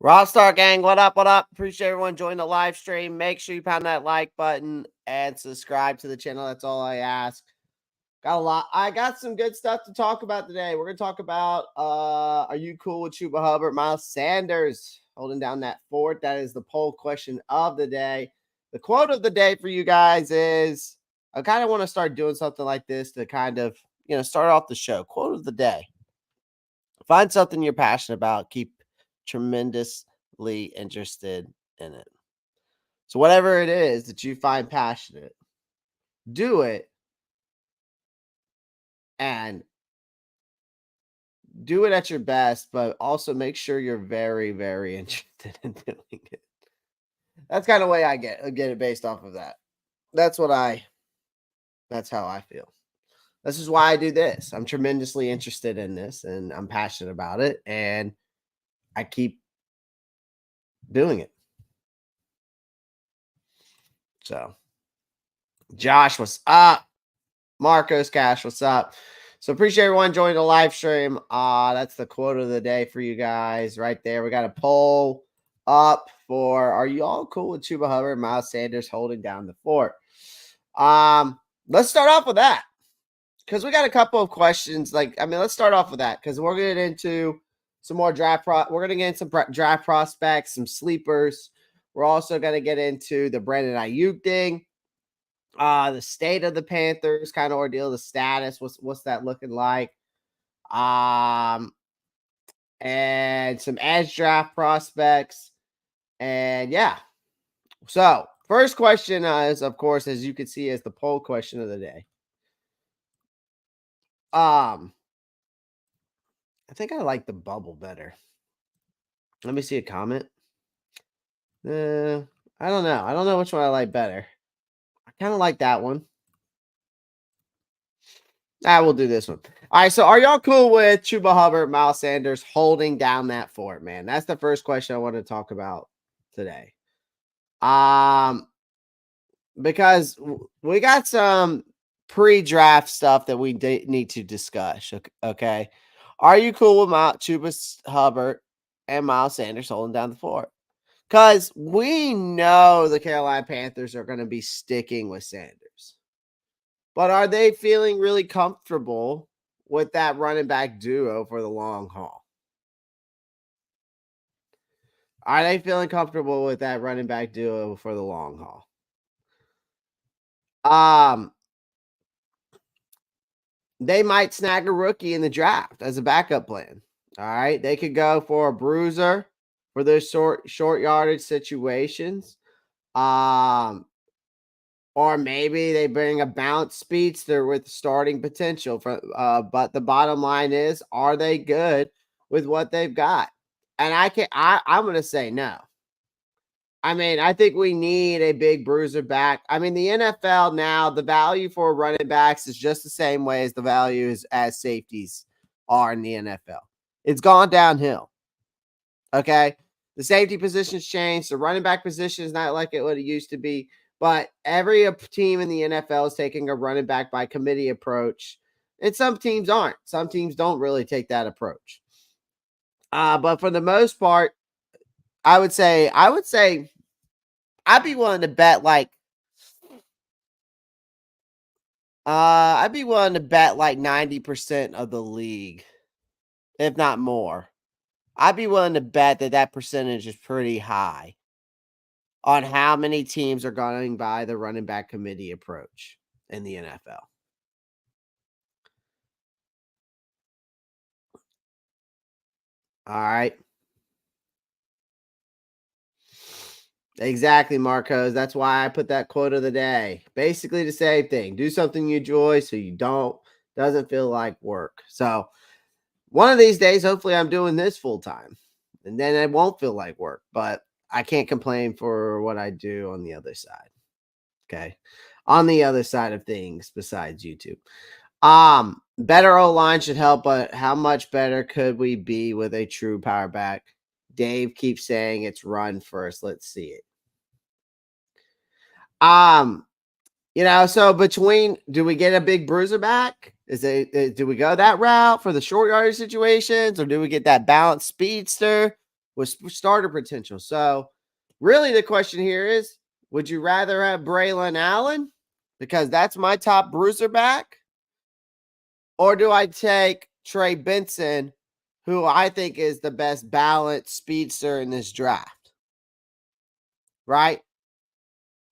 Rockstar Gang, what up? What up? Appreciate everyone joining the live stream. Make sure you pound that like button and subscribe to the channel. That's all I ask. Got a lot. I got some good stuff to talk about today. We're gonna talk about are you cool with Chuba Hubbard? Miles Sanders holding down that fort. That is the poll question of the day. The quote of the day for you guys is I kind of want to start doing something like this to kind of start off the show. Quote of the day. Find something you're passionate about. Keep tremendously interested in it. So whatever it is that you find passionate, do it and do it at your best, but also make sure you're very, very interested in doing it. That's kind of way I get it based off of that. That's how I feel. This is why I do this. I'm tremendously interested in this and I'm passionate about it and I keep doing it. So, Josh, what's up? Marcos Cash, what's up? So appreciate everyone joining the live stream. That's the quote of the day for you guys right there. We got a poll up for are you all cool with Chuba Hubbard and Miles Sanders holding down the fort? Let's start off with that because we got a couple of questions. Let's start off with that because we're going to get into some more draft. We're going to get into some draft prospects, some sleepers. We're also going to get into the Brandon Aiyuk thing. The state of the Panthers kind of ordeal, the status, what's that looking like? And some edge draft prospects. And yeah. So, first question is, of course, as you can see, is the poll question of the day. I think I like the bubble better. Let me see a comment. I don't know. I don't know which one I like better. I kind of like that one. We'll do this one. All right, so are y'all cool with Chuba Hubbard, Miles Sanders holding down that fort, man? That's the first question I want to talk about today. Because we got some pre-draft stuff that we need to discuss, okay? Are you cool with Chuba Hubbard and Miles Sanders holding down the fort? Because we know the Carolina Panthers are going to be sticking with Sanders. But are they feeling really comfortable with that running back duo for the long haul? Are they feeling comfortable with that running back duo for the long haul? They might snag a rookie in the draft as a backup plan. All right. They could go for a bruiser for those short yardage situations. Or maybe they bring a bounce speedster with starting potential. But the bottom line is, are they good with what they've got? And I'm going to say no. I think we need a big bruiser back. The NFL now, the value for running backs is just the same way as the values as safeties are in the NFL. It's gone downhill. Okay. The safety position's changed. The running back position is not like it used to be. But every team in the NFL is taking a running back by committee approach. And some teams aren't. Some teams don't really take that approach. But for the most part, I'd be willing to bet I'd be willing to bet like 90% of the league, if not more. I'd be willing to bet that percentage is pretty high on how many teams are going by the running back committee approach in the NFL. All right. Exactly, Marcos. That's why I put that quote of the day. Basically the same thing. Do something you enjoy so you doesn't feel like work. So one of these days, hopefully I'm doing this full time. And then it won't feel like work. But I can't complain for what I do on the other side. Okay. On the other side of things besides YouTube. Better O-line should help, but how much better could we be with a true power back? Dave keeps saying it's run first. Let's see it. So do we get a big bruiser back? Do we go that route for the short yardage situations, or do we get that balanced speedster with starter potential. So, really, the question here is, would you rather have Braylon Allen, because that's my top bruiser back, or do I take Trey Benson, who I think is the best balanced speedster in this draft? Right?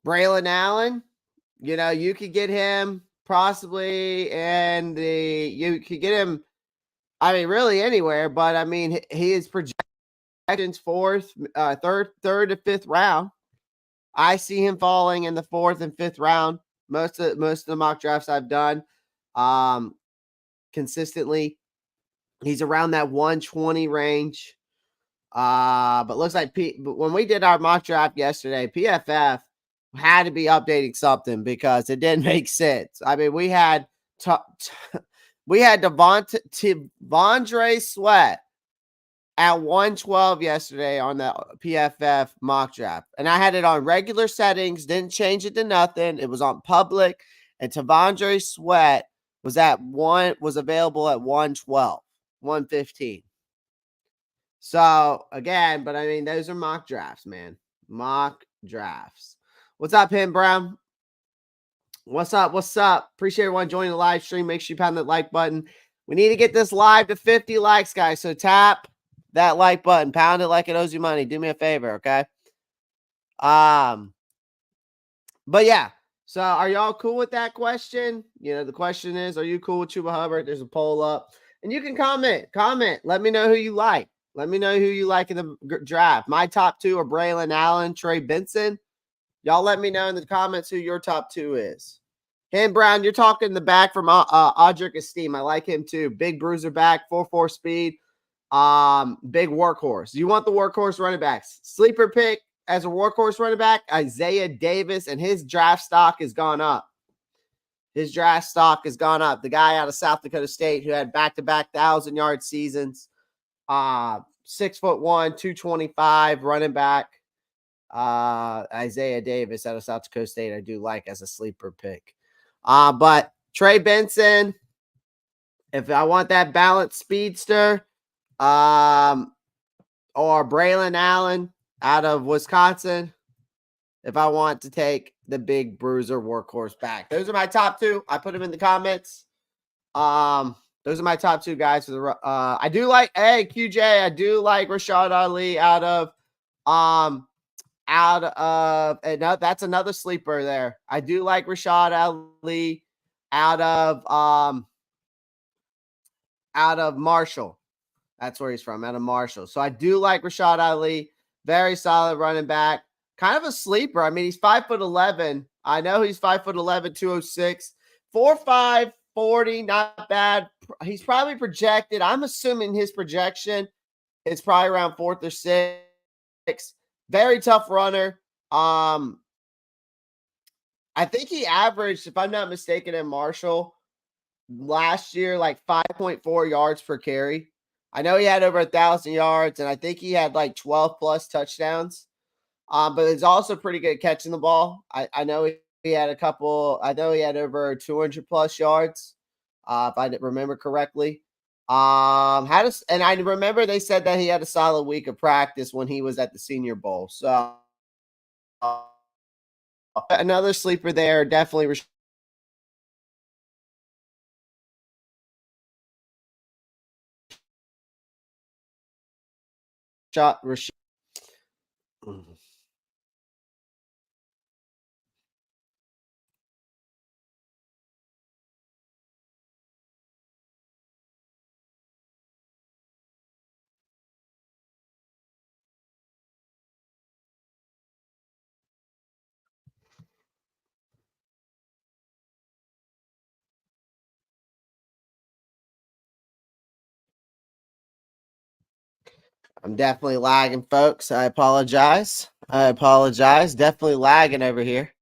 Braylon Allen, you could get him possibly, and you could get him, I mean, really anywhere, but I mean, he is projections third to fifth round. I see him falling in the fourth and fifth round. Most of the mock drafts I've done, consistently, he's around that 120 range. But looks like but when we did our mock draft yesterday, PFF had to be updating something because it didn't make sense. I mean, we had Devondre Sweat at 112 yesterday on the PFF mock draft, and I had it on regular settings, didn't change it to nothing. It was on public, and Devondre Sweat was available at 112, 115. So again, but I mean, those are mock drafts, man. Mock drafts. What's up, Pim Brown? What's up? What's up? Appreciate everyone joining the live stream. Make sure you pound that like button. We need to get this live to 50 likes, guys. So tap that like button. Pound it like it owes you money. Do me a favor, okay? But yeah. So are y'all cool with that question? The question is, are you cool with Chuba Hubbard? There's a poll up. And you can comment. Let me know who you like. Let me know who you like in the draft. My top two are Braylon Allen, Trey Benson. Y'all let me know in the comments who your top two is. Ken Brown, you're talking the back from Audric Esteem. I like him too. Big bruiser back, 4.4 speed. Big workhorse. You want the workhorse running backs. Sleeper pick as a workhorse running back, Isaiah Davis, and his draft stock has gone up. The guy out of South Dakota State who had back-to-back 1,000-yard seasons. 6'1", 225 running back. Isaiah Davis out of South Dakota State, I do like as a sleeper pick. But Trey Benson, if I want that balanced speedster, or Braylon Allen out of Wisconsin, if I want to take the big bruiser workhorse back. Those are my top two. I put them in the comments. Those are my top two guys for the I do like QJ. I do like Rashad Ali out of and that's another sleeper there. I do like Rashad Ali out of Marshall. That's where he's from, out of Marshall. So I do like Rashad Ali. Very solid running back. Kind of a sleeper. I mean, he's 5'11". I know he's 5'11", 206. 4'5", 40, not bad. He's probably projected. I'm assuming his projection is probably around fourth or sixth. Very tough runner. I think he averaged, if I'm not mistaken, in Marshall last year, like 5.4 yards per carry. I know he had over 1,000 yards, and I think he had like 12 plus touchdowns. But he's also pretty good catching the ball. I know he had a couple. I know he had over 200 plus yards, if I remember correctly. And I remember they said that he had a solid week of practice when he was at the Senior Bowl. So another sleeper there, definitely. Rashad. I'm definitely lagging, folks. I apologize. Definitely lagging over here.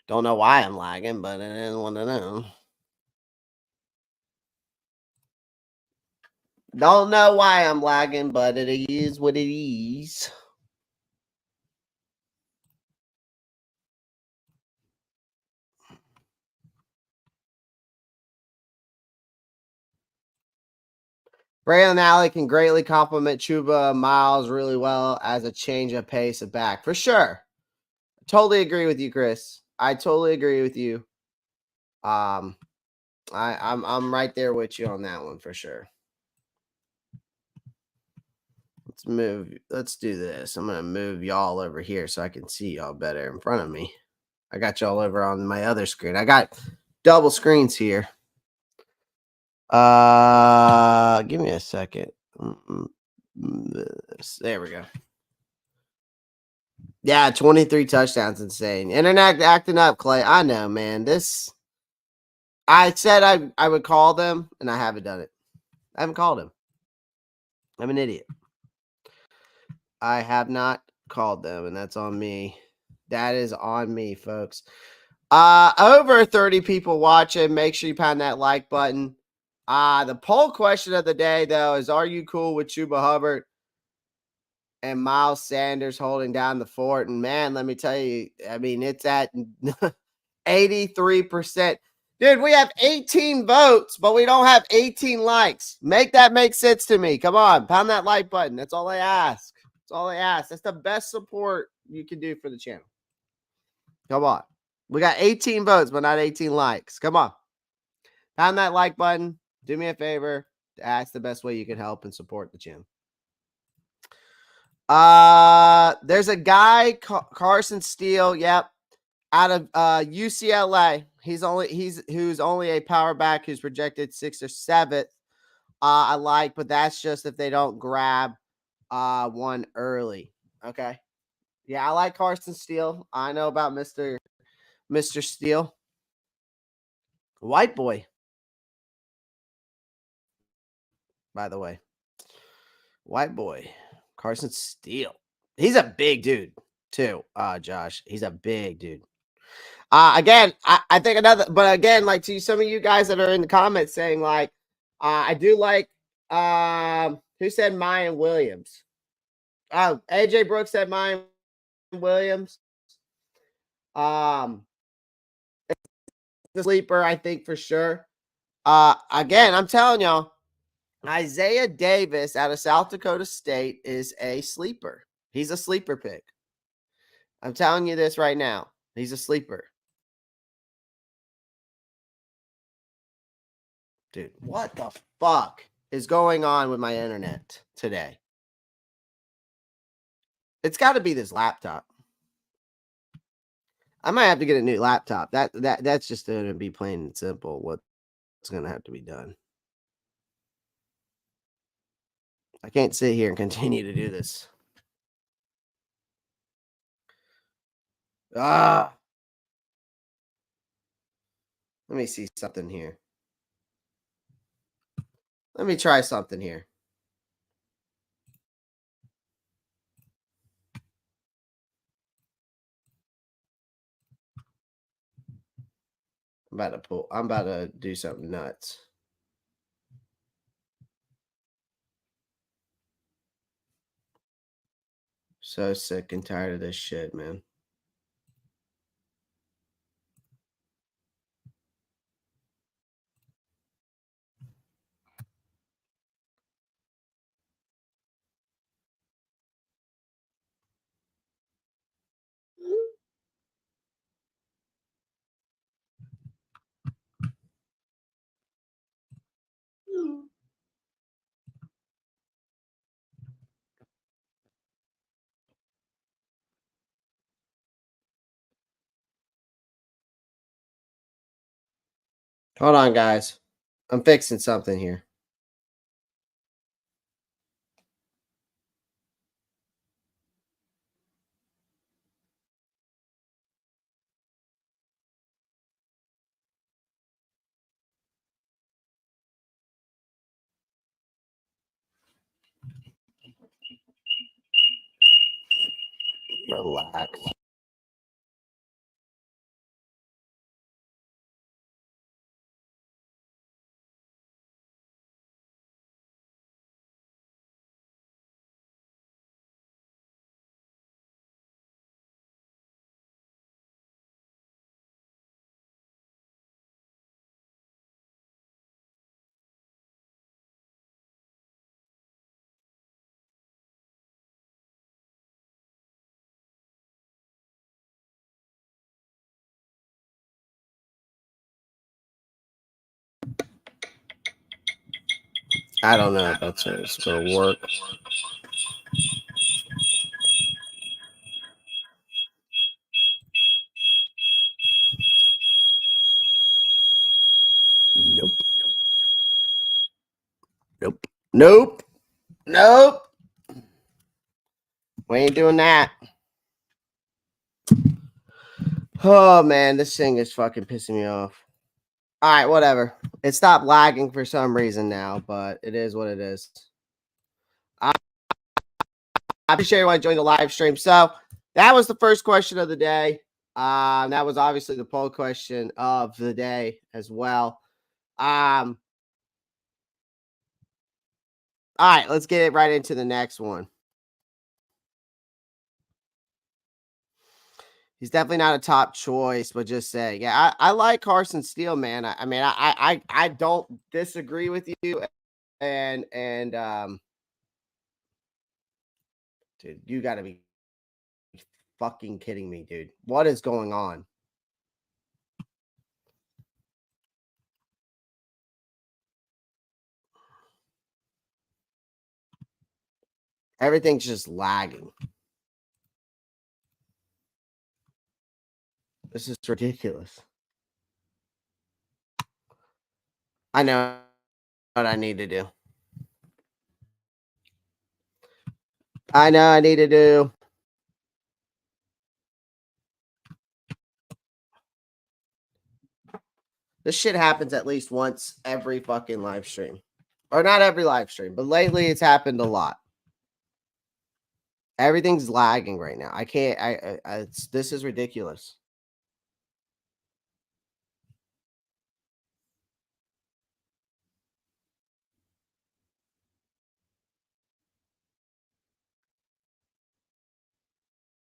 Don't know why I'm lagging, but I didn't want to know. Don't know why I'm lagging, but it is what it is. Braylon Alley can greatly complement Chuba Miles really well as a change of pace of back. For sure. Totally agree with you, Chris. I totally agree with you. I'm right there with you on that one for sure. Let's move. Let's do this. I'm gonna move y'all over here so I can see y'all better in front of me. I got y'all over on my other screen. I got double screens here. Give me a second. There we go. Yeah, 23 touchdowns, insane. Internet acting up, Clay. I know, man. I said I would call them, and I haven't done it. I haven't called him. I'm an idiot. I have not called them, and that's on me. That is on me, folks. Over 30 people watching. Make sure you pound that like button. The poll question of the day, though, is are you cool with Chuba Hubbard and Miles Sanders holding down the fort? And man, let me tell you, I mean, it's at 83%. Dude, we have 18 votes, but we don't have 18 likes. Make that make sense to me. Come on, pound that like button. That's all I ask. That's all I ask. That's the best support you can do for the channel. Come on. We got 18 votes, but not 18 likes. Come on. Pound that like button. Do me a favor. That's the best way you can help and support the channel. There's a guy, Carson Steele. Yep. Out of UCLA. Who's only a power back who's projected 6th or 7th. I like, but that's just if they don't grab one early. Okay. Yeah, I like Carson Steele. I know about Mr. Steele. White boy, by the way. White boy. Carson Steele. He's a big dude, too, Josh. He's a big dude. Again, I think but again, like to some of you guys that are in the comments saying, like, I do like, who said Mayan Williams? Oh, AJ Brooks said Mayan Williams. The sleeper, I think for sure. Again, I'm telling y'all, Isaiah Davis out of South Dakota State is a sleeper. He's a sleeper pick. I'm telling you this right now. He's a sleeper. Dude, what the fuck is going on with my internet today? It's got to be this laptop. I might have to get a new laptop. That's just going to be plain and simple what's going to have to be done. I can't sit here and continue to do this. Let me see something here. Let me try something here. I'm about to do something nuts. So sick and tired of this shit, man. Hold on, guys. I'm fixing something here. Relax. I don't know if that's going to work. Nope. Nope. Nope. Nope. We ain't doing that. Oh man, this thing is fucking pissing me off. All right, whatever. It stopped lagging for some reason now, but it is what it is. I appreciate everyone joining the live stream. So that was the first question of the day. That was obviously the poll question of the day as well. All right, let's get it right into the next one. He's definitely not a top choice, but just say, yeah, I like Carson Steele, man. I mean, I don't disagree with you, and dude, you got to be fucking kidding me, dude. What is going on? Everything's just lagging. This is ridiculous. I know what I need to do. I know I need to do. This shit happens at least once every fucking live stream. Or not every live stream, but lately it's happened a lot. Everything's lagging right now. I can't. This is ridiculous.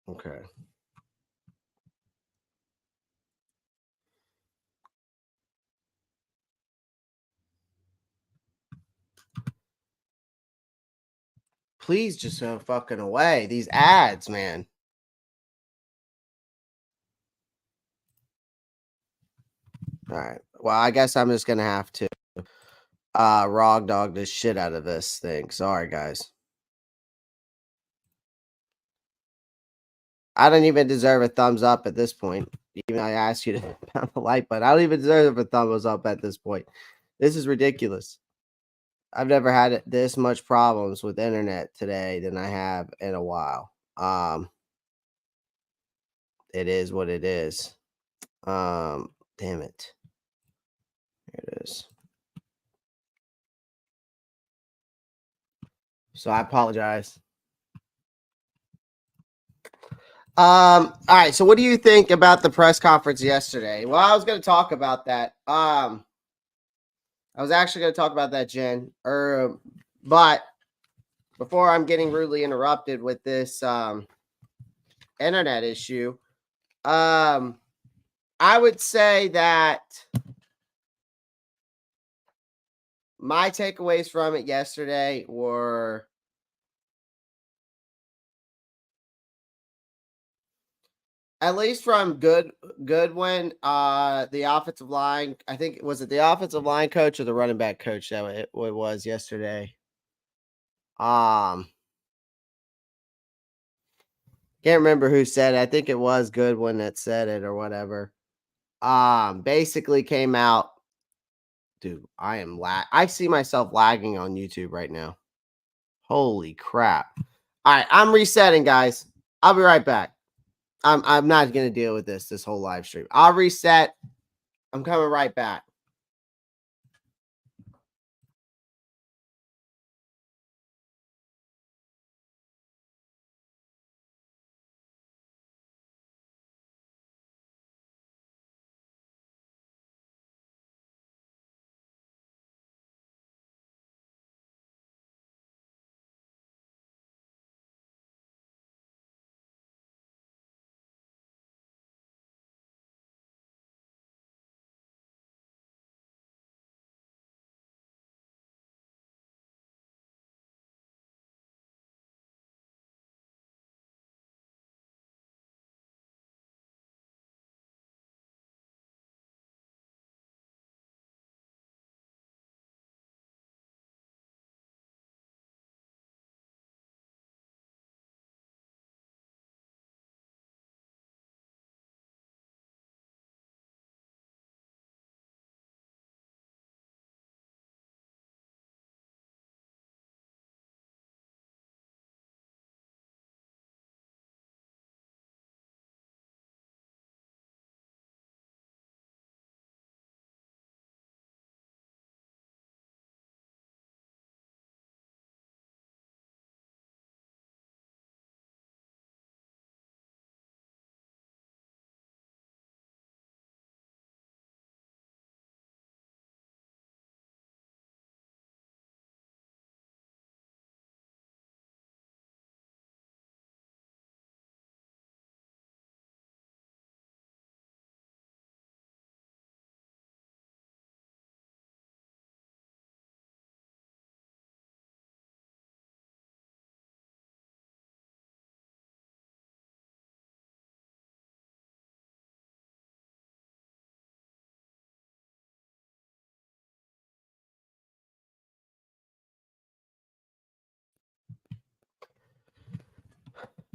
Okay. Please just go fucking away. These ads, man. All right. Well, I guess I'm just gonna have to rog dog the shit out of this thing. Sorry, guys. I don't even deserve a thumbs up at this point. Even I asked you to pound the like button. I don't even deserve a thumbs up at this point. This is ridiculous. I've never had this much problems with internet today than I have in a while. It is what it is. Damn it. Here it is. So I apologize. All right. So what do you think about the press conference yesterday? Well, I was going to talk about that. I was actually going to talk about that, Jen. But before I'm getting rudely interrupted with this internet issue, I would say that my takeaways from it yesterday were at least from Goodwin, the offensive line. I think was it the offensive line coach or the running back coach that it was yesterday. Can't remember who said it. I think it was Goodwin that said it or whatever. Basically came out, dude. I see myself lagging on YouTube right now. Holy crap! All right, I'm resetting, guys. I'll be right back. I'm not gonna deal with this whole live stream. I'll reset. I'm coming right back.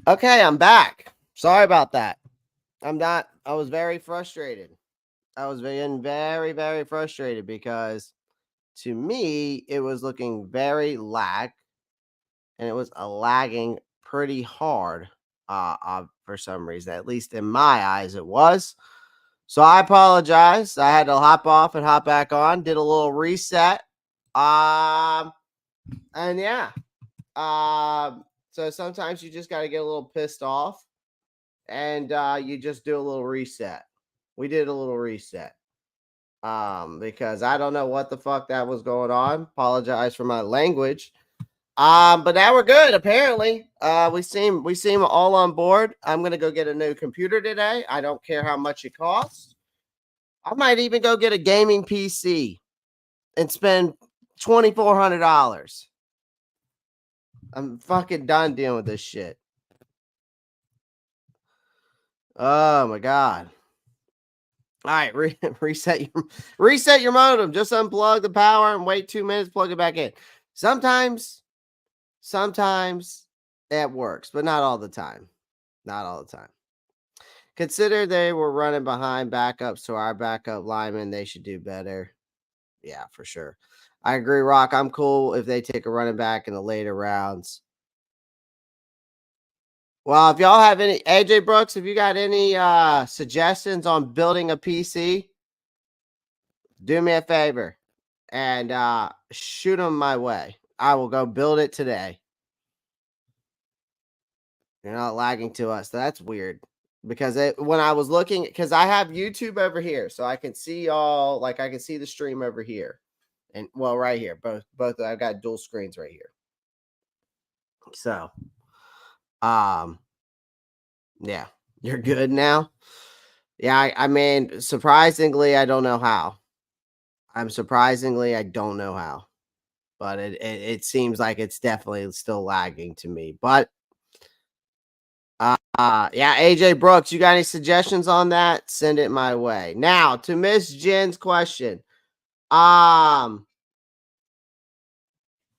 Okay, I'm back. Sorry about that. I was very frustrated. I was being very, very frustrated because to me, it was looking very lag and it was lagging pretty hard for some reason. At least in my eyes, it was. So I apologize. I had to hop off and hop back on, did a little reset. Um, and yeah. So sometimes you just got to get a little pissed off and you just do a little reset. We did a little reset. Because I don't know what the fuck that was going on. Apologize for my language. But now we're good. Apparently, we seem all on board. I'm gonna go get a new computer today. I don't care how much it costs. I might even go get a gaming PC and spend $2,400. I'm fucking done dealing with this shit. Oh my god. All right, reset your modem. Just unplug the power and wait 2 minutes. Plug it back in. Sometimes that works, but not all the time. Not all the time. Consider they were running behind backups to our backup linemen. They should do better. Yeah, for sure. I agree, Rock. I'm cool if they take a running back in the later rounds. Well, if y'all have any AJ Brooks, if you got any suggestions on building a PC, do me a favor and shoot them my way. I will go build it today. You're not lagging to us. That's weird because when I was looking, because I have YouTube over here, so I can see y'all. Like I can see the stream over here, and well, right here, both. I've got dual screens right here. So, um, yeah, you're good now. Yeah, I mean, surprisingly, I don't know how. I don't know how, but it seems like it's definitely still lagging to me. But yeah, AJ Brooks, you got any suggestions on that? Send it my way. Now to Miss Jen's question. Um,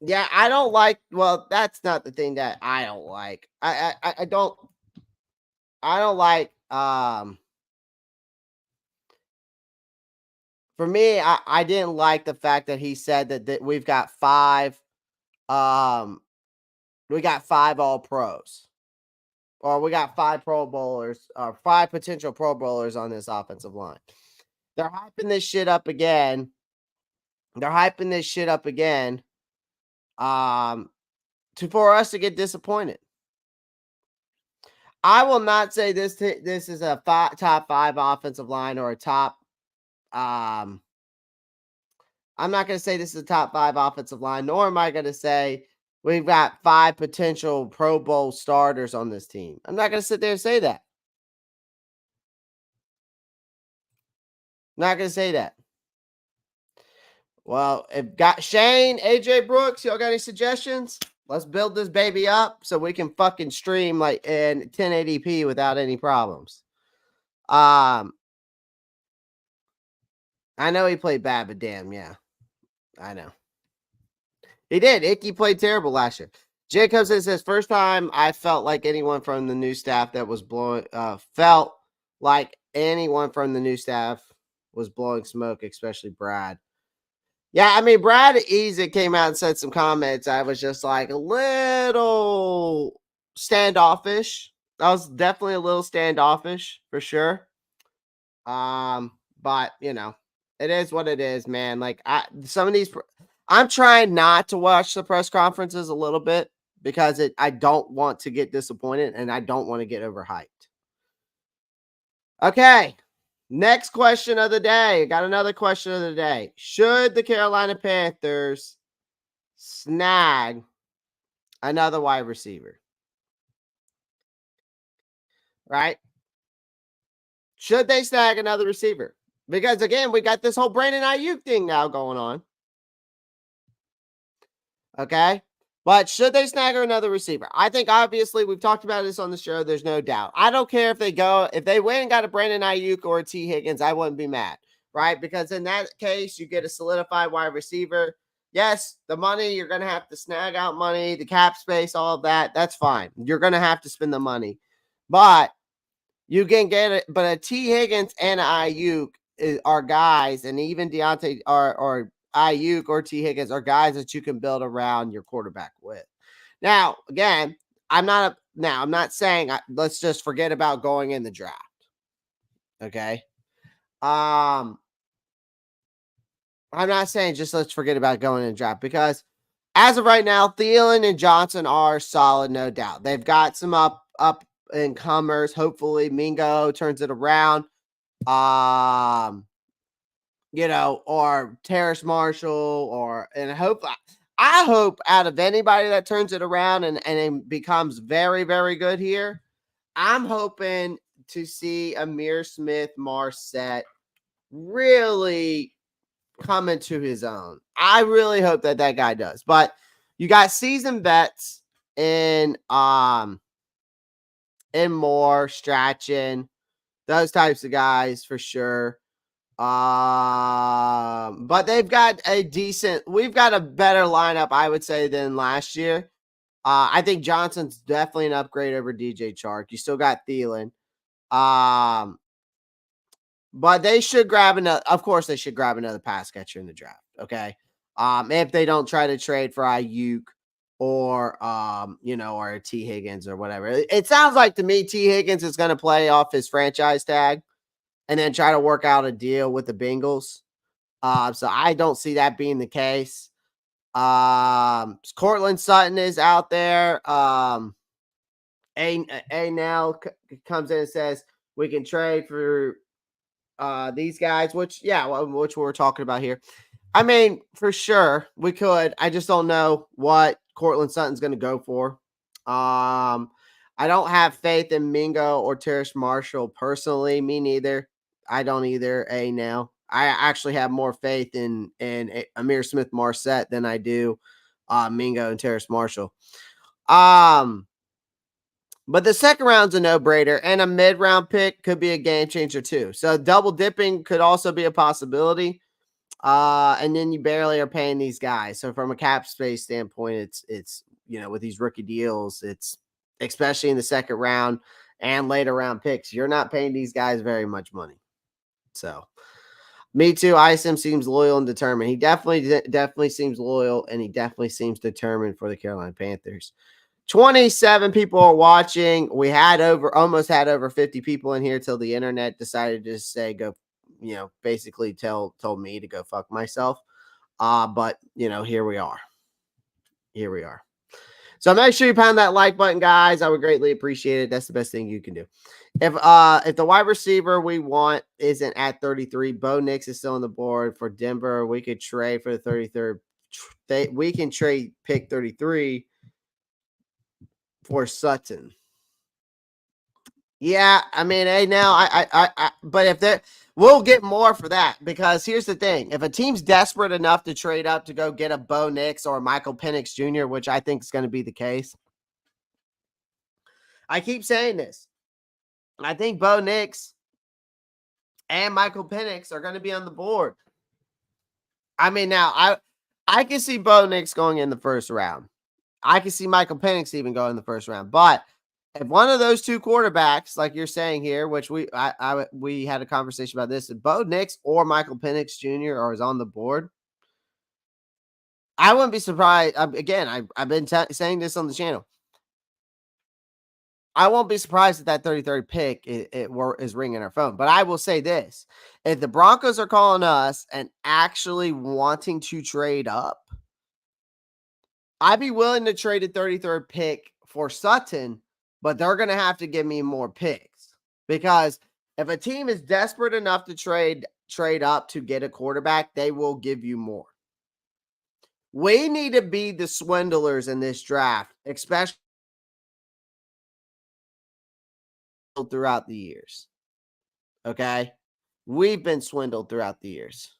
yeah, I don't like. Well, that's not the thing that I don't like. I don't like. For me, I didn't like the fact that he said that we've got five. Um, we got five All Pros, or we got five Pro Bowlers, or five potential Pro Bowlers on this offensive line. They're hyping this shit up again. Um, for us to get disappointed. I will not say this is a top five offensive line or a top. Um, I'm not going to say this is a top five offensive line, nor am I going to say we've got five potential Pro Bowl starters on this team. I'm not going to sit there and say that. Not going to say that. Well, if got Shane, AJ Brooks, y'all got any suggestions? Let's build this baby up so we can fucking stream like in 1080p without any problems. I know he played bad, but damn, yeah. I know. He did. Icky played terrible last year. Jacobs says, first time I felt like anyone from the new staff that was felt like anyone from the new staff was blowing smoke, especially Brad. Yeah, I mean, Brad Easy came out and said some comments. I was just like a little standoffish. I was definitely a little standoffish for sure. But you know, it is what it is, man. Like some of these, I'm trying not to watch the press conferences a little bit because I don't want to get disappointed and I don't want to get overhyped. Okay, next question of the day. Got another question of the day. Should the Carolina Panthers snag another wide receiver? Right? Should they snag another receiver? Because again, we got this whole Brandon Aiyuk thing now going on. Okay. But should they snag another receiver? I think obviously we've talked about this on the show. There's no doubt. I don't care if they went and got a Brandon Aiyuk or a T. Higgins, I wouldn't be mad, right? Because in that case, you get a solidified wide receiver. Yes, the money, you're going to have to snag out money, the cap space, all of that. That's fine. You're going to have to spend the money. But you can get it. But a T. Higgins and a Ayuk are guys, and even Deontay or Ayuk or T. Higgins are guys that you can build around your quarterback with. Now, again, I'm not saying let's just forget about going in the draft. Okay. Um, I'm not saying just let's forget about going in the draft because as of right now, Thielen and Johnson are solid, no doubt. They've got some up and comers. Hopefully, Mingo turns it around. Um, or Terrace Marshall, I hope out of anybody that turns it around and it becomes very, very good here, I'm hoping to see Amir Smith Marset really come into his own. I really hope that guy does. But you got seasoned vets in Moore, Strachan, those types of guys for sure. But we've got a better lineup, I would say, than last year. I think Johnson's definitely an upgrade over DJ Chark. You still got Thielen. Um, but they should grab another. Of course, they should grab another pass catcher in the draft. Okay. If they don't try to trade for Ayuk or T Higgins or whatever. It sounds like to me T Higgins is going to play off his franchise tag and then try to work out a deal with the Bengals. So I don't see that being the case. Cortland Sutton is out there. A now comes in and says we can trade for these guys, which we're talking about here. I mean, for sure we could. I just don't know what Cortland Sutton's going to go for. I don't have faith in Mingo or Terrace Marshall personally. Me neither. I don't either. Now I actually have more faith in Amir Smith Marset than I do Mingo and Terrace Marshall. But the second round's a no-brainer, and a mid-round pick could be a game changer too. So double dipping could also be a possibility. And then you barely are paying these guys. So from a cap space standpoint, it's with these rookie deals, it's especially in the second round and later round picks, you're not paying these guys very much money. So me too. ISM seems loyal and determined. He definitely seems loyal, and he definitely seems determined for the Carolina Panthers. 27 people are watching. We almost had over 50 people in here till the internet decided to say go, basically told me to go fuck myself. But here we are. Here we are. So make sure you pound that like button, guys. I would greatly appreciate it. That's the best thing you can do. If the wide receiver we want isn't at 33, Bo Nix is still on the board for Denver. We could trade for the 33rd. We can trade pick 33 for Sutton. Yeah, I mean, hey, now but if we'll get more for that because here's the thing: if a team's desperate enough to trade up to go get a Bo Nix or Michael Penix Jr., which I think is going to be the case, I keep saying this. I think Bo Nix and Michael Penix are going to be on the board. I mean, now I can see Bo Nix going in the first round. I can see Michael Penix even going in the first round, but if one of those two quarterbacks, like you're saying here, which we had a conversation about this, if Bo Nix or Michael Penix Jr. is on the board, I wouldn't be surprised. Again, I've been saying this on the channel. I won't be surprised if that 33rd pick is ringing our phone. But I will say this: if the Broncos are calling us and actually wanting to trade up, I'd be willing to trade a 33rd pick for Sutton, but they're going to have to give me more picks because if a team is desperate enough to trade up to get a quarterback, they will give you more. We need to be the swindlers in this draft, especially throughout the years. Okay? We've been swindled throughout the years.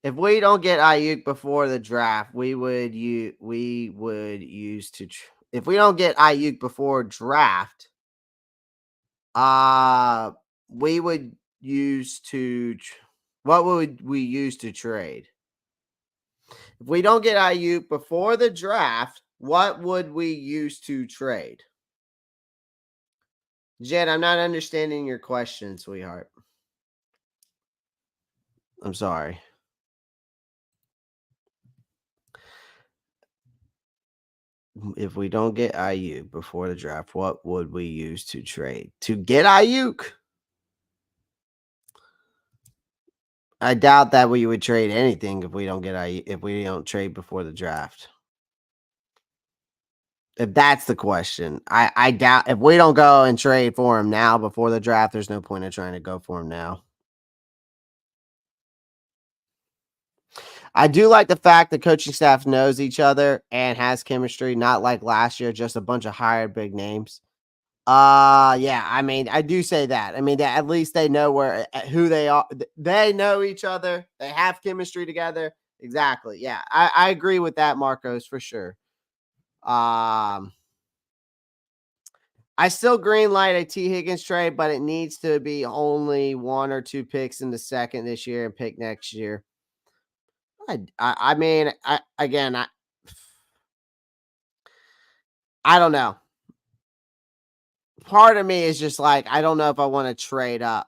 If we don't get Aiyuk before the draft, if we don't get Aiyuk before draft, We would use to what would we use to trade? If we don't get Ayuk before the draft, what would we use to trade? Jed, I'm not understanding your question, sweetheart. I'm sorry. If we don't get Ayuk before the draft, what would we use to trade? To get Ayuk? I doubt that we would trade anything if we don't get Ayuk, if we don't trade before the draft. If that's the question, I doubt if we don't go and trade for him now before the draft, there's no point in trying to go for him now. I do like the fact the coaching staff knows each other and has chemistry, not like last year, just a bunch of hired big names. Yeah, I mean, I do say that. I mean, at least they know who they are. They know each other. They have chemistry together. Exactly. Yeah, I agree with that, Marcos, for sure. I still green light a T. Higgins trade, but it needs to be only 1 or 2 picks in the second this year and pick next year. I mean, I don't know. Part of me is just like, I don't know if I want to trade up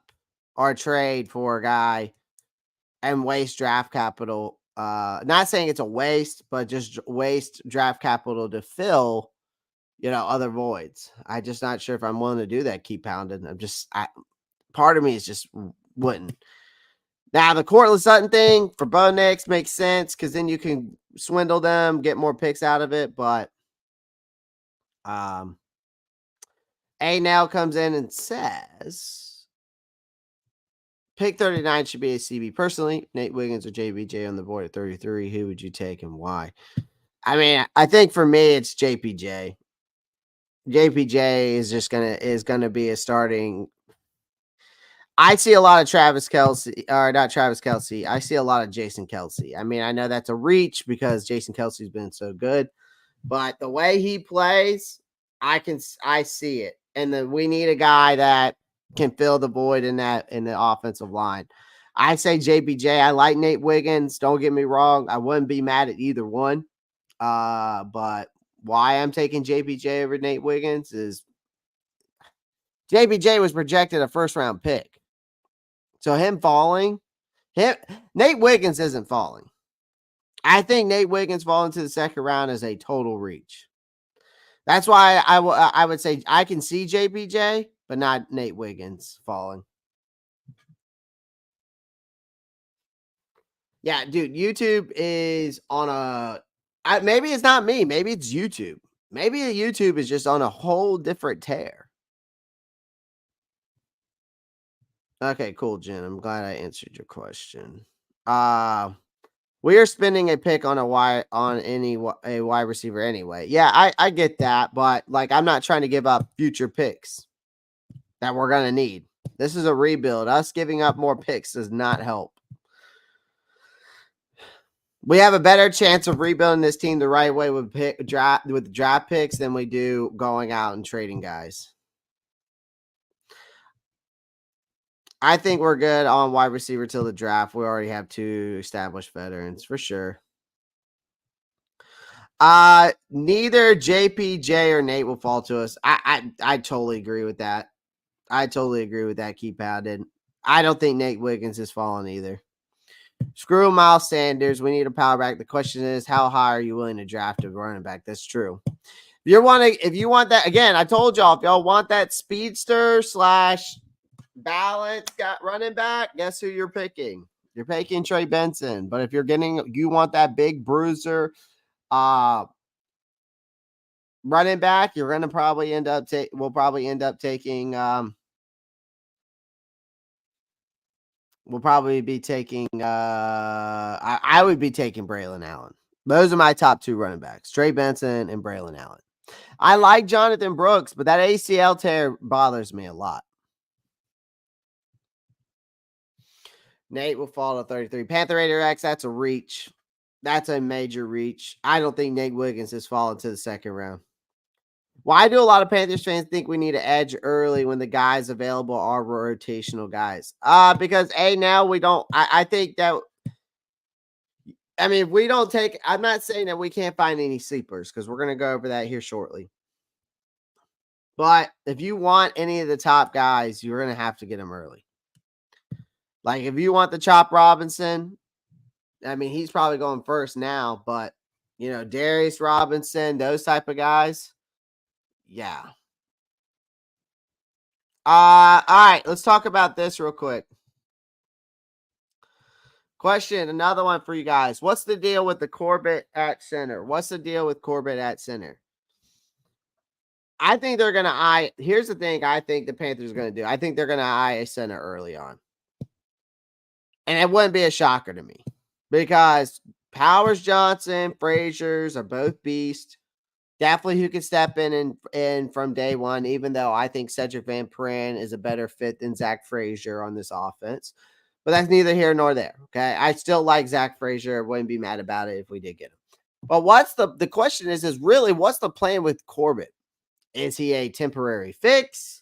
or trade for a guy and waste draft capital. Not saying it's a waste, but just waste draft capital to fill, other voids. I'm just not sure if I'm willing to do that. Keep pounding. Part of me is just wouldn't. Now the Cortland Sutton thing for Bo Nix makes sense because then you can swindle them, get more picks out of it. But A now comes in and says pick 39 should be a CB. Personally, Nate Wiggins or JBJ on the board at 33. Who would you take and why? I mean, I think for me it's JPJ. JPJ is gonna be a starting. I see a lot of Travis Kelce, or not Travis Kelce. I see a lot of Jason Kelce. I mean, I know that's a reach because Jason Kelce's been so good, but the way he plays, I see it, and then we need a guy that can fill the void in the offensive line. I say JPJ. I like Nate Wiggins. Don't get me wrong. I wouldn't be mad at either one. But why I'm taking JPJ over Nate Wiggins is JPJ was projected a first round pick. So him falling, Nate Wiggins isn't falling. I think Nate Wiggins falling to the second round is a total reach. That's why I would say I can see JPJ, but not Nate Wiggins falling. Yeah, dude, YouTube is on maybe it's not me. Maybe it's YouTube. Maybe YouTube is just on a whole different tear. Okay, cool, Jen. I'm glad I answered your question. We are spending a pick on a wide receiver anyway. Yeah, I get that, but like I'm not trying to give up future picks that we're gonna need. This is a rebuild. Us giving up more picks does not help. We have a better chance of rebuilding this team the right way with draft picks than we do going out and trading guys. I think we're good on wide receiver till the draft. We already have 2 established veterans for sure. Neither JPJ or Nate will fall to us. I totally agree with that. I totally agree with that. Keep pounding. I don't think Nate Wiggins is falling either. Screw Miles Sanders. We need a power back. The question is, how high are you willing to draft a running back? That's true. If you want that, again, I told y'all, if y'all want that speedster / balance got running back, guess who you're picking? You're picking Trey Benson. But if you want that big bruiser, running back, you're gonna probably end up we'll probably end up taking we'll probably be taking I would be taking Braylon Allen. Those are my top 2 running backs, Trey Benson and Braylon Allen. I like Jonathan Brooks, but that ACL tear bothers me a lot. Nate will fall to 33. Panther Raider X, that's a reach. That's a major reach. I don't think Nate Wiggins has fallen to the second round. Why do a lot of Panthers fans think we need an edge early when the guys available are rotational guys? Because now we don't. I think that. I mean, if we don't take. I'm not saying that we can't find any sleepers because we're gonna go over that here shortly. But if you want any of the top guys, you're gonna have to get them early. Like if you want the Chop Robinson, I mean, he's probably going first now, but Darius Robinson, those type of guys, yeah. All right, let's talk about this real quick. Question, another one for you guys. What's the deal with the Corbett at center? What's the deal with Corbett at center? I think they're going to eye. Here's the thing I think the Panthers are going to do. I think they're going to eye a center early on. And it wouldn't be a shocker to me because Powers Johnson, Frazier's are both beasts. Definitely who can step in from day one, even though I think Cedric Van Pran is a better fit than Zach Frazier on this offense. But that's neither here nor there. Okay. I still like Zach Frazier. Wouldn't be mad about it if we did get him. But what's the question is really what's the plan with Corbett? Is he a temporary fix?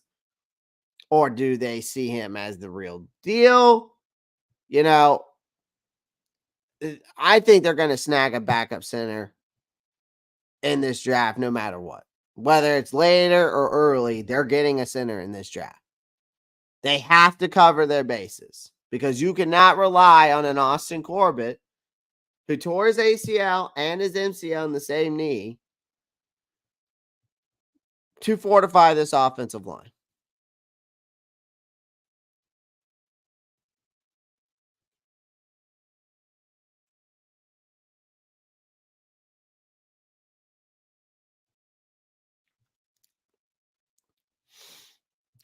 Or do they see him as the real deal? I think they're going to snag a backup center in this draft no matter what. Whether it's later or early, they're getting a center in this draft. They have to cover their bases because you cannot rely on an Austin Corbett who tore his ACL and his MCL in the same knee to fortify this offensive line.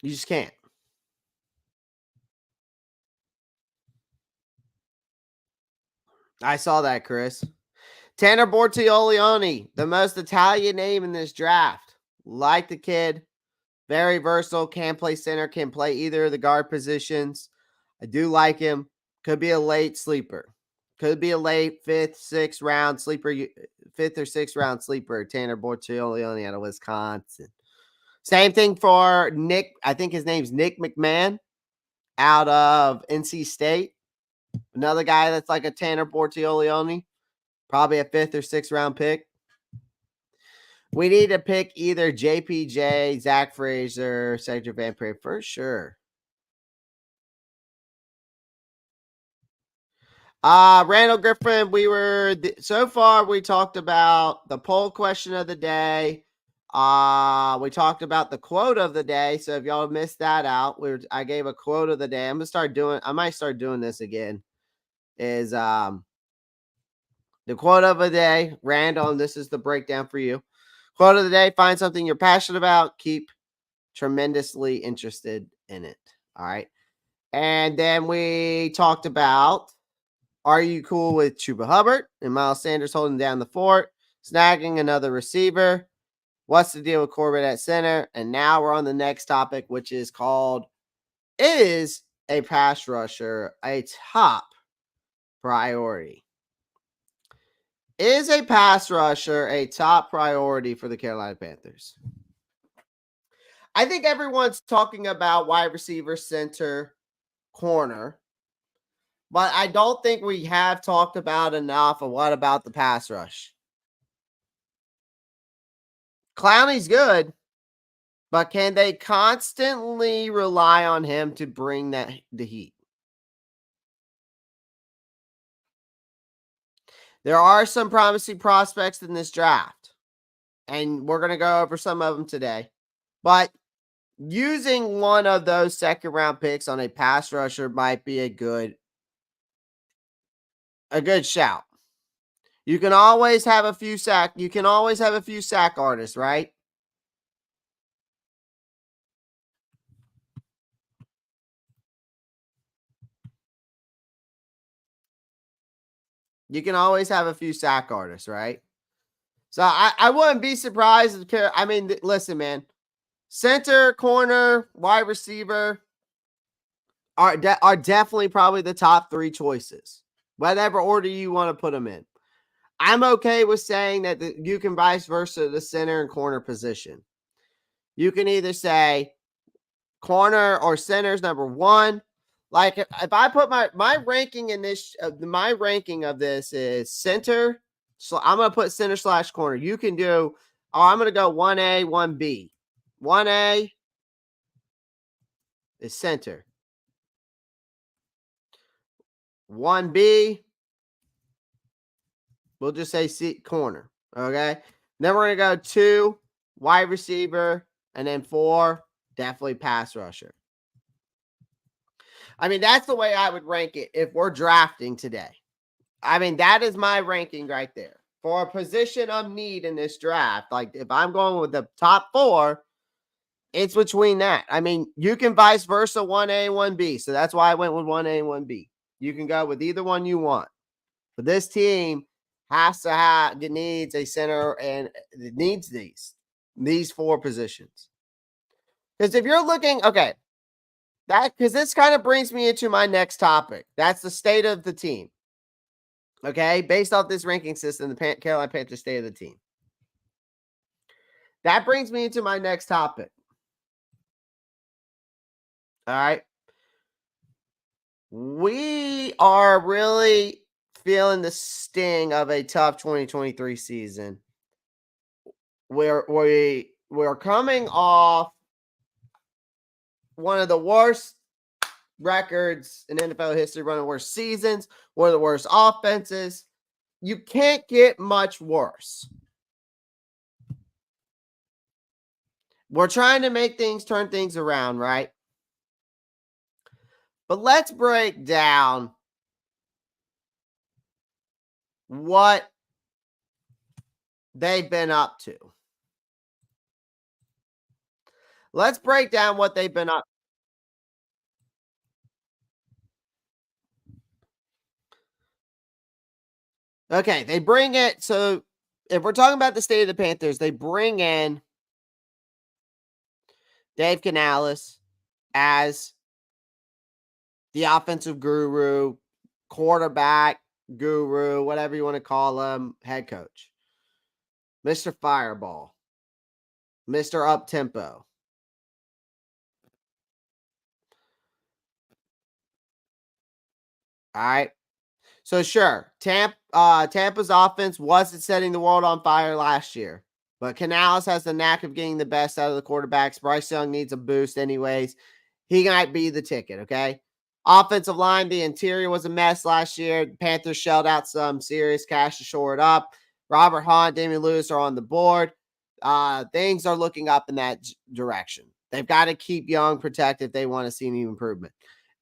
You just can't. I saw that, Chris. Tanner Bortiolioni, the most Italian name in this draft. Like the kid. Very versatile. Can play center. Can play either of the guard positions. I do like him. Could be a late sleeper. Could be a late fifth, sixth round sleeper. Fifth or sixth round sleeper. Tanner Bortiolioni out of Wisconsin. Same thing for Nick. I think his name's Nick McMahon out of NC State. Another guy that's like a Tanner Bortiolioni. Probably a fifth or sixth round pick. We need to pick either JPJ, Zach Frazier, Cedric Van Pran for sure. Randall Griffin, so far we talked about the poll question of the day. We talked about the quote of the day. So if y'all missed that out, I gave a quote of the day. I might start doing this again. Is the quote of the day, Randall, and this is the breakdown for you. Quote of the day, find something you're passionate about, keep tremendously interested in it. All right. And then we talked about, are you cool with Chuba Hubbard and Miles Sanders holding down the fort, snagging another receiver? What's the deal with Corbett at center? And now we're on the next topic, which is called, is a pass rusher a top priority? Is a pass rusher a top priority for the Carolina Panthers? I think everyone's talking about wide receiver, center, corner, but I don't think we have talked about enough of what about the pass rush. Clowney's good, but can they constantly rely on him to bring the heat? There are some promising prospects in this draft, and we're going to go over some of them today. But using one of those second-round picks on a pass rusher might be a good shout. You can always have a few sack artists, right? You can always have a few sack artists, right? So I wouldn't be surprised if listen, man. Center, corner, wide receiver are definitely probably the top three choices. Whatever order you want to put them in. I'm okay with saying that you can vice versa the center and corner position. You can either say corner or center's number one. Like if I put my ranking in this, my ranking of this is center. So I'm gonna put center / corner. You can do. Oh, I'm gonna go 1A, 1B. 1A is center. 1B, we'll just say corner. Okay. Then we're gonna go 2 wide receiver, and then 4 definitely pass rusher. I mean, that's the way I would rank it if we're drafting today. I mean, that is my ranking right there. For a position of need in this draft, like if I'm going with the top 4, it's between that. I mean, you can vice versa 1A, 1B. So that's why I went with 1A and 1B. You can go with either one you want. But this team has to have, it needs a center, and it needs these 4 positions. Because if you're looking, okay, because this kind of brings me into my next topic. That's the state of the team. Okay, based off this ranking system, the Carolina Panthers state of the team. That brings me into my next topic. All right. We are really feeling the sting of a tough 2023 season. We're coming off one of the worst records in NFL history, one of the worst seasons, one of the worst offenses. You can't get much worse. We're trying to turn things around, right? But let's break down what they've been up to. Let's break down what they've been up. Okay, they bring it. So if we're talking about the state of the Panthers, they bring in Dave Canales as the offensive guru, quarterback guru, whatever you want to call him, head coach. Mr. Fireball, Mr. Up-Tempo. All right. So sure, Tampa's offense wasn't setting the world on fire last year, but Canales has the knack of getting the best out of the quarterbacks. Bryce Young needs a boost anyways. He might be the ticket, okay? Offensive line, the interior was a mess last year. The Panthers shelled out some serious cash to shore it up. Robert Hunt, Damian Lewis are on the board. Things are looking up in that direction. They've got to keep Young protected if they want to see any improvement.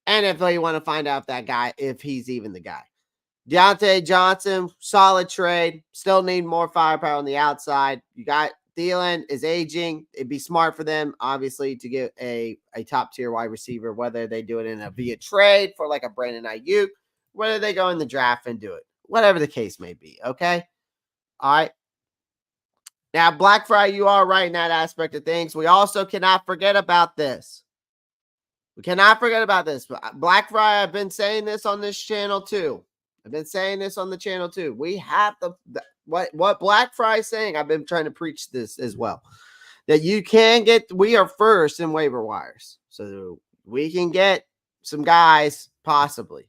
And if they want to find out if he's even the guy. Deontay Johnson, solid trade. Still need more firepower on the outside. You got Thielen is aging. It'd be smart for them, obviously, to get a top-tier wide receiver, whether they do it via trade for like a Brandon Aiyuk, whether they go in the draft and do it. Whatever the case may be, okay? All right. Now, Black Friday, you are right in that aspect of things. We also cannot forget about this. We cannot forget about this. Black Friday, I've been saying this on this channel too. We have what Black Friday is saying. I've been trying to preach this as well. That we are first in waiver wires. So we can get some guys possibly.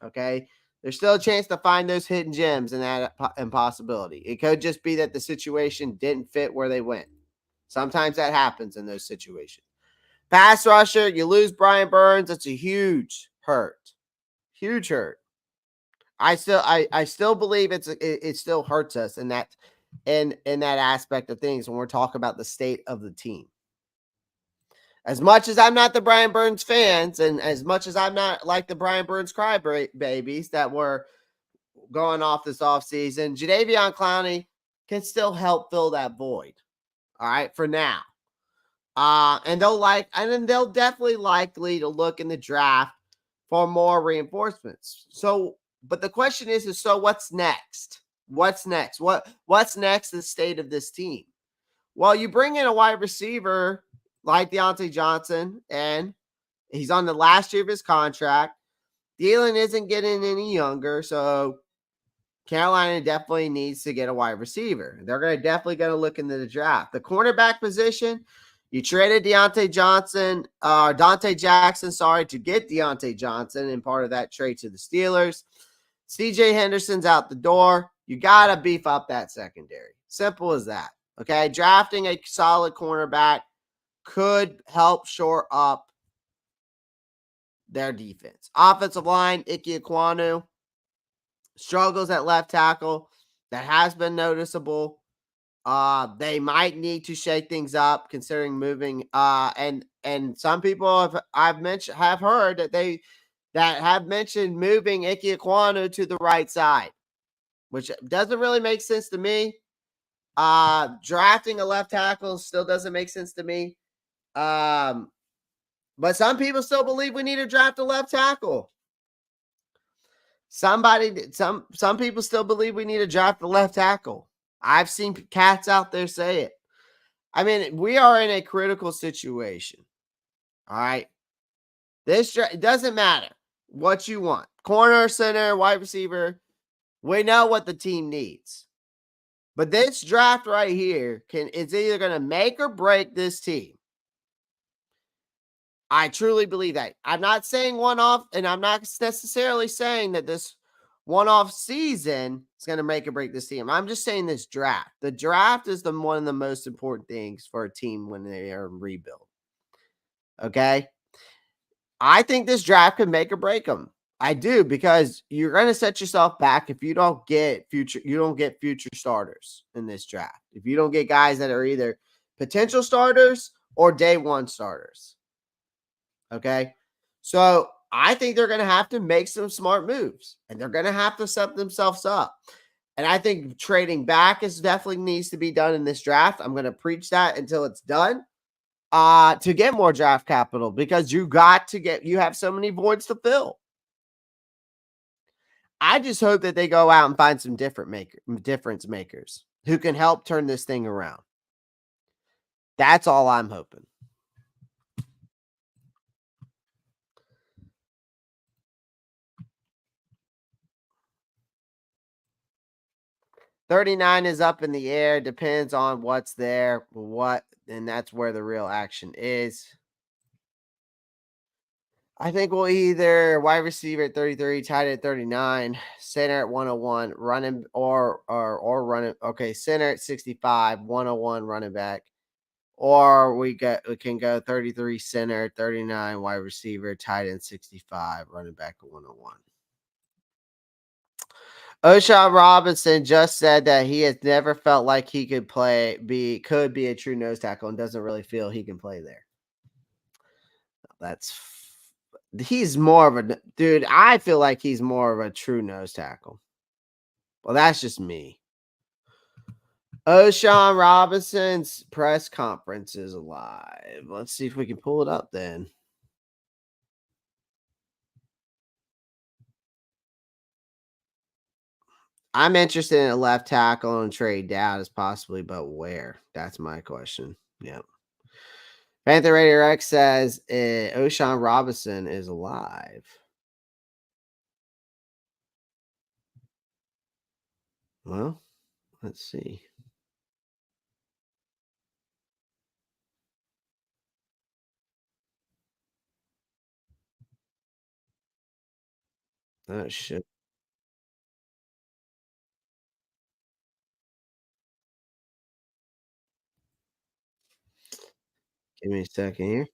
Okay. There's still a chance to find those hidden gems in that impossibility. It could just be that the situation didn't fit where they went. Sometimes that happens in those situations. Pass rusher, you lose Brian Burns. That's a huge hurt. Huge hurt. I still believe it still hurts us in that aspect of things when we're talking about the state of the team. As much as I'm not the Brian Burns fans, and as much as I'm not like the Brian Burns crybabies that were going off this offseason, Jadeveon Clowney can still help fill that void. All right, for now. And they'll definitely likely to look in the draft for more reinforcements. So, but the question is so what's next? What's next? What's next? The state of this team. Well, you bring in a wide receiver like Deontay Johnson, and he's on the last year of his contract. Thielen isn't getting any younger, so Carolina definitely needs to get a wide receiver. They're definitely going to look into the draft. The cornerback position, You traded Dante Jackson, sorry, to get Deontay Johnson and part of that trade to the Steelers. CJ Henderson's out the door. You got to beef up that secondary. Simple as that. Okay. Drafting a solid cornerback could help shore up their defense. Offensive line, Ike Ekwonu struggles at left tackle. That has been noticeable. They might need to shake things up considering moving. And some people have heard that have mentioned moving Ike Ekwonu to the right side, which doesn't really make sense to me. Drafting a left tackle still doesn't make sense to me. But some people still believe we need to draft a left tackle. Some people still believe we need to draft a left tackle. I've seen cats out there say it. I mean, we are in a critical situation. All right. It doesn't matter what you want. Corner, center, wide receiver. We know what the team needs. But this draft right here it's either going to make or break this team. I truly believe that. I'm not saying one-off, and I'm not necessarily saying that this one-off season is going to make or break this team. I'm just saying this draft. The draft is one of the most important things for a team when they are in rebuild. Okay? I think this draft could make or break them. I do, because you're going to set yourself back if you don't get future starters in this draft. If you don't get guys that are either potential starters or day one starters. Okay. So I think they're going to have to make some smart moves, and they're going to have to set themselves up. And I think trading back definitely needs to be done in this draft. I'm going to preach that until it's done to get more draft capital, because you have so many voids to fill. I just hope that they go out and find some difference makers who can help turn this thing around. That's all I'm hoping. $39 is up in the air. Depends on what's there, and that's where the real action is. I think we'll either wide receiver at 33, tight at 39, center at 101, running or running. Okay, center at 65, 101 running back. Or we can go 33 center, 39 wide receiver, tight end 65, running back at 101. O'Shawn Robinson just said that he has never felt like he could be a true nose tackle, and doesn't really feel he can play there. He's more of a dude. I feel like he's more of a true nose tackle. Well, that's just me. O'Shawn Robinson's press conference is live. Let's see if we can pull it up then. I'm interested in a left tackle and trade down as possibly, but where? That's my question. Yep. Panther Radio X says O'Shawn Robinson is alive. Well, let's see. Oh, shit. Give me a second here.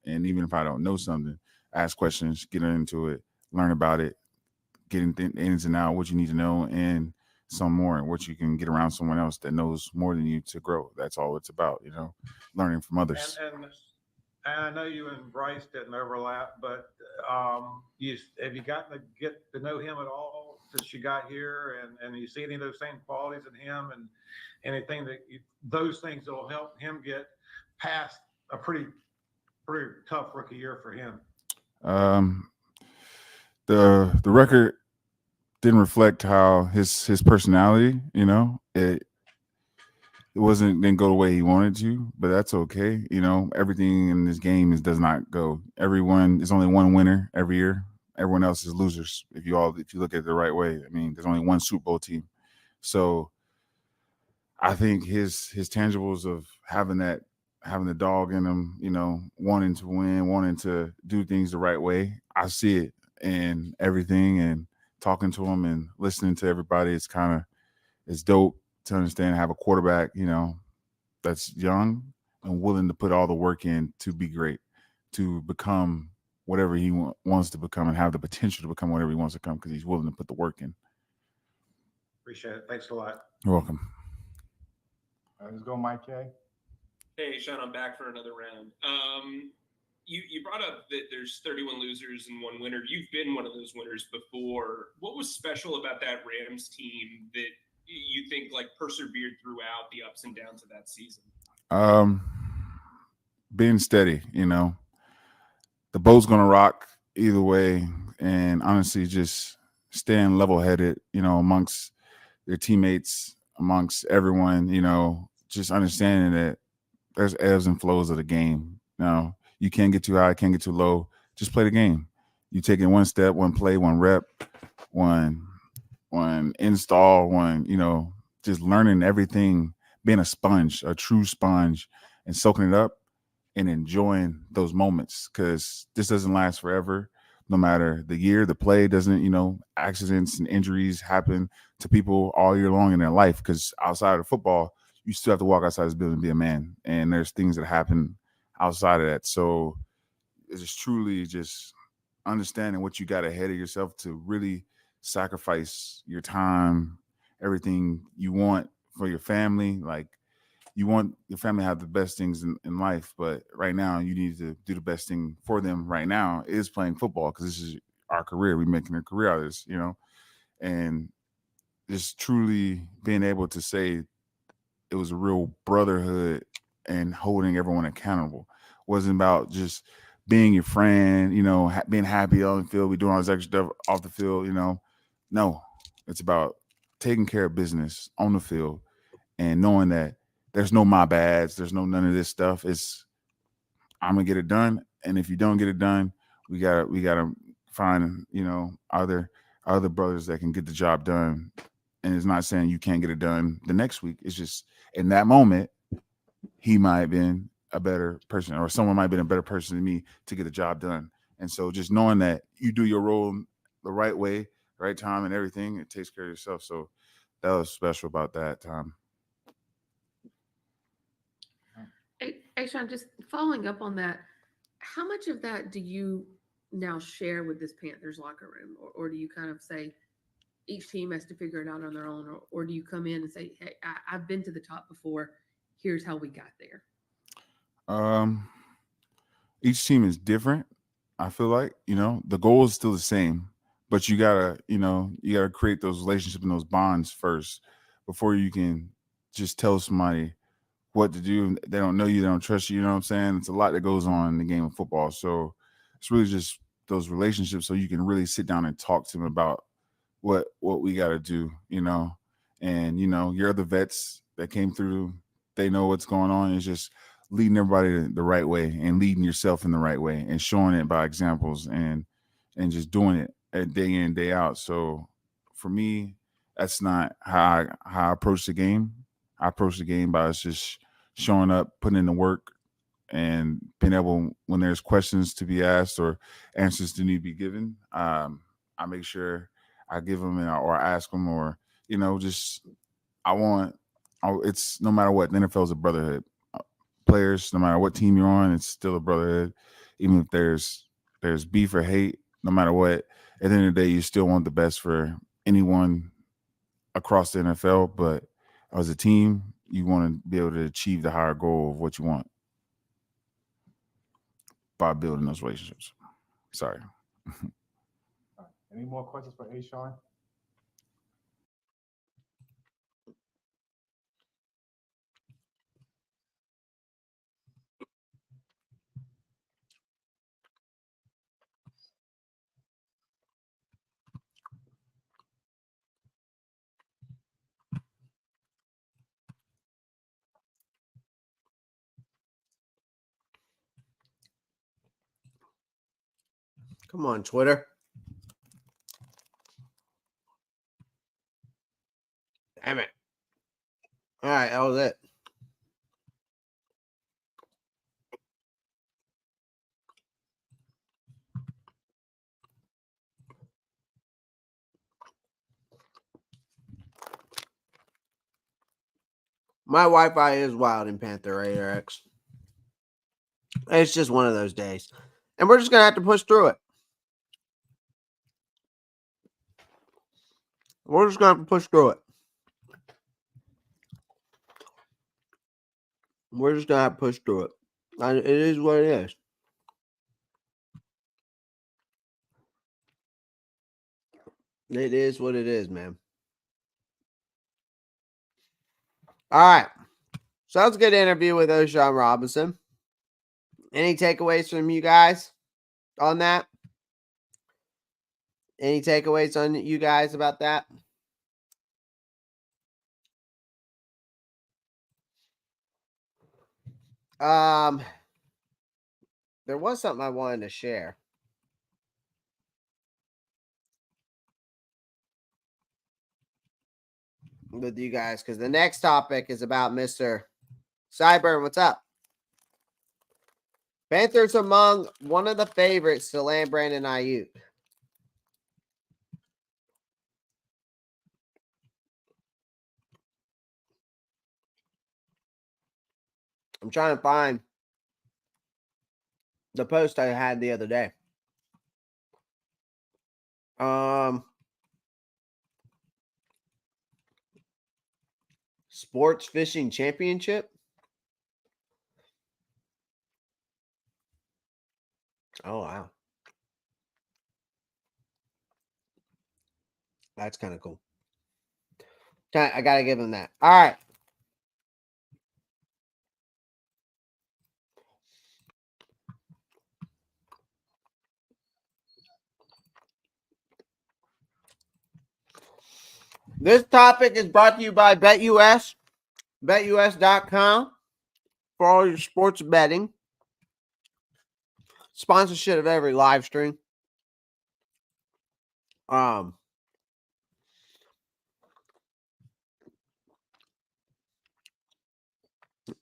And even if I don't know something, ask questions, get into it, learn about it, get in ins and out, what you need to know, and some more, and what you can get around someone else that knows more than you to grow. That's all it's about, learning from others. And I know you and Bryce didn't overlap, but have you gotten to get to know him at all since you got here, and you see any of those same qualities in him, and anything those things that will help him get past a pretty tough rookie year for him? The record didn't reflect how his personality, didn't go the way he wanted to, but that's okay. Everything in this game does not go. There's only one winner every year. Everyone else is losers. If you look at it the right way, I mean, there's only one Super Bowl team. So I think his tangibles of having the dog in him, wanting to win, wanting to do things the right way, I see it in everything, and talking to him and listening to everybody. It's dope to understand, have a quarterback, that's young and willing to put all the work in to be great, to become whatever he wants to become, and have the potential to become whatever he wants to become, because he's willing to put the work in. Appreciate it. Thanks a lot. You're welcome. All right, let's go, Mike K. Hey, Sean, I'm back for another round. You brought up that there's 31 losers and one winner. You've been one of those winners before. What was special about that Rams team that you think persevered throughout the ups and downs of that season? Being steady, the boat's gonna rock either way, and honestly, just staying level-headed, amongst their teammates, amongst everyone, just understanding that there's ebbs and flows of the game. You can't get too high, can't get too low. Just play the game. You take it one step, one play, one rep, one install, just learning everything, being a sponge, a true sponge, and soaking it up and enjoying those moments, because this doesn't last forever. No matter the year, the play doesn't, accidents and injuries happen to people all year long in their life, because outside of football, you still have to walk outside this building and be a man. And there's things that happen outside of that. So it's just truly just understanding what you got ahead of yourself to really sacrifice your time, everything you want for your family. Like, you want your family to have the best things in life, but right now you need to do the best thing for them right now is playing football, because this is our career. We're making a career out of this, and just truly being able to say it was a real brotherhood and holding everyone accountable. It wasn't about just being your friend, being happy on the field, we doing all this extra stuff off the field, No, it's about taking care of business on the field and knowing that there's no my bads, there's no none of this stuff. It's I'm gonna get it done, and if you don't get it done, we gotta find other brothers that can get the job done. And it's not saying you can't get it done the next week. It's just in that moment, he might have been a better person, or someone might have been a better person than me to get the job done. And so just knowing that you do your role the right way, right time, and everything, it takes care of yourself. So that was special about that time. Hey, Sean, just following up on that, how much of that do you now share with this Panthers locker room? Or do you kind of say each team has to figure it out on their own? Or do you come in and say, hey, I've been to the top before, here's how we got there? Each team is different. I feel like, the goal is still the same, but you gotta create those relationships and those bonds first before you can just tell somebody what to do. They don't know you, they don't trust you, you know what I'm saying? It's a lot that goes on in the game of football. So it's really just those relationships, so you can really sit down and talk to them about what we got to do, and your other vets that came through, they know what's going on. It's just leading everybody the right way and leading yourself in the right way and showing it by examples and just doing it day in, day out. So for me, that's not how I approach the game. I approach the game by just showing up, putting in the work, and being able, when there's questions to be asked or answers to need to be given, I make sure I give them or ask them, or it's no matter what, the NFL is a brotherhood. Players, no matter what team you're on, it's still a brotherhood. Even if there's beef or hate, no matter what, at the end of the day, you still want the best for anyone across the NFL. But as a team, you want to be able to achieve the higher goal of what you want by building those relationships. Sorry. Any more questions for A. Sean? Come on, Twitter. Damn it. All right, that was it. My Wi-Fi is wild in Panther Raider X. It's just one of those days. And we're just going to have to push through it. We're just going to have to push through it. We're just going to have to push through it. And it is what it is. It is what it is, man. All right. So that was a good interview with O'Shawn Robinson. Any takeaways from you guys on that? Any takeaways on you guys about that? There was something I wanted to share with you guys because the next topic is about Mr. Cyburn. What's up? Panthers among one of the favorites to land Brandon Aiyuk. I'm trying to find the post I had the other day. Sports Fishing Championship. Oh, wow. That's kind of cool. I got to give him that. All right. This topic is brought to you by BetUS, betus.com for all your sports betting. Sponsorship of every live stream.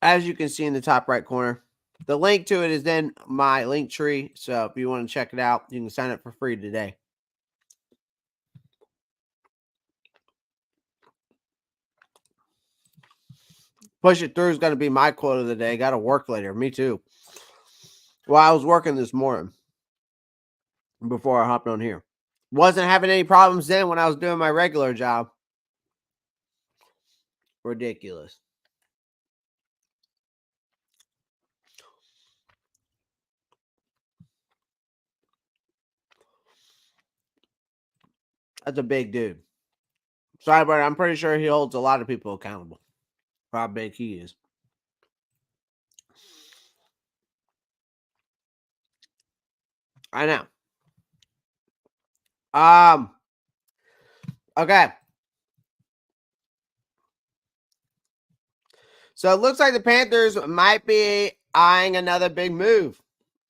As you can see in the top right corner, the link to it is in my link tree. So if you want to check it out, you can sign up for free today. Push it through is going to be my quote of the day. Got to work later. Me too. Well, I was working this morning before I hopped on here. Wasn't having any problems then when I was doing my regular job. Ridiculous. That's a big dude. Sorry, but I'm pretty sure he holds a lot of people accountable for how big he is. I know. Okay. So it looks like the Panthers might be eyeing another big move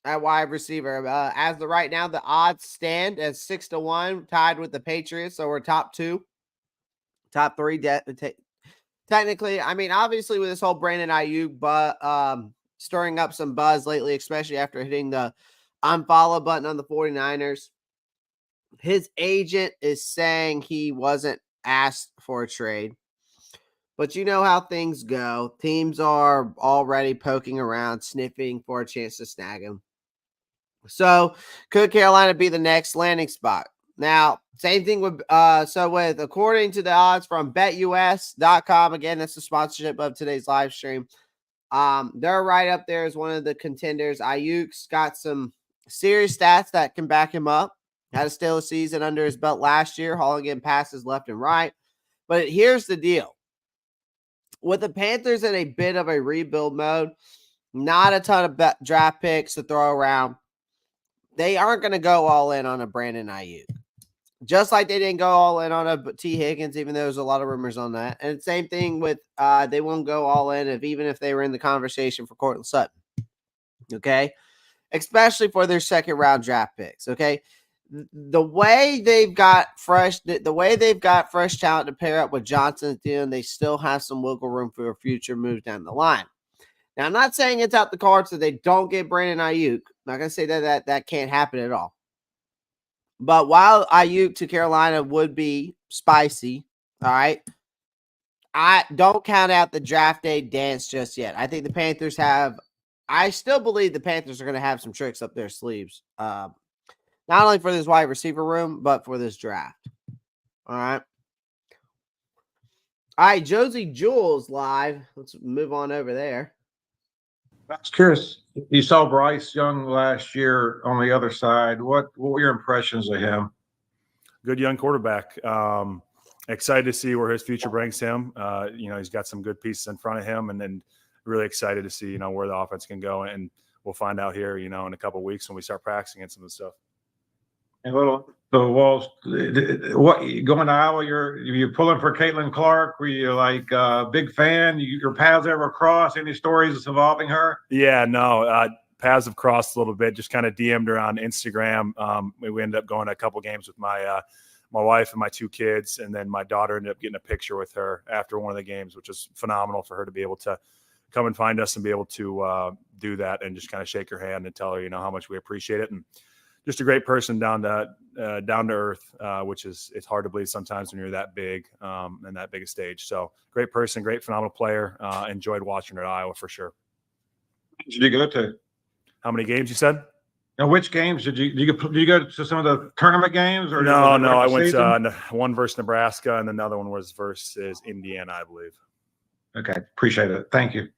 at wide receiver. As of right now, the odds stand as 6-1, tied with the Patriots. So we're top two, top three. Technically, I mean, obviously with this whole Brandon Aiyuk, but stirring up some buzz lately, especially after hitting the unfollow button on the 49ers. His agent is saying he wasn't asked for a trade. But you know how things go. Teams are already poking around, sniffing for a chance to snag him. So could Carolina be the next landing spot? Now, same thing with according to the odds from betus.com, again, that's the sponsorship of today's live stream. They're right up there as one of the contenders. Ayuk's got some serious stats that can back him up. Had a stellar season under his belt last year, hauling in passes left and right. But here's the deal. With the Panthers in a bit of a rebuild mode, not a ton of draft picks to throw around, they aren't going to go all in on a Brandon Aiyuk. Just like they didn't go all in on a T. Higgins, even though there's a lot of rumors on that. And same thing with they won't go all in even if they were in the conversation for Cortland Sutton. Okay? especially for their second round draft picks. Okay. The way they've got fresh talent to pair up with Johnson at the end, they still have some wiggle room for a future move down the line. Now, I'm not saying it's out the cards that they don't get Brandon Aiyuk. I'm not going to say that can't happen at all. But while Aiyuk to Carolina would be spicy, all right, I don't count out the draft day dance just yet. I think the Panthers I still believe the Panthers are going to have some tricks up their sleeves. Not only for this wide receiver room, but for this draft. All right. All right, Josie Jules live. Let's move on over there. I was curious. You saw Bryce Young last year on the other side. What were your impressions of him? Good young quarterback. Excited to see where his future brings him. He's got some good pieces in front of him, and then really excited to see, where the offense can go. And we'll find out here, in a couple of weeks when we start practicing and some of the stuff. And the Walls, what going to Iowa? You're pulling for Caitlin Clark. Were you like a big fan? Your paths ever crossed? Any stories involving her? Yeah, no. Paths have crossed a little bit. Just kind of DM'd her on Instagram. We ended up going to a couple games with my wife and my two kids, and then my daughter ended up getting a picture with her after one of the games, which was phenomenal for her to be able to come and find us and be able to do that and just kind of shake her hand and tell her, how much we appreciate it. And just a great person down to earth, which it's hard to believe sometimes when you're that big and that big a stage. So great person, great, phenomenal player. Enjoyed watching her at Iowa for sure. Did you go to? How many games you said? Now, which games did you go to some of the tournament games? Or No, I went to one versus Nebraska and another one was versus Indiana, I believe. Okay, appreciate it. Thank you.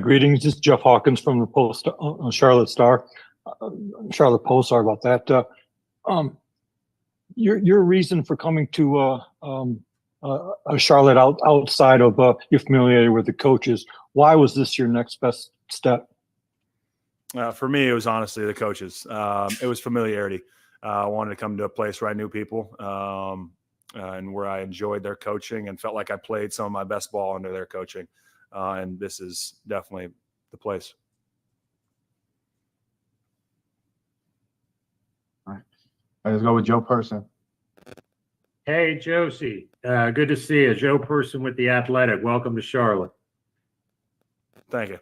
Greetings. This is Jeff Hawkins from the Post, Charlotte Star. Charlotte Post. Sorry about that. Your reason for coming to Charlotte outside of your familiarity with the coaches. Why was this your next best step? For me, it was honestly the coaches. It was familiarity. I wanted to come to a place where I knew people and where I enjoyed their coaching and felt like I played some of my best ball under their coaching. And this is definitely the place. All right. Let's go with Joe Person. Hey, Josie. Good to see you. Joe Person with The Athletic. Welcome to Charlotte. Thank you.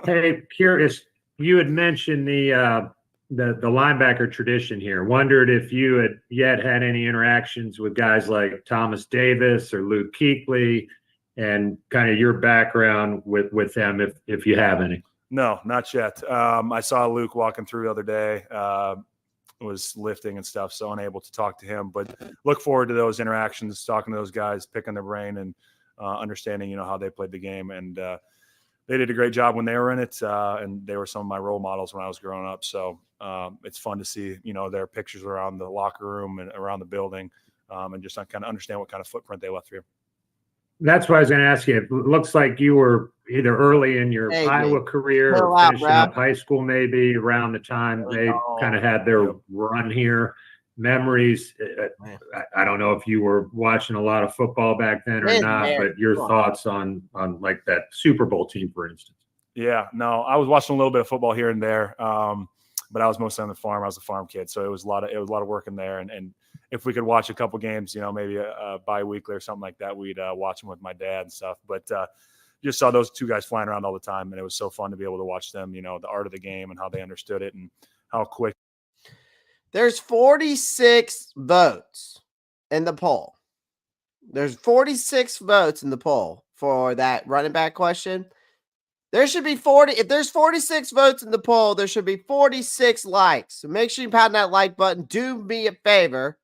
Hey, curious. You had mentioned the linebacker tradition here. Wondered if you had yet had any interactions with guys like Thomas Davis or Luke Kuechly and kind of your background with them, if you have any. No, not yet. I saw Luke walking through the other day. Was lifting and stuff, so unable to talk to him, but look forward to those interactions, talking to those guys, picking their brain and understanding, how they played the game. And they did a great job when they were in it. And they were some of my role models when I was growing up. So it's fun to see, their pictures around the locker room and around the building and just kind of understand what kind of footprint they left here. That's what I was going to ask you. It looks like you were either early in your Iowa career or finishing up high school, maybe around the time they kind of had their run here. Memories. I don't know if you were watching a lot of football back then or not, but your thoughts on like that Super Bowl team, for instance. Yeah, no, I was watching a little bit of football here and there, but I was mostly on the farm. I was a farm kid, so it was a lot of work in there. And if we could watch a couple games, maybe bi-weekly or something like that, we'd watch them with my dad and stuff. But just saw those two guys flying around all the time, and it was so fun to be able to watch them, the art of the game and how they understood it and how quick. There's 46 votes in the poll. There's 46 votes in the poll for that running back question. There should be 40. If there's 46 votes in the poll, there should be 46 likes. So make sure you pound that like button. Do me a favor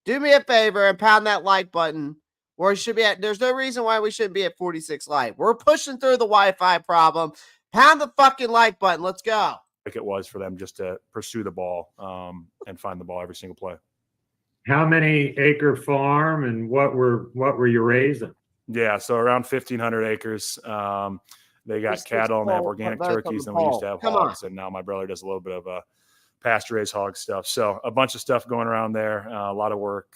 and pound that like button. Or it should be at, there's no reason why we shouldn't be at 46 likes. We're pushing through the Wi-Fi problem. Pound the fucking like button. Let's go. Like it was for them just to pursue the ball and find the ball every single play. How many acre farm and what were you raising? Yeah, so around 1,500 acres. They got cattle and they have organic turkeys, and we used to have hogs. And now my brother does a little bit of pasture-raised hog stuff. So a bunch of stuff going around there, a lot of work.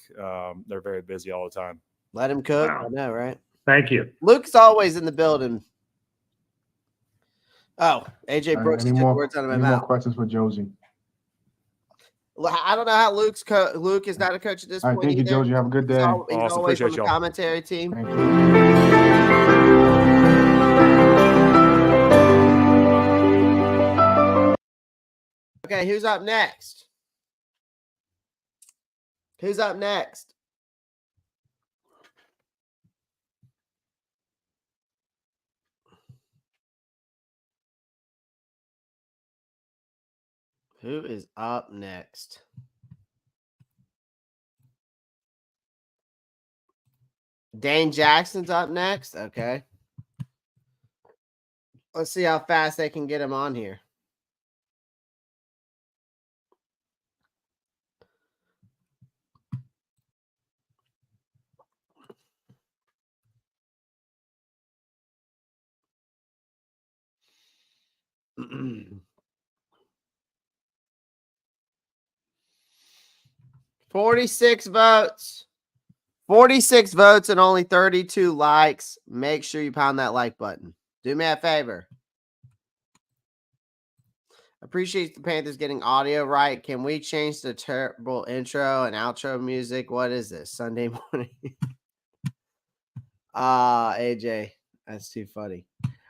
They're very busy all the time. Let him cook. Wow. I know, right? Thank you. Luke's always in the building Oh, AJ Brooks took words out of my any mouth. more questions for Josie? I don't know how Luke is not a coach at this All right, point. thank you, either. Josie. Have a good day. He's Awesome. always on Appreciate the y'all. commentary team. Thank you. Okay, who's up next? Who's up next? Who is up next? Dane Jackson's up next. Okay. Let's see how fast they can get him on here. $46 votes. 46 votes and only 32 likes. Make sure you pound that like button. Do me a favor. Appreciate the Panthers getting audio right. Can we change the terrible intro and outro music? What is this? Sunday morning. AJ. That's too funny.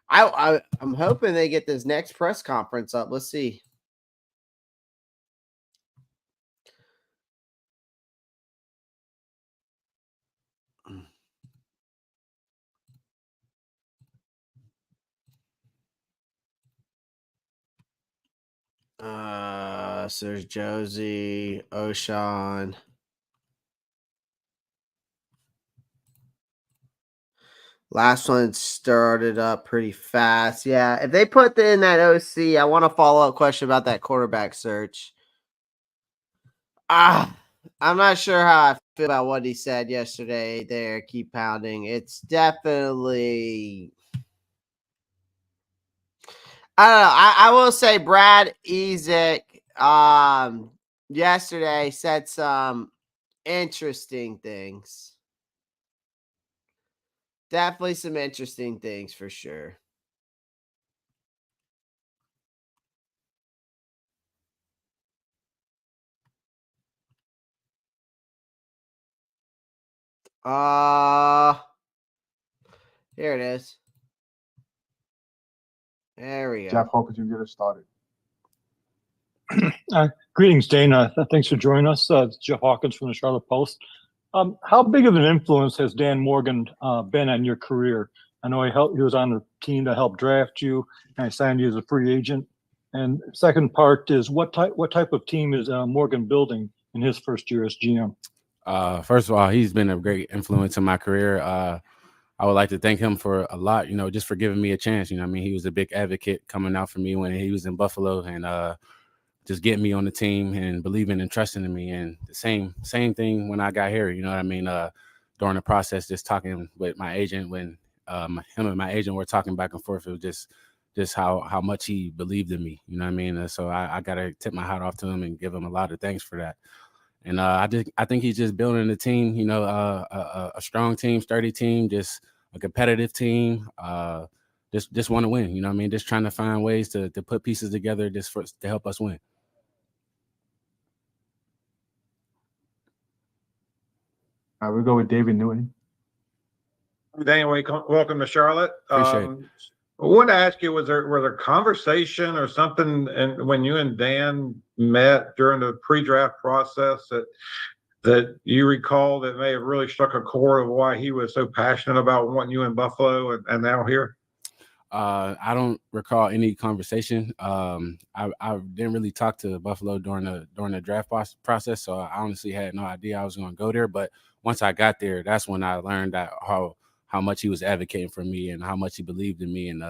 I'm hoping they get this next press conference up. Let's see. So there's Josie, O'Shawn. Last one started up pretty fast. Yeah, if they put in that OC, I want a follow-up question about that quarterback search. I'm not sure how I feel about what he said yesterday there. Keep pounding. It's definitely... I don't know. I will say Brad Aiyuk yesterday said some interesting things. Definitely some interesting things for sure. Here it is. There we go. Jeff Hawkins, you get us started. Greetings, Dana. Thanks for joining us. It's Jeff Hawkins from the Charlotte Post. How big of an influence has Dan Morgan been on your career? I know he was on the team that helped draft you, and I signed you as a free agent. And second part is what type of team is Morgan building in his first year as GM? First of all, he's been a great influence in my career. I would like to thank him for a lot, just for giving me a chance. He was a big advocate coming out for me when he was in Buffalo, and just getting me on the team and believing and trusting in me. And the same thing when I got here, during the process, just talking with my agent, when him and my agent were talking back and forth, it was just how much he believed in me, So I got to tip my hat off to him and give him a lot of thanks for that. And I think he's just building a team, a strong team, sturdy team, just a competitive team. Just want to win, just trying to find ways to put pieces together just to help us win. All right, we'll go with David Newton. Anyway, welcome to Charlotte. Appreciate it. I wanted to ask you, was there conversation or something, and when you and Dan met during the pre-draft process that you recall that may have really struck a chord of why he was so passionate about wanting you in Buffalo and now here? I don't recall any conversation. I didn't really talk to Buffalo during the draft process, so I honestly had no idea I was going to go there. But once I got there, that's when I learned that how much he was advocating for me and how much he believed in me. And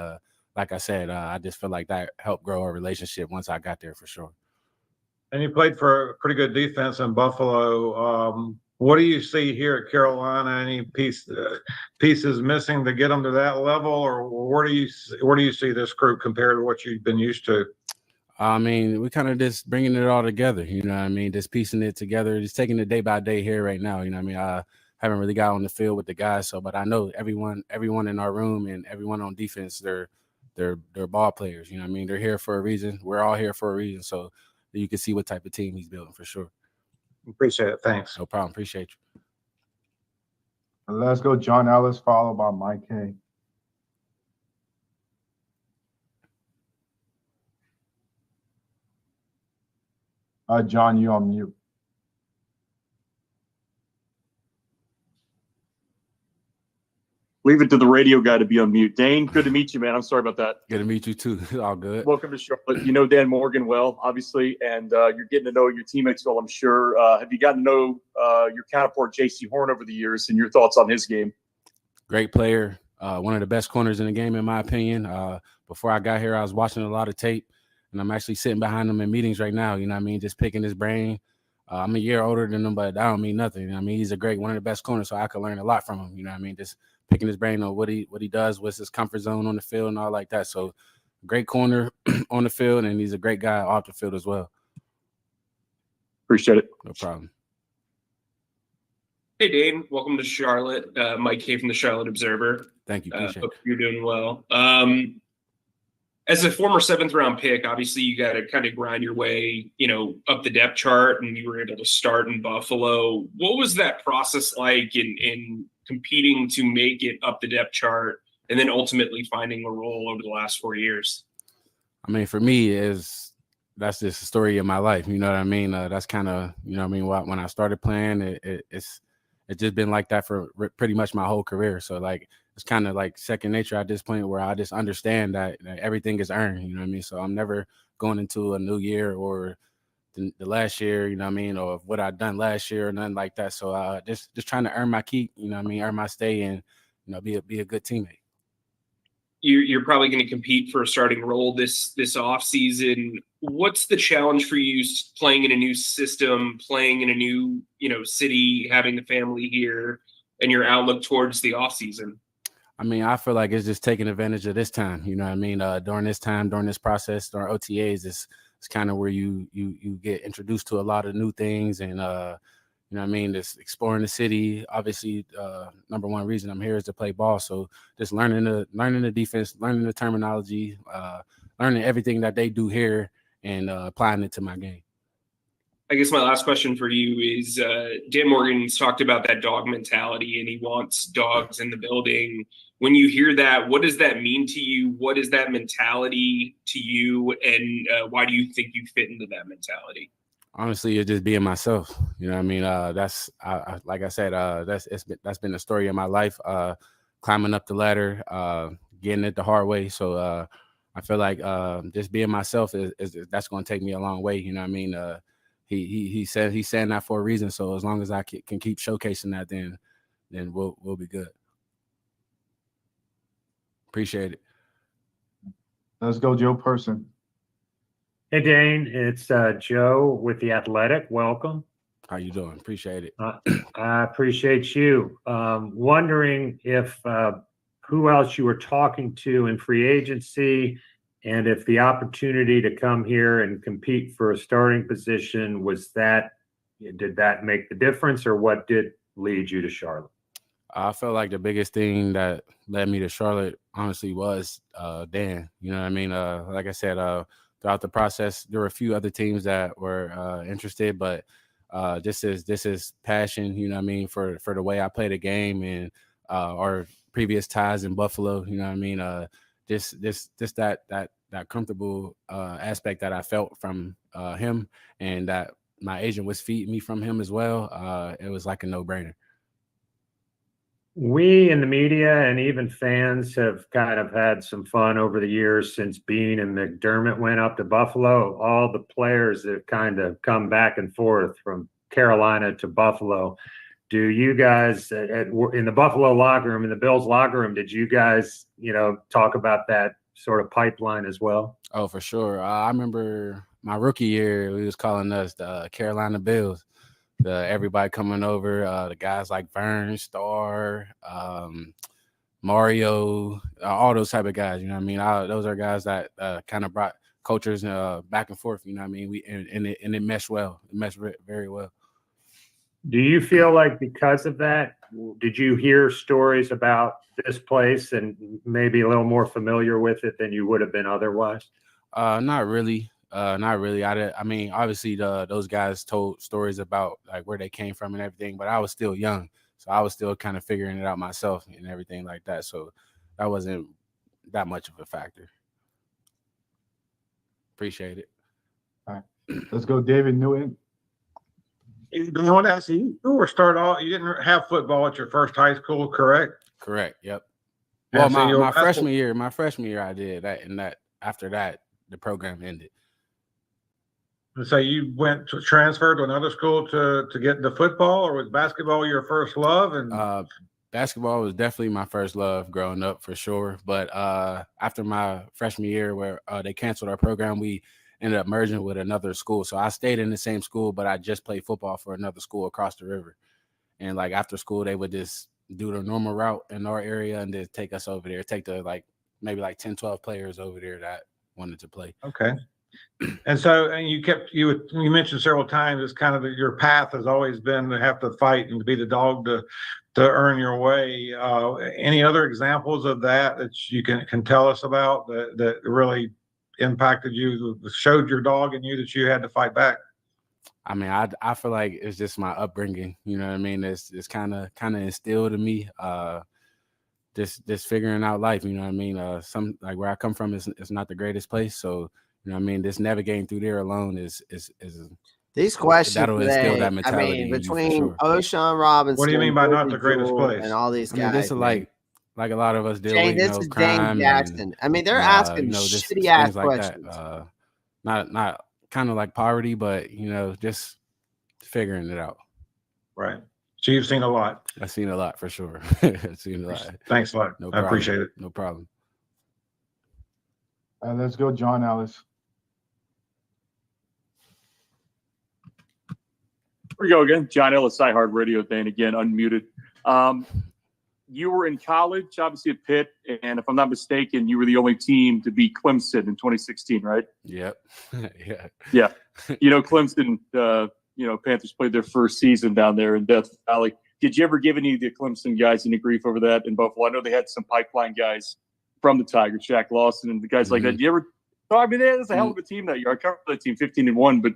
like I said, I just feel like that helped grow our relationship once I got there for sure. And you played for a pretty good defense in Buffalo. What do you see here at Carolina? Any pieces missing to get them to that level, or where do you see this group compared to what you've been used to? We kind of just bringing it all together, just piecing it together, just taking it day by day here right now. I haven't really got on the field with the guys, but I know everyone in our room and everyone on defense, they're they're ball players. You know what I mean? They're here for a reason. We're all here for a reason. So you can see what type of team he's building for sure. Appreciate it. Thanks. No problem. Appreciate you. And let's go John Ellis, followed by Mike K. John, you on mute. Leave it to the radio guy to be on mute. Dane, good to meet you, man. I'm sorry about that. Good to meet you too. All good. Welcome to Charlotte. You know Dan Morgan well, obviously, and you're getting to know your teammates well, I'm sure. Have you gotten to know your counterpart, J.C. Horn, over the years, and your thoughts on his game? Great player. One of the best corners in the game, in my opinion. Before I got here, I was watching a lot of tape, and I'm actually sitting behind him in meetings right now. You know what I mean? Just picking his brain. I'm a year older than him, but that don't mean nothing. You know what I mean? He's one of the best corners, so I could learn a lot from him. You know what I mean? Just picking his brain on what he does, what's his comfort zone on the field and all like that. So great corner on the field, and he's a great guy off the field as well. Appreciate it. No problem. Hey, Dane. Welcome to Charlotte. Mike K from the Charlotte Observer. Thank you. Appreciate Hope you're doing well. As a former 7th-round pick, obviously you got to kind of grind your way, up the depth chart, and you were able to start in Buffalo. What was that process like in competing to make it up the depth chart and then ultimately finding a role over the last 4 years? I mean, for me, that's just the story of my life. You know what I mean? That's kind of, when I started playing, it's just been like that for pretty much my whole career. So, like, it's kind of like second nature at this point where I just understand that everything is earned. You know what I mean? So I'm never going into a new year or the last year, you know what I mean, or what I've done last year or nothing like that. So just trying to earn my keep, you know what I mean, earn my stay and, be a good teammate. You're probably going to compete for a starting role this off season. What's the challenge for you playing in a new system, playing in a new, city, having the family here, and your outlook towards the off season? I mean, I feel like it's just taking advantage of this time. You know what I mean? During this time, during this process, during OTAs, it's kind of where you get introduced to a lot of new things and, you know what I mean? Just exploring the city. Obviously, number one reason I'm here is to play ball. So just learning the defense, learning the terminology, learning everything that they do here and applying it to my game. I guess my last question for you is Dan Morgan's talked about that dog mentality and he wants dogs in the building. When you hear that, what does that mean to you? What is that mentality to you? And why do you think you fit into that mentality? Honestly, it's just being myself. You know what I mean? That's like I said, that's been the story of my life, climbing up the ladder, getting it the hard way. So I feel like just being myself is that's going to take me a long way. You know what I mean? He said he's saying that for a reason. So as long as I can keep showcasing that, then we'll be good. Appreciate it. Let's go, Joe Person. Hey, Dane, it's Joe with The Athletic. Welcome. How you doing? Appreciate it. I appreciate you. Wondering if who else you were talking to in free agency, and if the opportunity to come here and compete for a starting position did that make the difference, or what did lead you to Charlotte? I felt like the biggest thing that led me to Charlotte, honestly, was Dan. You know what I mean? Like I said, throughout the process, there were a few other teams that were interested, but this is passion, you know what I mean, for the way I play the game and our previous ties in Buffalo, you know what I mean? Just that comfortable aspect that I felt from him and that my agent was feeding me from him as well. It was like a no-brainer. We in the media and even fans have kind of had some fun over the years since Bean and McDermott went up to Buffalo. All the players have kind of come back and forth from Carolina to Buffalo. Do you guys in the Buffalo locker room, in the Bills locker room, did you guys, talk about that sort of pipeline as well? Oh, for sure. I remember my rookie year, we was calling us the Carolina Bills. Everybody coming over, the guys like Vern, Starr, Mario, all those type of guys, you know what I mean? Those are guys that kind of brought cultures back and forth, you know what I mean? And it meshed well. It meshed very well. Do you feel like because of that, did you hear stories about this place and maybe a little more familiar with it than you would have been otherwise? Not really. Not really. I mean, obviously those guys told stories about like where they came from and everything, but I was still young. So I was still kind of figuring it out myself and everything like that. So that wasn't that much of a factor. Appreciate it. All right. Let's go, David Newton. You want to ask you were started off, you didn't have football at your first high school, correct? Correct. Yep. And Well, so my freshman year I did that, and that after that the program ended. So you went to transfer to another school to get into football, or was basketball your first love? And basketball was definitely my first love growing up for sure. But after my freshman year where they canceled our program, we ended up merging with another school. So I stayed in the same school, but I just played football for another school across the river. And like after school, they would just do the normal route in our area and then take us over there, take the maybe 10, 12 players over there that wanted to play. Okay. And so, and you mentioned several times, it's kind of your path has always been to have to fight and to be the dog to earn your way. Any other examples of that you can tell us about that really impacted you, showed your dog in you that you had to fight back? I mean, I feel like it's just my upbringing. You know what I mean? It's kind of instilled in me. Just figuring out life. You know what I mean? Some like where I come from is not the greatest place. So you know what I mean? Just navigating through there alone is these questions that'll today, instill that mentality. I mean, between O'Shawn Robinson, what do you mean by not the greatest Jewell, place? and all these guys? I mean, this is like a lot of us deal with, this is crime James Jackson. I mean, they're asking shitty ass questions. Like that. Not kind of like poverty, but just figuring it out. Right. So you've seen a lot. I've seen a lot for sure. I've seen a lot. Thanks a lot. No I problem. appreciate it. No problem. Let's go, John Ellis. Here we go again. John Ellis, iHeart Radio, Dan again, unmuted. You were in college, obviously at Pitt, and if I'm not mistaken, you were the only team to beat Clemson in 2016, right? Yep. Yeah. Yeah. Clemson, Panthers played their first season down there in Death Valley. Did you ever give any of the Clemson guys any grief over that in Buffalo? I know they had some pipeline guys from the Tigers, Shaq Lawson and the guys like that. Did you ever? I mean, it was a hell of a team that year. I covered that team 15-1, but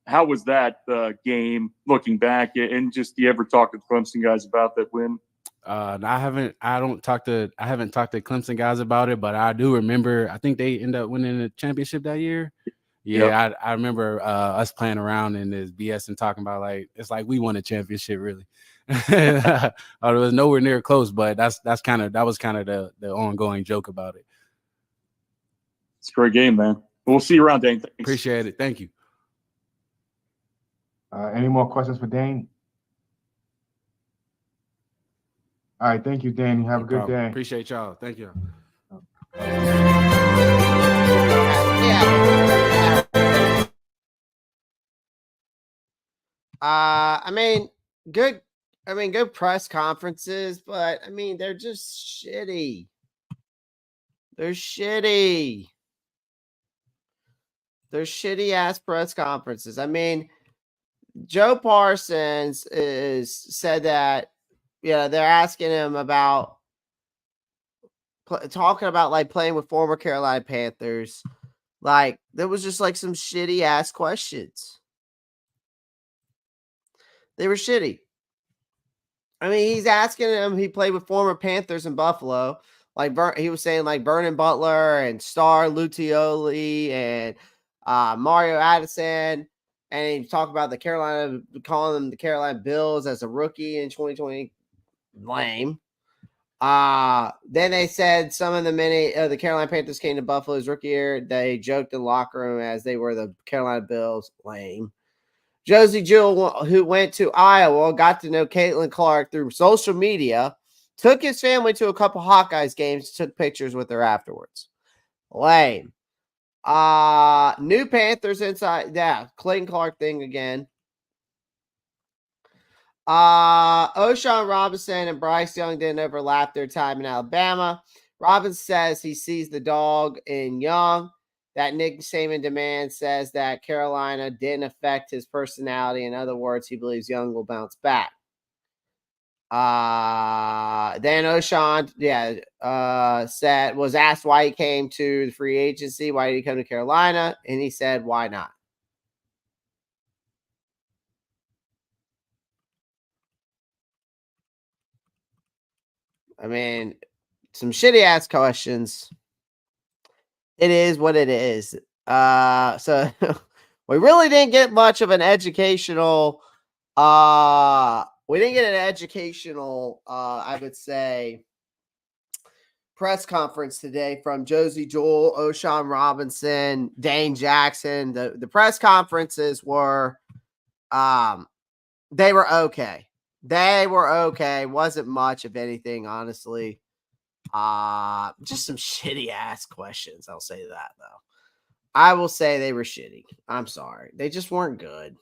how was that game looking back? And just do you ever talk to the Clemson guys about that win? I haven't talked to Clemson guys about it, but I do remember. I think they ended up winning the championship that year. Yeah, yep. I remember us playing around in this BS and talking about it's like we won a championship really. It was nowhere near close, but that was kind of the ongoing joke about it. It's a great game, man. We'll see you around, Dane. Thanks. Appreciate it. Thank you. Any more questions for Dane? All right, thank you, Dane. Have a good day. Appreciate y'all. Thank you. I mean, good press conferences, but I mean, they're just shitty. They're shitty. They're shitty ass press conferences. I mean, Joe Parsons said that, they're asking him about talking about playing with former Carolina Panthers. There was just some shitty ass questions. They were shitty. I mean, he's asking him, he played with former Panthers in Buffalo. He was saying Vernon Butler and Star Lutioli and Mario Addison. And he talked about calling them the Carolina Bills as a rookie in 2020. Lame. Then they said some of the Carolina Panthers came to Buffalo's rookie year. They joked in the locker room as they were the Carolina Bills. Lame. Josie Jewell, who went to Iowa, got to know Caitlin Clark through social media, took his family to a couple Hawkeyes games, took pictures with her afterwards. Lame. New Panthers inside. Yeah, Clayton Clark thing again. O'Shawn Robinson and Bryce Young didn't overlap their time in Alabama. Robinson says he sees the dog in Young. that Nick Saban demand says that Carolina didn't affect his personality. In other words, he believes Young will bounce back. Dan O'Shawn, was asked why he came to the free agency. Why did he come to Carolina? And he said, why not? I mean, some shitty ass questions. It is what it is. So we really didn't get much of an educational, I would say, press conference today from Josie Jewell, O'Shawn Robinson, Dane Jackson. The press conferences were, they were okay. They were okay. Wasn't much of anything, honestly. Just some shitty ass questions. I'll say that though. I will say they were shitty. I'm sorry. They just weren't good.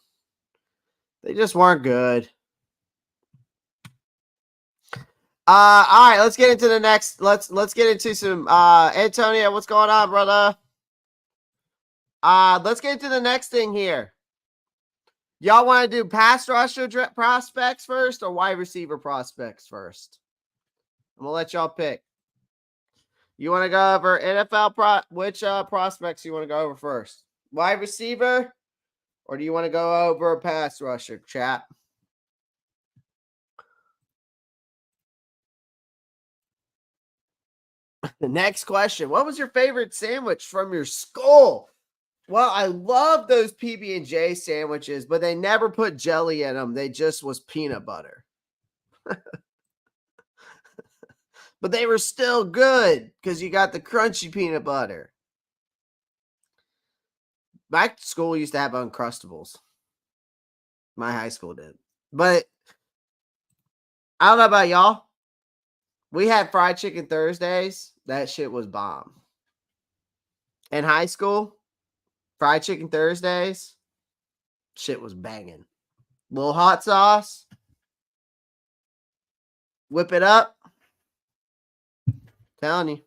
They just weren't good. All right, let's get into the next. Let's get into some Antonio, what's going on, brother? Let's get into the next thing here. Y'all want to do pass rusher prospects first or wide receiver prospects first? I'm gonna let y'all pick. You want to go over NFL which prospects you want to go over first? Wide receiver, or do you want to go over a pass rusher, chat? The next question: what was your favorite sandwich from your school? Well, I love those PB&J sandwiches, but they never put jelly in them. They just was peanut butter. But they were still good because you got the crunchy peanut butter. My school used to have Uncrustables. My high school did. But I don't know about y'all. We had fried chicken Thursdays. That shit was bomb. In high school, fried chicken Thursdays, shit was banging. Little hot sauce. Whip it up. Telling you.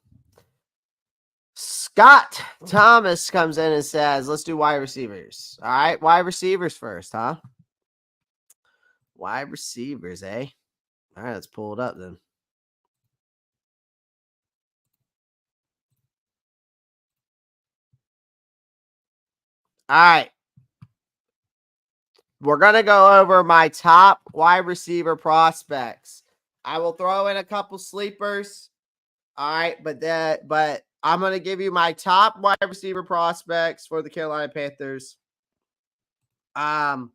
Scott Thomas comes in and says, let's do wide receivers. All right, wide receivers first, huh? Wide receivers, eh? All right, let's pull it up then. All right. We're going to go over my top wide receiver prospects. I will throw in a couple sleepers. All right, but I'm going to give you my top wide receiver prospects for the Carolina Panthers. And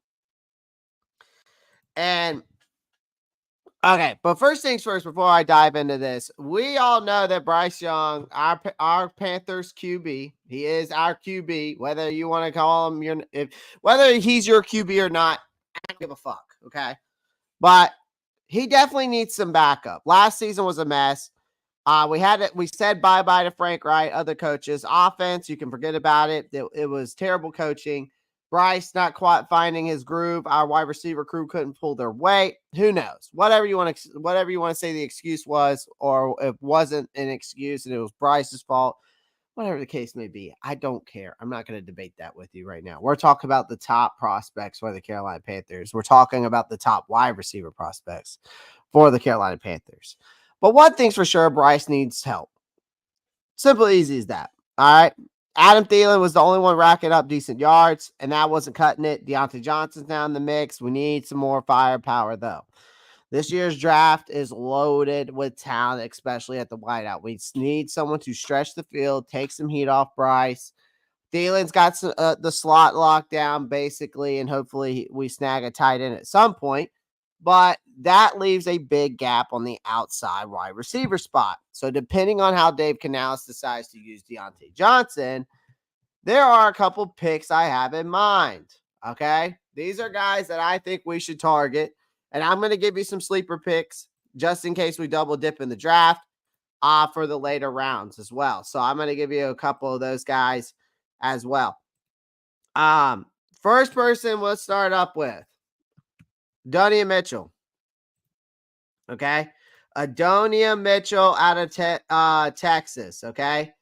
okay, but first things first, before I dive into this, we all know that Bryce Young, our Panthers QB, he is our QB. Whether you want to call him whether he's your QB or not, I don't give a fuck. Okay, but he definitely needs some backup. Last season was a mess. We said bye-bye to Frank Wright, other coaches. Offense, you can forget about it. It was terrible coaching. Bryce not quite finding his groove. Our wide receiver crew couldn't pull their weight. Who knows? Whatever you want to say the excuse was, or it wasn't an excuse and it was Bryce's fault. Whatever the case may be, I don't care. I'm not going to debate that with you right now. We're talking about the top prospects for the Carolina Panthers. We're talking about the top wide receiver prospects for the Carolina Panthers. But one thing's for sure, Bryce needs help. Simple, easy as that. All right. Adam Thielen was the only one racking up decent yards, and that wasn't cutting it. Deontay Johnson's now in the mix. We need some more firepower, though. This year's draft is loaded with talent, especially at the wideout. We need someone to stretch the field, take some heat off Bryce. Thielen's got the slot locked down, basically, and hopefully we snag a tight end at some point. But that leaves a big gap on the outside wide receiver spot. So depending on how Dave Canales decides to use Deontay Johnson, there are a couple picks I have in mind. Okay? These are guys that I think we should target. And I'm going to give you some sleeper picks just in case we double dip in the draft for the later rounds as well. So I'm going to give you a couple of those guys as well. First person we'll start up with. Adonia Mitchell. Okay. Adonia Mitchell out of Texas. Okay.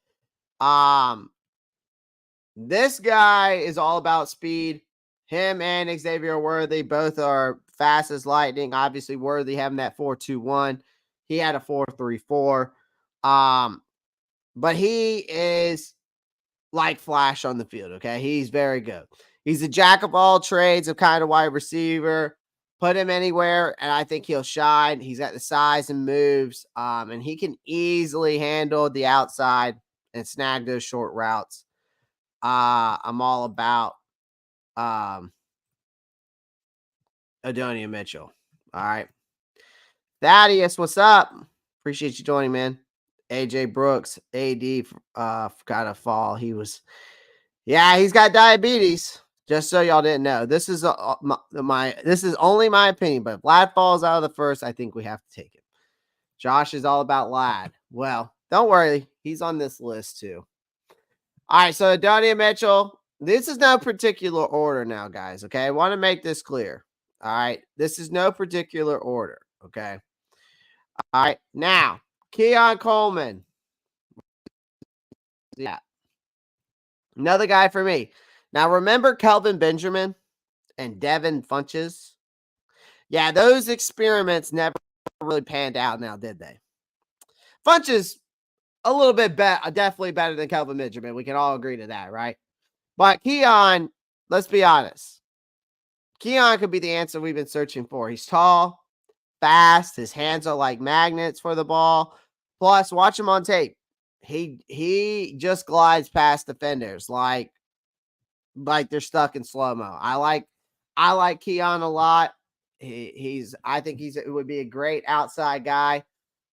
This guy is all about speed. Him and Xavier Worthy both are fast as lightning. Obviously, Worthy having that 4.21. He had a 4.34. But he is like Flash on the field, okay? He's very good. He's a jack of all trades, a kind of wide receiver. Put him anywhere, and I think he'll shine. He's got the size and moves, and he can easily handle the outside and snag those short routes. I'm all about Adonia Mitchell. All right. Thaddeus, what's up? Appreciate you joining, man. AJ Brooks, AD, got a fall. He's got diabetes. Just so y'all didn't know, this is this is only my opinion. But if Lad falls out of the first, I think we have to take it. Josh is all about Lad. Well, don't worry, he's on this list too. All right, so Adonia Mitchell. This is no particular order now, guys. Okay, I want to make this clear. All right, this is no particular order. Okay. All right, now Keon Coleman. Yeah. Another guy for me. Now, remember Kelvin Benjamin and Devin Funches? Yeah, those experiments never really panned out now, did they? Funches, a little bit better, definitely better than Kelvin Benjamin. We can all agree to that, right? But Keon, let's be honest. Keon could be the answer we've been searching for. He's tall, fast. His hands are like magnets for the ball. Plus, watch him on tape. He just glides past defenders like they're stuck in slow-mo. I like Keon a lot. I think it would be a great outside guy.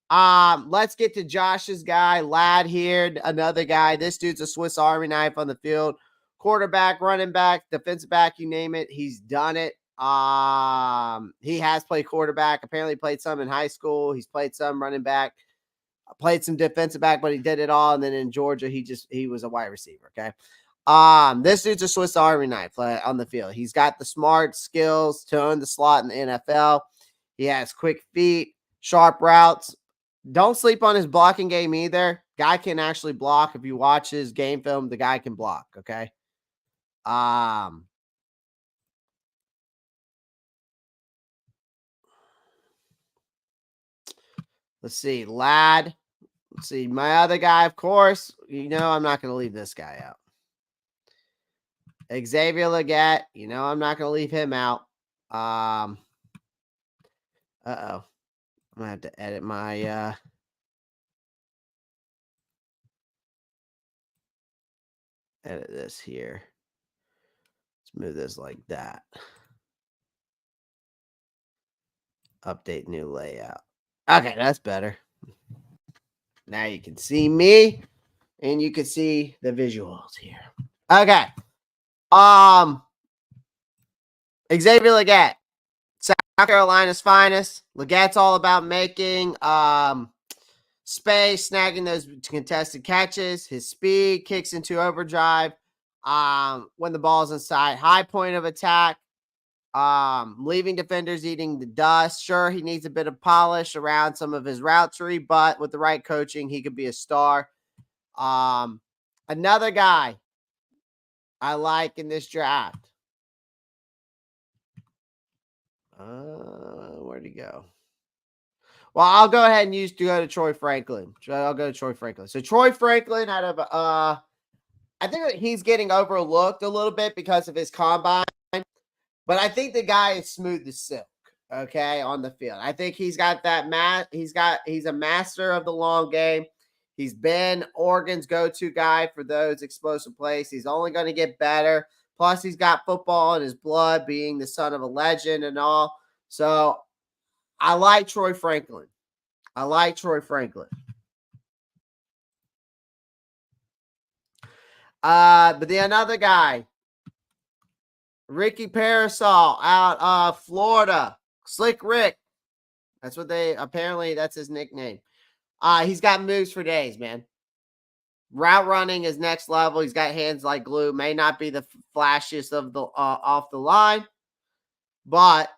Let's get to Josh's guy, Lad here, another guy. This dude's a Swiss Army knife on the field. Quarterback, running back, defensive back, you name it. He's done it. He has played quarterback, apparently played some in high school. He's played some running back, played some defensive back, but he did it all. And then in Georgia, he was a wide receiver. Okay. This dude's a Swiss Army knife on the field. He's got the smart skills to own the slot in the NFL. He has quick feet, sharp routes. Don't sleep on his blocking game either. Guy can actually block. If you watch his game film, the guy can block. Okay. Let's see. Lad. Let's see. My other guy, of course. I'm not going to leave this guy out. Xavier Legette. I'm not going to leave him out. Uh-oh. I'm going to have to edit my edit this here. Let's move this like that. Update new layout. Okay, that's better. Now you can see me and you can see the visuals here. Okay. Xavier Legette, South Carolina's finest. Legette's all about making space, snagging those contested catches. His speed kicks into overdrive when the ball's inside. High point of attack. Leaving defenders eating the dust. Sure, he needs a bit of polish around some of his route tree, but with the right coaching, he could be a star. Another guy I like in this draft. Where'd he go? Well, I'll go ahead and go to Troy Franklin. I'll go to Troy Franklin. So Troy Franklin out of I think he's getting overlooked a little bit because of his combine, but I think the guy is smooth as silk. Okay, on the field, I think he's got that he's a master of the long game. He's been Oregon's go-to guy for those explosive plays. He's only going to get better. Plus, he's got football in his blood, being the son of a legend and all. So, I like Troy Franklin. But the another guy, Ricky Parasol out of Florida. Slick Rick. That's his nickname. He's got moves for days, man. Route running is next level. He's got hands like glue. May not be the flashiest of the off the line, but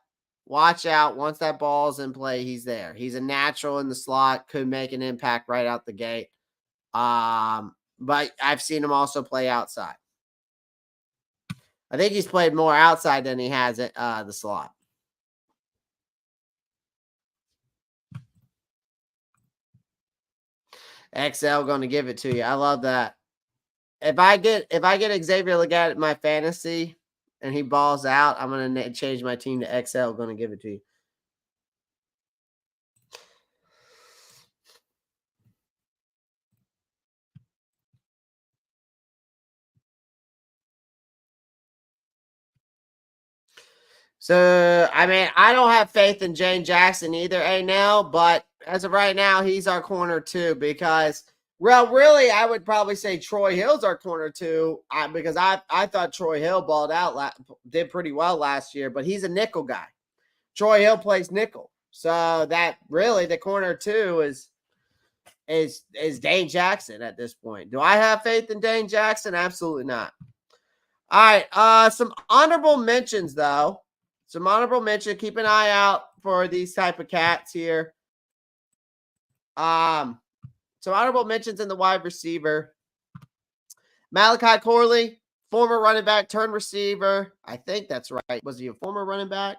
watch out. Once that ball's in play, he's there. He's a natural in the slot. Could make an impact right out the gate. But I've seen him also play outside. I think he's played more outside than he has at the slot. XL going to give it to you. I love that. If I get Xavier Legette at my fantasy and he balls out, I'm going to change my team to XL. Going to give it to you. So, I mean, I don't have faith in Jane Jackson either, now, but as of right now, he's our corner 2 because, well, really, I would probably say Troy Hill's our corner 2 because I thought Troy Hill balled out, did pretty well last year, but he's a nickel guy. Troy Hill plays nickel. So that really the corner 2 is Dane Jackson at this point. Do I have faith in Dane Jackson? Absolutely not. All right, some honorable mentions, though. Some honorable mention. Keep an eye out for these type of cats here. Some honorable mentions in the wide receiver. Malachi Corley, former running back turned receiver. I think that's right. Was he a former running back?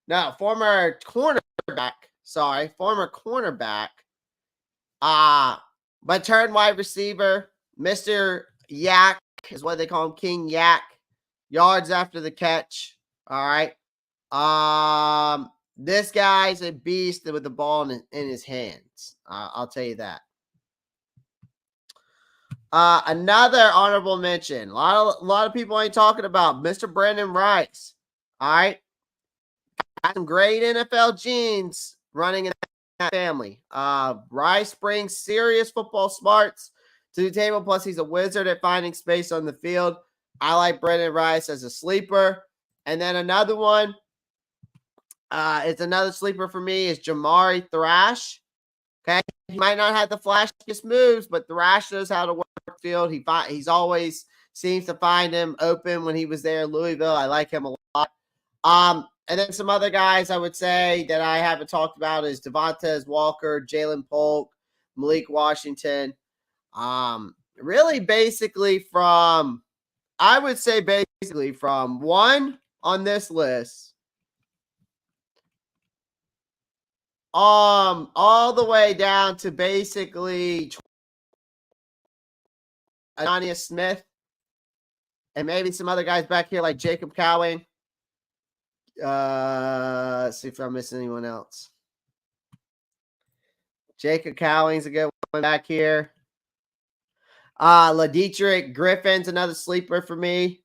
No, former cornerback. Sorry, former cornerback. But turned wide receiver. Mr. Yak is what they call him, King Yak. Yards after the catch. All right. This guy's a beast with the ball in his hands. I'll tell you that. Another honorable mention. A lot of people ain't talking about Mr. Brandon Rice. All right. Got some great NFL genes running in that family. Rice brings serious football smarts to the table. Plus, he's a wizard at finding space on the field. I like Brandon Rice as a sleeper. And then another one, it's another sleeper for me, is Jamari Thrash. Okay, he might not have the flashiest moves, but Thrash knows how to work the field. He's always seems to find him open when he was there in Louisville. I like him a lot. And then some other guys I would say that I haven't talked about is Devontae Walker, Jalen Polk, Malik Washington. Really basically from 1 on this list, all the way down to basically Anania Smith, and maybe some other guys back here like Jacob Cowing. Let's see if I'm missing anyone else. Jacob Cowing's a good one back here. LaDietrich Griffin's another sleeper for me.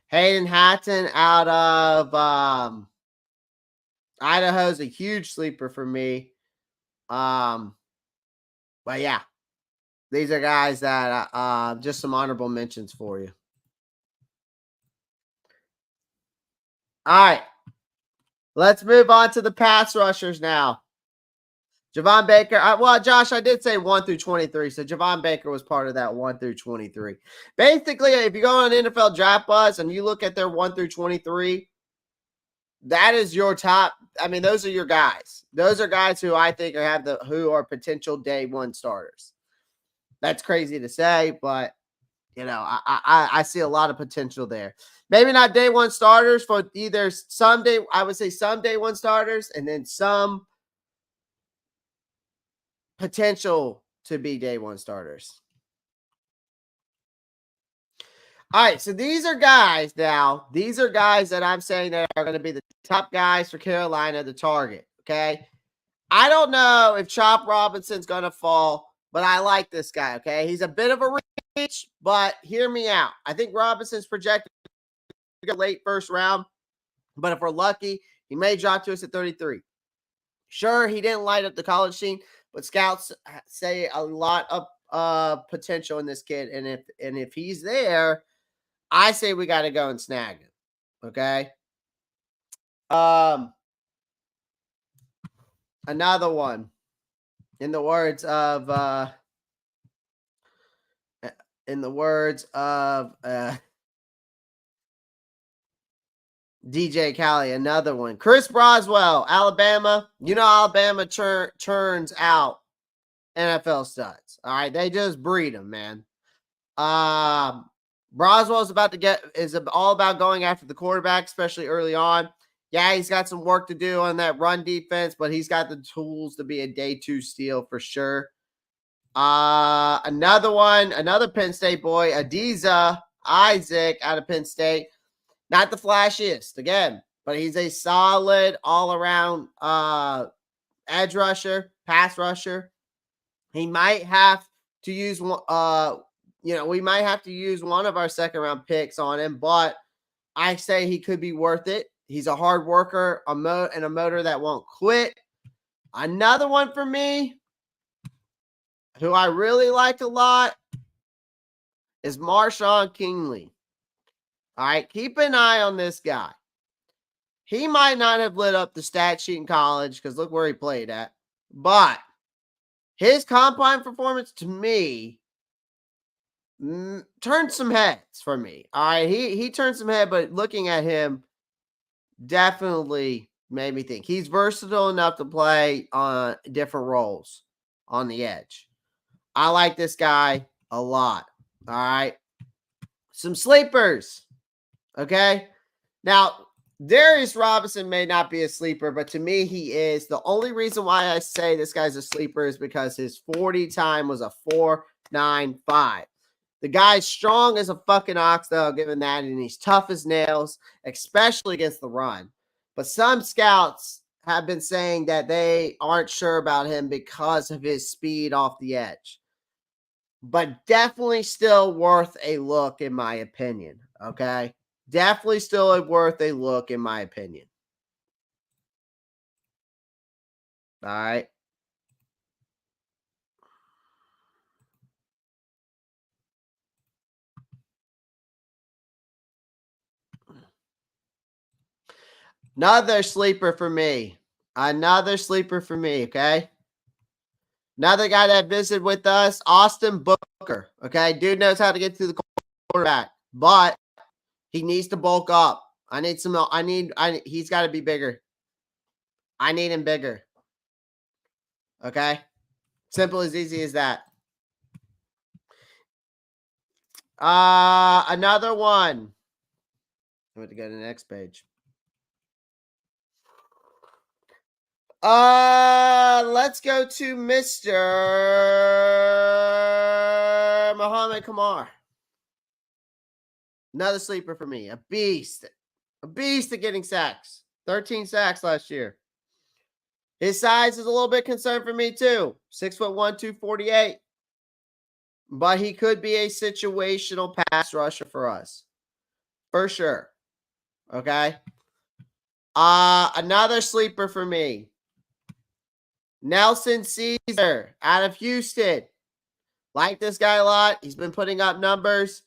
Hayden Hatton out of Idaho's a huge sleeper for me. But yeah, these are guys that just some honorable mentions for you. All right, let's move on to the pass rushers now. Javon Baker. Well, Josh, I did say 1 through 23, so Javon Baker was part of that 1 through 23. Basically, if you go on NFL Draft Buzz and you look at their 1 through 23, that is your top. I mean, those are your guys. Those are guys who I think who are potential day 1 starters. That's crazy to say, but I see a lot of potential there. Maybe not day 1 starters for either I would say some day 1 starters and then some potential to be day 1 starters. All right, so these are guys now. These are guys that I'm saying that are going to be the top guys for Carolina to target, okay? I don't know if Chop Robinson's going to fall, but I like this guy, okay? He's a bit of a reach, but hear me out. I think Robinson's projected to go late first round, but if we're lucky, he may drop to us at 33. Sure, he didn't light up the college scene, but scouts say a lot of potential in this kid, and if he's there, I say we got to go and snag him. Okay. Another one, in the words of DJ Khaled, another one. Chris Broswell, Alabama. Alabama turns out NFL studs. All right, they just breed them, man. Broswell's is all about going after the quarterback, especially early on. Yeah, he's got some work to do on that run defense, but he's got the tools to be a day 2 steal for sure. Another Penn State boy, Adiza Isaac out of Penn State. Not the flashiest, again, but he's a solid all-around edge rusher, pass rusher. He might have to use we might have to use one of our second-round picks on him, but I say he could be worth it. He's a hard worker, and a motor that won't quit. Another one for me, who I really like a lot, is Marshawn Kingley. All right, keep an eye on this guy. He might not have lit up the stat sheet in college because look where he played at. But his combine performance to me turned some heads for me. All right, he turned some head, but looking at him definitely made me think. He's versatile enough to play on different roles on the edge. I like this guy a lot. All right. Some sleepers. Okay. Now, Darius Robinson may not be a sleeper, but to me, he is. The only reason why I say this guy's a sleeper is because his 40 time was a 4.95. The guy's strong as a fucking ox, though, given that, and he's tough as nails, especially against the run. But some scouts have been saying that they aren't sure about him because of his speed off the edge. But definitely still worth a look, in my opinion. Okay? Definitely still worth a look, in my opinion. All right? Another sleeper for me. Okay? Another guy that visited with us, Austin Booker. Okay? Dude knows how to get to the quarterback, but he needs to bulk up. He's got to be bigger. I need him bigger. Okay? Simple as easy as that. Another one. I'm going to go to the next page. Let's go to Mr. Muhammad Kamar. Another sleeper for me. A beast. A beast at getting sacks. 13 sacks last year. His size is a little bit concerned for me too. 6'1", 248. But he could be a situational pass rusher for us. For sure. Okay. Another sleeper for me. Nelson Caesar out of Houston. Like this guy a lot. He's been putting up numbers.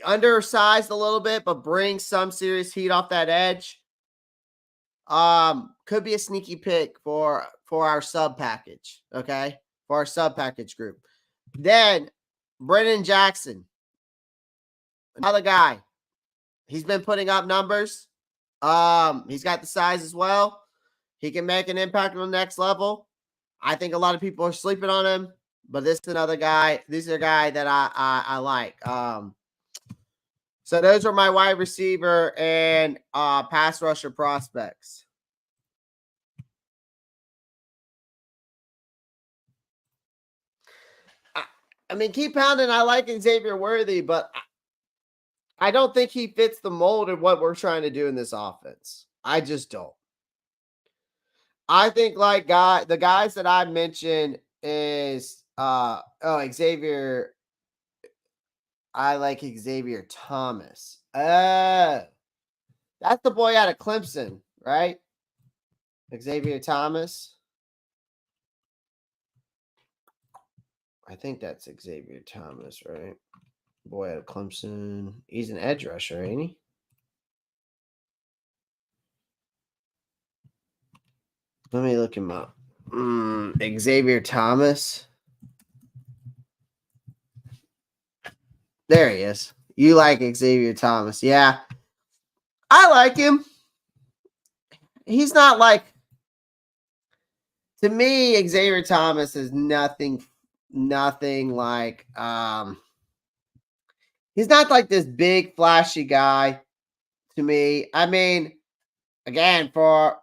Undersized a little bit, but brings some serious heat off that edge. Could be a sneaky pick for our sub package. Okay. For our sub package group. Then Brennan Jackson. Another guy. He's been putting up numbers. He's got the size as well. He can make an impact on the next level. I think a lot of people are sleeping on him, but this is another guy. This is a guy that I like. So those are my wide receiver and pass rusher prospects. I mean, keep pounding. I like Xavier Worthy, but I don't think he fits the mold of what we're trying to do in this offense. I just don't. I think the guys that I mentioned is Xavier. I like Xavier Thomas. That's the boy out of Clemson, right? Xavier Thomas. I think that's Xavier Thomas, right? Boy out of Clemson. He's an edge rusher, ain't he? Let me look him up. Xavier Thomas. There he is. You like Xavier Thomas. Yeah. I like him. He's not to me, Xavier Thomas is nothing nothing like he's not like this big flashy guy to me. I mean, again, look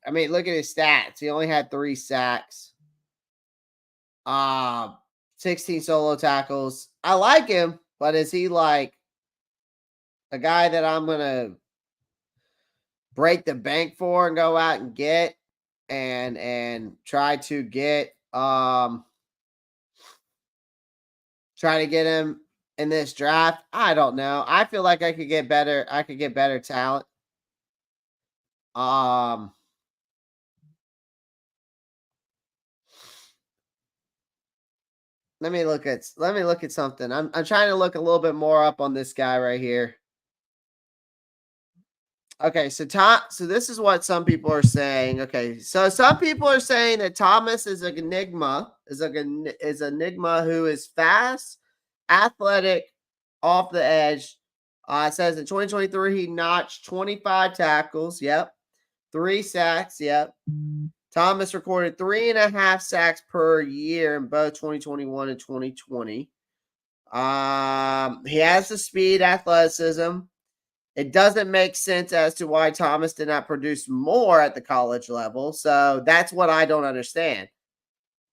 at his stats. He only had 3 sacks. 16 solo tackles. I like him, but is he like a guy that I'm gonna break the bank for and go out and get and try to get him in this draft? I don't know. I feel like I could get better talent. Let me look at something. I'm trying to look a little bit more up on this guy right here. Okay, so this is what some people are saying. Okay, so some people are saying that Thomas is an enigma, who is fast, athletic, off the edge. It says in 2023 he notched 25 tackles. Yep. 3 sacks. Yep. Thomas recorded 3.5 sacks per year in both 2021 and 2020. He has the speed, athleticism. It doesn't make sense as to why Thomas did not produce more at the college level. So that's what I don't understand.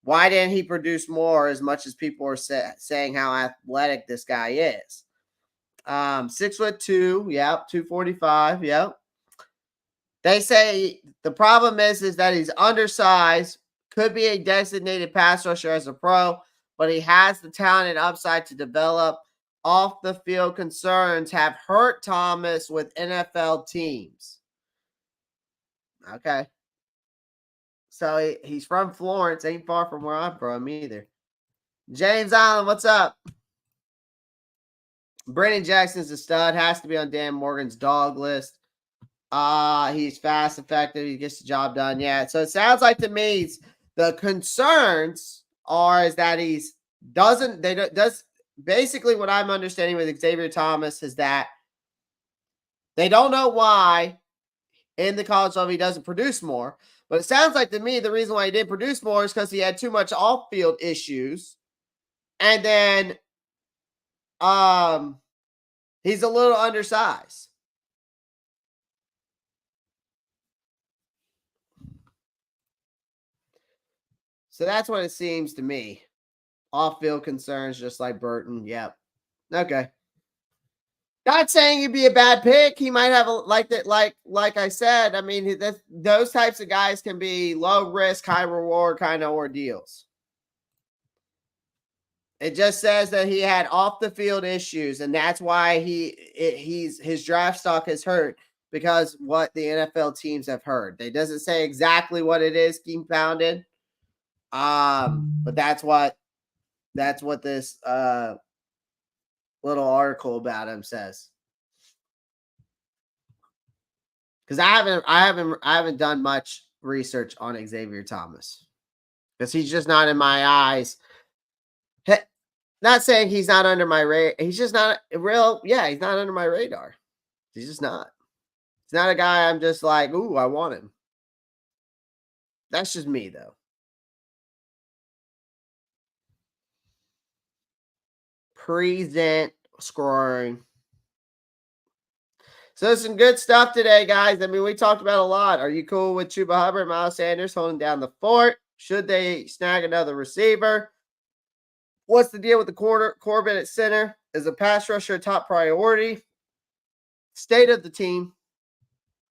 Why didn't he produce more as much as people are saying how athletic this guy is? 6'2", yep, 245, yep. They say the problem is that he's undersized, could be a designated pass rusher as a pro, but he has the talent and upside to develop. Off the field concerns have hurt Thomas with NFL teams. Okay. So he's from Florence, ain't far from where I'm from either. James Allen, what's up? Brandon Jackson's a stud, has to be on Dan Morgan's dog list. He's fast, effective, he gets the job done. Yeah. So it sounds like to me the concerns is that basically what I'm understanding with Xavier Thomas is that they don't know why in the college level he doesn't produce more. But it sounds like to me the reason why he didn't produce more is because he had too much off-field issues. And then he's a little undersized. So that's what it seems to me. Off-field concerns, just like Burton. Yep. Okay. Not saying he'd be a bad pick. He might have like I said. I mean, those types of guys can be low risk, high reward kind of ordeals. It just says that he had off the field issues, and that's why his draft stock is hurt because what the NFL teams have heard. It doesn't say exactly what it is, scheme pounded. But that's what this little article about him says. Because I haven't done much research on Xavier Thomas because he's just not in my eyes. Not saying he's not under my radar. He's just not real. Yeah, he's not under my radar. He's just not. He's not a guy I'm just like, ooh, I want him. That's just me, though. Present scoring. So some good stuff today, guys. I mean, we talked about a lot. Are you cool with Chuba Hubbard and Miles Sanders holding down the fort? Should they snag another receiver? What's the deal with the Corbin at center? Is a pass rusher a top priority? State of the team.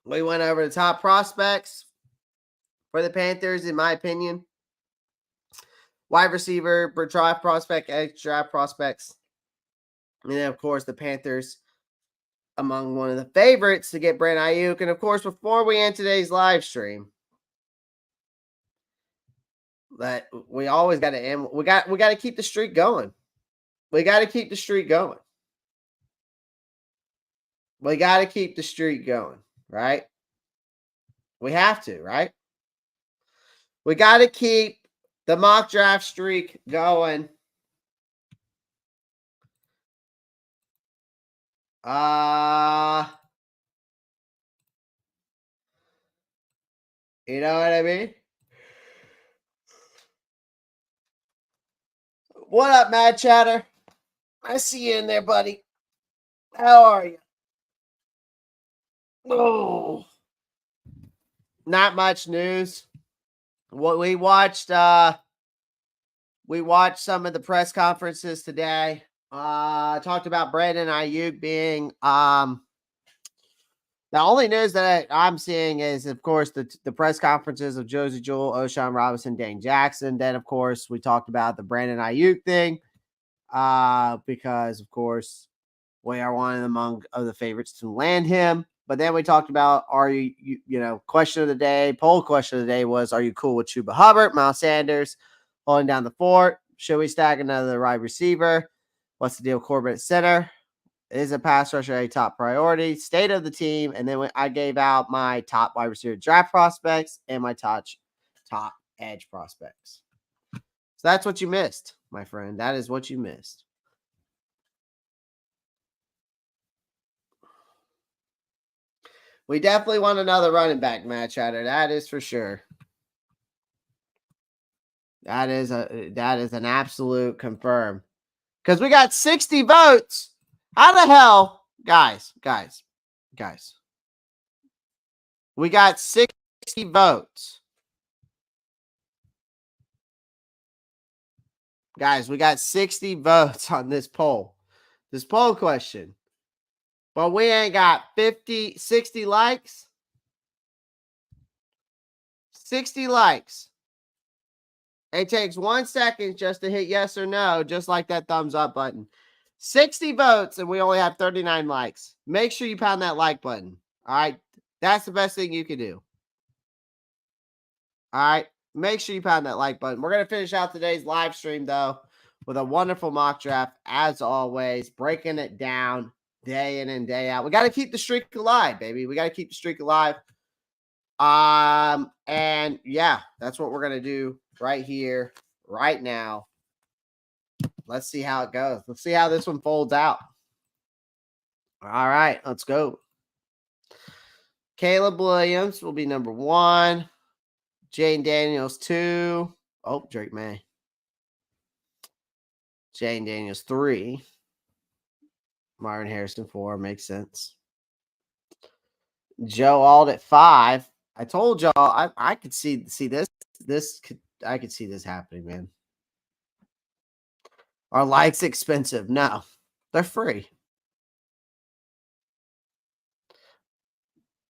We went over the top prospects for the Panthers, in my opinion. Wide receiver, draft prospect, draft prospects. And then, of course, the Panthers among one of the favorites to get Brandon Aiyuk. And, of course, before we end today's live stream, that we always got to end. We got to keep the streak going. We got to keep the streak going. We got to keep the streak going, right? We have to, right? We got to keep the mock draft streak going. You know what I mean? What up, Mad Chatter? I see you in there, buddy. How are you? Oh, not much news. What we watched some of the press conferences today. Talked about Brandon Aiyuk being the only news that I'm seeing is, of course, the press conferences of Josie Jewell, O'Shawn Robinson, Dane Jackson. Then, of course, we talked about the Brandon Aiyuk thing because, of course, we are one among the favorites to land him. But then we talked about, are you question of the day, poll question of the day was, are you cool with Chuba Hubbard, Miles Sanders holding down the fort? Should we stack another wide receiver? What's the deal, Corbett at center? Is a pass rusher a top priority? State of the team. And then I gave out my top wide receiver draft prospects and my top edge prospects. So that's what you missed, my friend. That is what you missed. We definitely want another running back match, Chatter. That is for sure. That is an absolute confirm. Because we got 60 votes. How the hell, guys? We got 60 votes. Guys, we got 60 votes on this poll. This poll question. But we ain't got 60 likes. 60 likes. It takes 1 second just to hit yes or no, just like that thumbs up button. 60 votes, and we only have 39 likes. Make sure you pound that like button. All right? That's the best thing you can do. All right? Make sure you pound that like button. We're going to finish out today's live stream, though, with a wonderful mock draft, as always, breaking it down day in and day out. We got to keep the streak alive, baby. We got to keep the streak alive. And yeah, that's what we're going to do right here, right now. Let's see how it goes. Let's see how this one folds out. All right, let's go. Caleb Williams will be number 1. Jane Daniels 2. Oh, Drake May. Jane Daniels 3. Marvin Harrison 4. Makes sense. Joe Alt at 5. I told y'all I could see this. I could see this happening, man. Are likes expensive? No, they're free.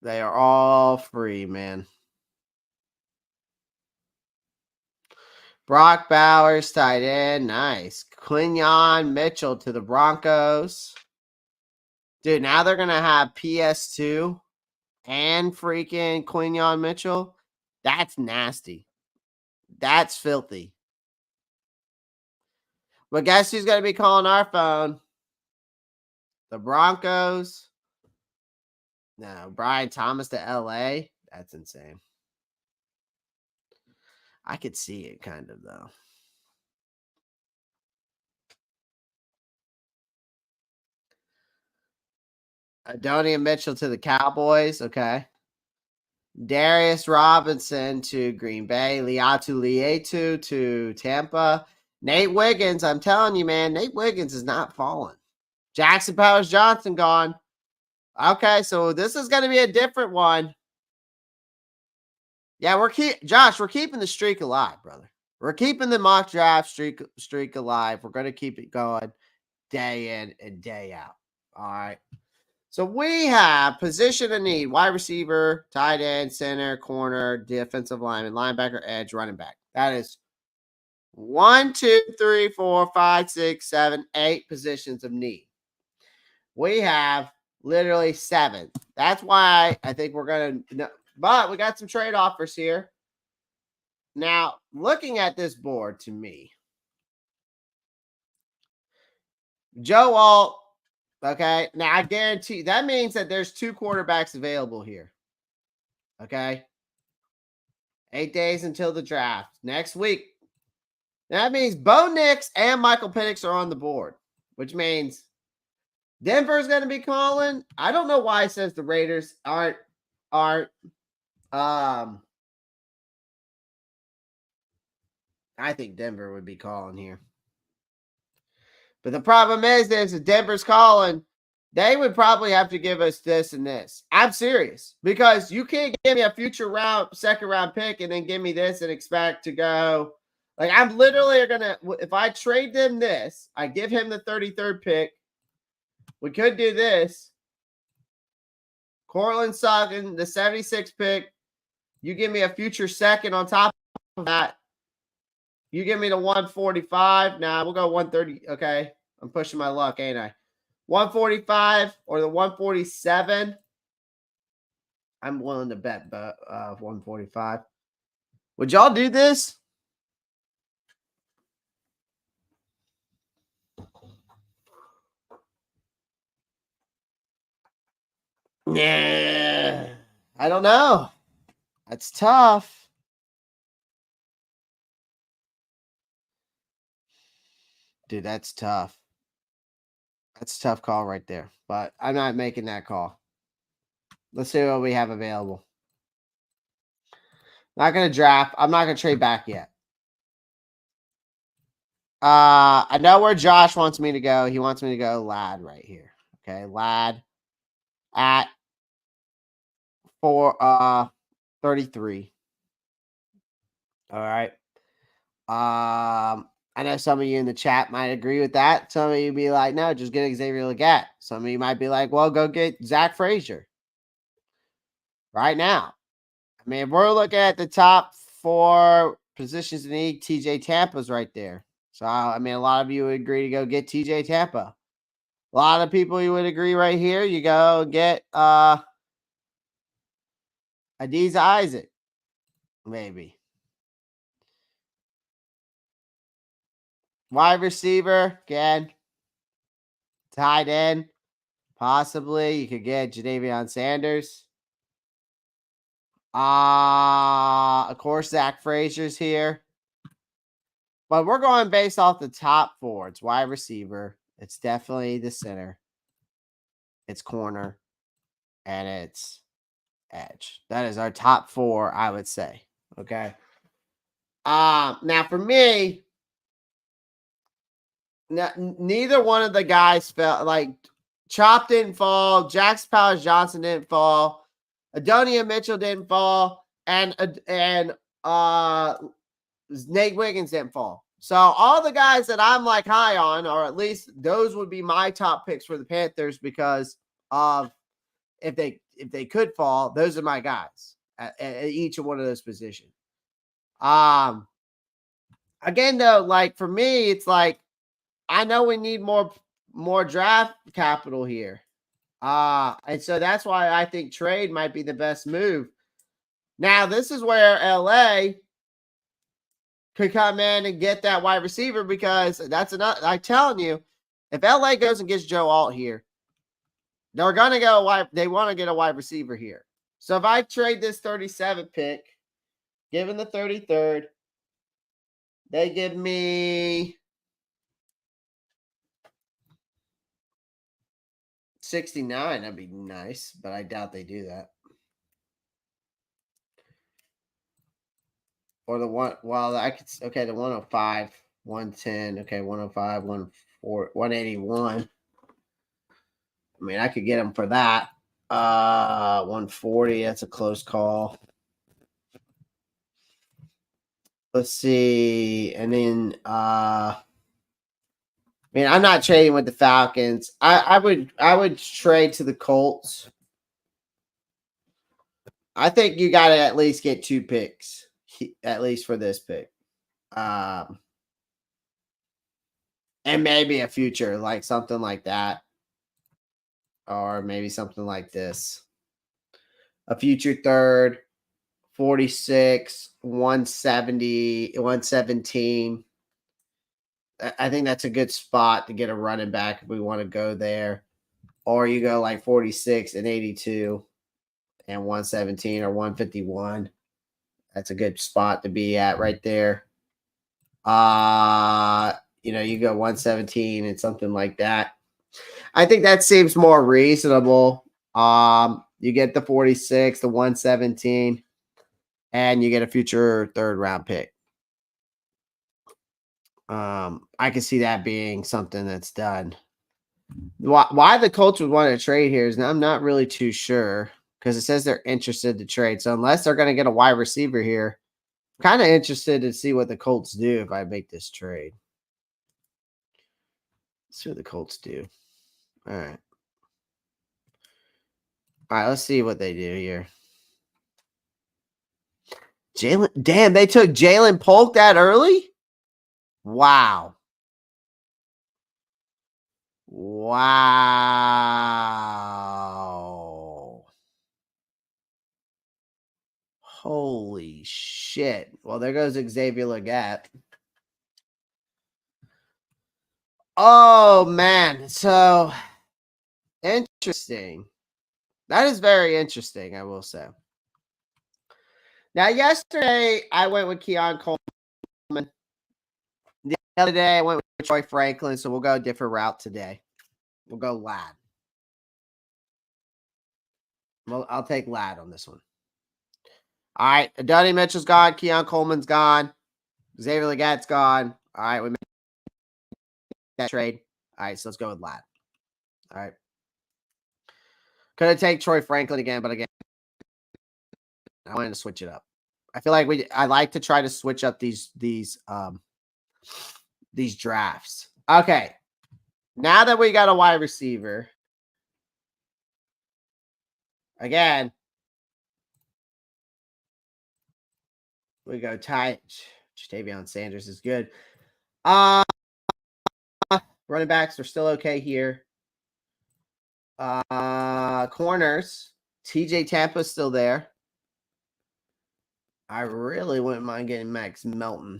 They are all free, man. Brock Bowers, tight end. Nice. Quinyon Mitchell to the Broncos. Dude, now they're going to have PS2 and freaking Quinyon Mitchell. That's nasty. That's filthy. But guess who's going to be calling our phone? The Broncos. No, Brian Thomas to LA. That's insane. I could see it kind of, though. Adonia Mitchell to the Cowboys. Okay. Darius Robinson to Green Bay. Liatu Lietu to Tampa. Nate Wiggins. I'm telling you, man, Nate Wiggins is not falling. Jackson Powers Johnson gone. Okay, so this is going to be a different one. Yeah, we're keeping the streak alive, brother. We're keeping the mock draft streak alive. We're going to keep it going day in and day out. All right. So we have position of need: wide receiver, tight end, center, corner, defensive lineman, linebacker, edge, running back. That is 1, 2, 3, 4, 5, 6, 7, 8 positions of need. We have literally 7. That's why I think we're going to, but we got some trade offers here. Now, looking at this board, to me, Joe Alt, okay, now I guarantee that means that there's 2 quarterbacks available here. Okay. 8 days until the draft. Next week. That means Bo Nix and Michael Penix are on the board, which means Denver's going to be calling. I don't know why it says the Raiders aren't I think Denver would be calling here. But the problem is if Denver's calling, they would probably have to give us this and this. I'm serious, because you can't give me a future second round pick and then give me this and expect to go. Like, I'm literally gonna, if I trade them this, I give him the 33rd pick. We could do this. Cortland Sutton, the 76th pick. You give me a future second on top of that. You give me the 145. Nah, we'll go 130. Okay. I'm pushing my luck, ain't I? 145 or the 147. I'm willing to bet 145. Would y'all do this? Yeah. I don't know. That's tough. Dude, that's tough. That's a tough call right there. But I'm not making that call. Let's see what we have available. Not going to draft. I'm not going to trade back yet. I know where Josh wants me to go. He wants me to go Lad right here. Okay, Lad at 33. All right. I know some of you in the chat might agree with that. Some of you be like, no, just get Xavier Legette. Some of you might be like, well, go get Zach Frazier right now. I mean, if we're looking at the top 4 positions in the league, TJ Tampa's right there. So, I mean, a lot of you would agree to go get TJ Tampa. A lot of people you would agree right here. You go get Adiza Isaac, maybe. Wide receiver, again. Tight end, possibly. You could get Jadavion Sanders. Of course, Zach Frazier's here. But we're going based off the top 4. It's wide receiver. It's definitely the center. It's corner. And it's edge. That is our top 4, I would say. Okay. Now for me, neither one of the guys felt like Chop didn't fall. Jax Powers Johnson didn't fall. Adonia Mitchell didn't fall. And Nate Wiggins didn't fall. So all the guys that I'm like high on, or at least those would be my top picks for the Panthers, because of if they could fall, those are my guys at each of one of those positions. Again though, like for me, it's like I know we need more draft capital here. And so that's why I think trade might be the best move. Now, this is where LA could come in and get that wide receiver, because that's enough. I'm telling you, if LA goes and gets Joe Alt here, they're going to go they want to get a wide receiver here. So if I trade this 37th pick, given the 33rd, they give me 69. That'd be nice, but I doubt they do that. Or the one, well, I could, okay, the 105, 110, okay, 105, 181. I mean, I could get them for that. 140, that's a close call. Let's see. And then I mean, I'm not trading with the Falcons. I would trade to the Colts. I think you got to at least get 2 picks, at least for this pick. And maybe a future, like something like that. Or maybe something like this. A future 3rd, 46, 170, 117. I think that's a good spot to get a running back if we want to go there. Or you go like 46 and 82 and 117 or 151. That's a good spot to be at right there. You go 117 and something like that. I think that seems more reasonable. You get the 46, the 117, and you get a future 3rd round pick. I can see that being something that's done. Why the Colts would want to trade here is I'm not really too sure because it says they're interested to trade. So unless they're going to get a wide receiver here, I'm kind of interested to see what the Colts do if I make this trade. Let's see what the Colts do. All right. All right, let's see what they do here. Damn, they took Jalen Polk that early? Wow. Wow. Holy shit. Well, there goes Xavier Legette. Oh, man. So, interesting. That is very interesting, I will say. Now, yesterday, I went with Keon Coleman. The other day, I went with Troy Franklin, so we'll go a different route today. We'll go Lad. Well, I'll take Lad on this one. All right, Adonai Mitchell's gone. Keon Coleman's gone. Xavier Legette's gone. All right, we made that trade. All right, so let's go with Lad. All right. Could have taken Troy Franklin again, but again, I wanted to switch it up. I feel like I like to try to switch up these drafts. Okay. Now that we got a wide receiver, again, we go tight. Jatavion Sanders is good. Running backs are still okay here. Corners. TJ Tampa's still there. I really wouldn't mind getting Max Melton.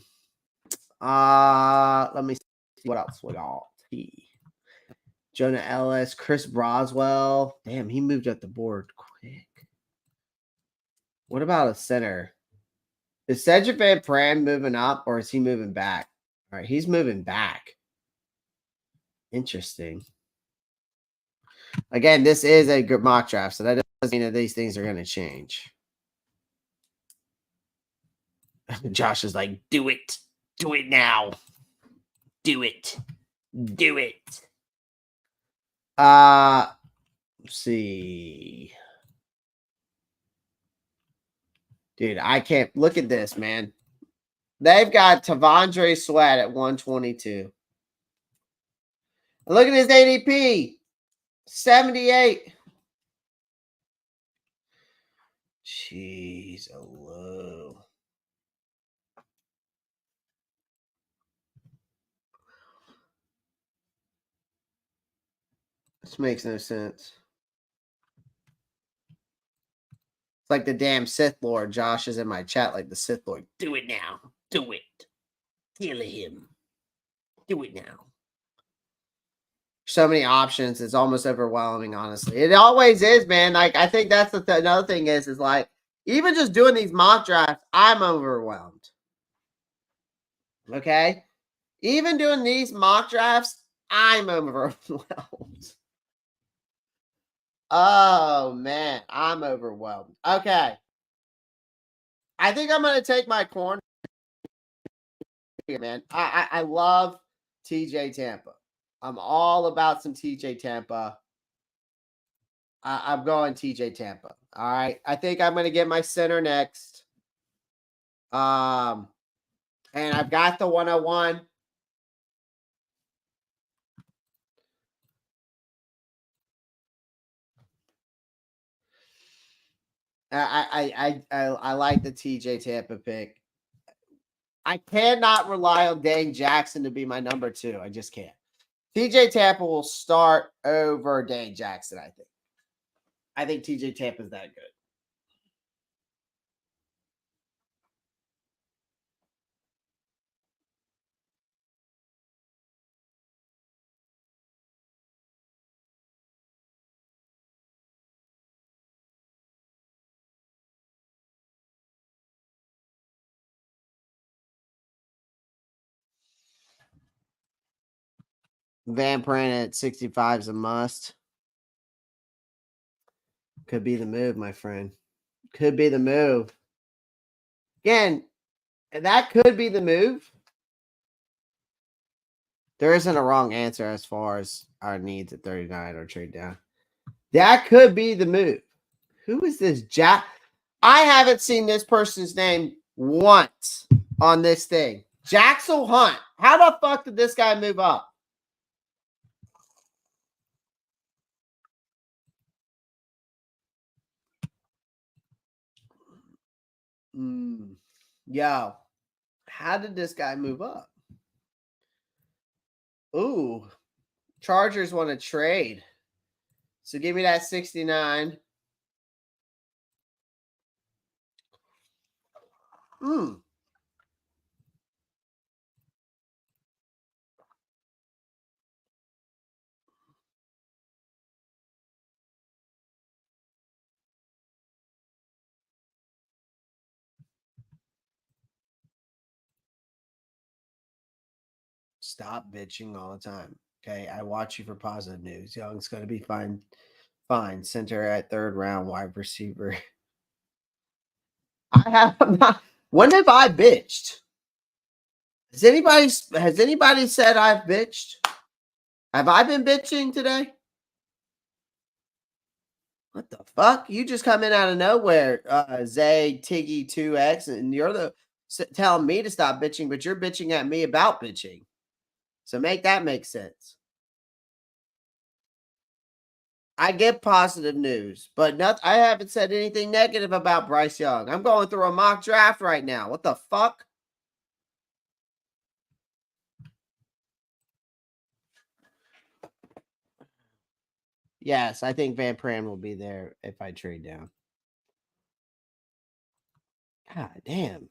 Let me see what else we got. Jonah Ellis, Chris Broswell. Damn, he moved up the board quick. What about a center? Is Cedric Van Pran moving up or is he moving back? All right, he's moving back. Interesting. Again, this is a good mock draft, so that doesn't mean that these things are going to change. Josh is like, do it. Do it now. Do it. Do it. Let's see. Dude, I can't look at this, man. They've got Tavondre Sweat at 122. And look at his ADP. 78. Jeez, hello. This makes no sense. It's like the damn Sith Lord. Josh is in my chat like the Sith Lord. Do it now. Do it. Kill him. Do it now. So many options. It's almost overwhelming, honestly. It always is, man. Like, I think that's another thing is like, even just doing these mock drafts, I'm overwhelmed. Okay? Even doing these mock drafts, I'm overwhelmed. Oh, man. I'm overwhelmed. Okay. I think I'm going to take my corner here, man. I love TJ Tampa. I'm all about some TJ Tampa. I'm going TJ Tampa. All right. I think I'm going to get my center next. And I've got the 101. I like the TJ Tampa pick. I cannot rely on Dane Jackson to be my number 2. I just can't. TJ Tampa will start over Dane Jackson, I think. I think TJ Tampa is that good. Van Pran at 65 is a must. Could be the move, my friend. Could be the move. Again, that could be the move. There isn't a wrong answer as far as our needs at 39 or trade down. That could be the move. Who is this Jack? I haven't seen this person's name once on this thing. Jaxel Hunt. How the fuck did this guy move up? Yo, how did this guy move up? Ooh, Chargers want to trade. So give me that 69. Stop bitching all the time. Okay, I watch you for positive news. Young's going to be fine. Fine. Center at 3rd round, wide receiver. I have not. When have I bitched? Has anybody said I've bitched? Have I been bitching today? What the fuck? You just come in out of nowhere, Zay Tiggy 2X, and you're telling me to stop bitching, but you're bitching at me about bitching. So make that make sense. I get positive news, but I haven't said anything negative about Bryce Young. I'm going through a mock draft right now. What the fuck? Yes, I think Van Pran will be there if I trade down. God damn.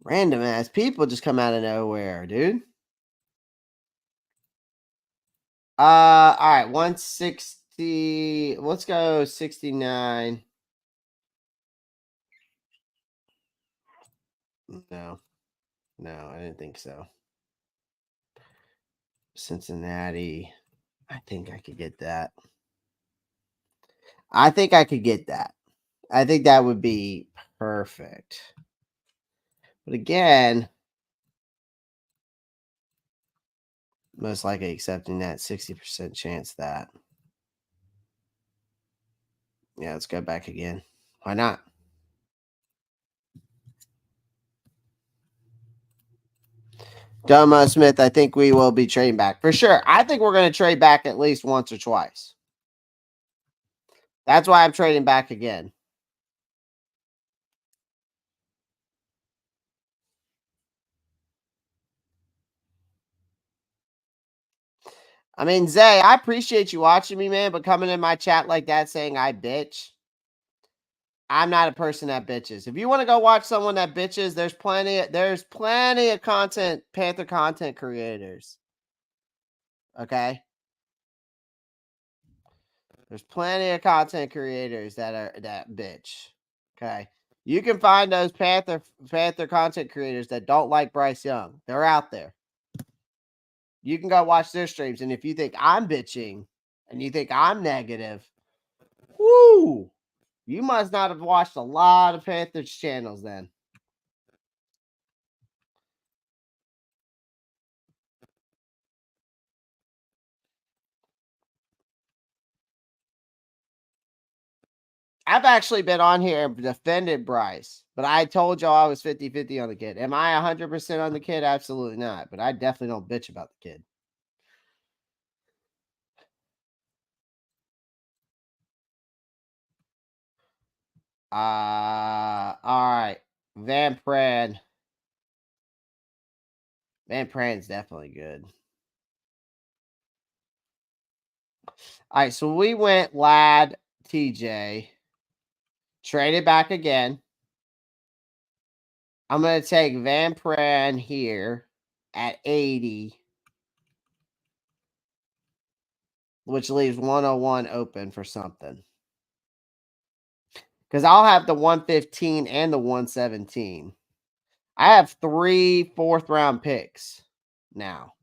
Random ass people just come out of nowhere, dude. All right, 160. Let's go 69. No, I didn't think so. Cincinnati. I think I could get that. I think that would be perfect. But again, most likely accepting that 60% chance that. Yeah, let's go back again. Why not? Domo Smith, I think we will be trading back. For sure. I think we're going to trade back at least once or twice. That's why I'm trading back again. I mean, Zay, I appreciate you watching me, man, but coming in my chat like that saying I bitch. I'm not a person that bitches. If you want to go watch someone that bitches, there's plenty of content, Panther content creators. Okay? There's plenty of content creators that bitch. Okay? You can find those Panther content creators that don't like Bryce Young. They're out there. You can go watch their streams, and if you think I'm bitching and you think I'm negative, whoo, you must not have watched a lot of Panthers channels then. I've actually been on here and defended Bryce, but I told y'all I was 50-50 on the kid. Am I 100% on the kid? Absolutely not, but I definitely don't bitch about the kid. All right. Van Pran. Van Pran's definitely good. All right, so we went Lad, TJ. Traded back again. I'm going to take Van Pran here at 80, which leaves 101 open for something. Because I'll have the 115 and the 117. I have 3 4th-round picks now.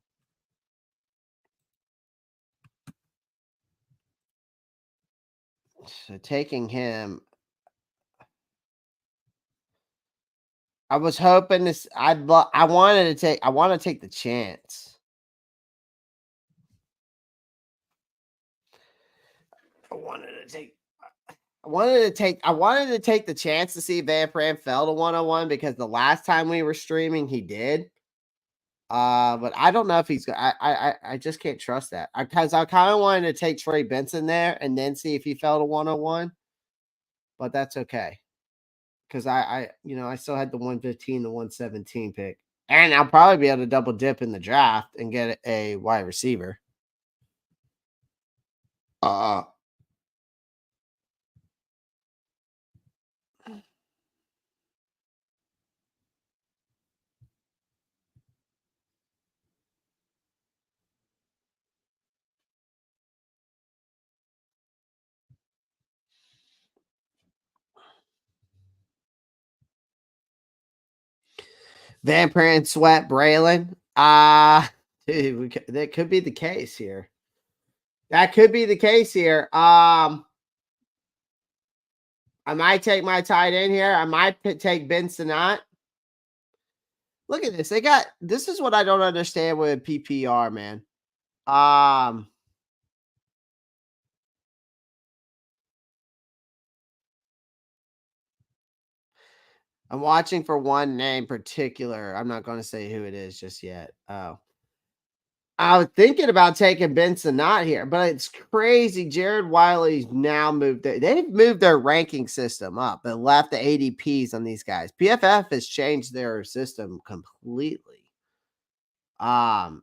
So taking him. I was hoping this. I want to take the chance. I wanted to take the chance to see if Van Pran fell to 101 because the last time we were streaming, he did. But I don't know if he's. I just can't trust that because I kind of wanted to take Trey Benson there and then see if he fell to 101. But that's okay because I still had the 115, the 117 pick, and I'll probably be able to double dip in the draft and get a wide receiver. Van Pran, Sweat, Braylon. Dude, that could be the case here. That could be the case here. I might take my tight end here. I might take Ben Sinnott. Look at this. This is what I don't understand with PPR, man. I'm watching for one name particular. I'm not going to say who it is just yet. Oh. I was thinking about taking Ben Sinnott here, but it's crazy. Jared Wiley's now moved. They've moved their ranking system up and left the ADPs on these guys. PFF has changed their system completely. Wow.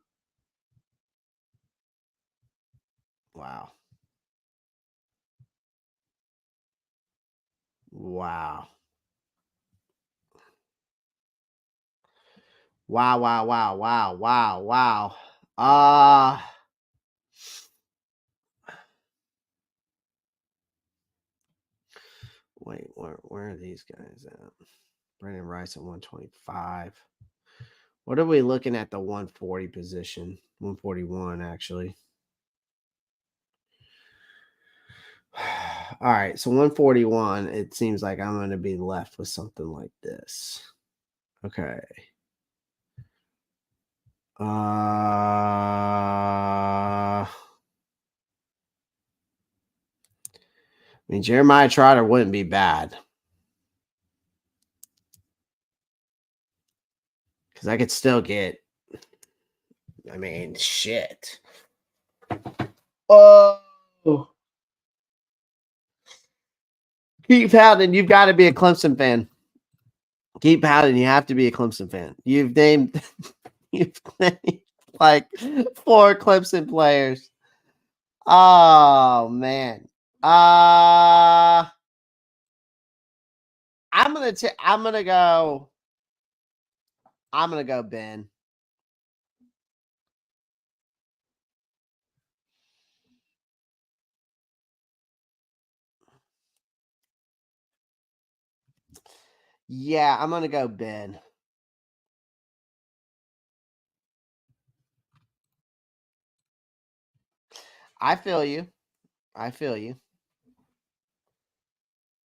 Wow. Wait, where are these guys at? Brandon Rice at 125. What are we looking at the 140 position? 141, actually. All right, so 141, it seems like I'm going to be left with something like this. Okay. I mean, Jeremiah Trotter wouldn't be bad. Because I could still get, I mean, shit. Oh. Keep Howden, you've got to be a Clemson fan. Keep Howden, you have to be a Clemson fan. You've named like 4 Clemson players. Oh man. I'm gonna go Ben. Yeah, I'm gonna go Ben. I feel you.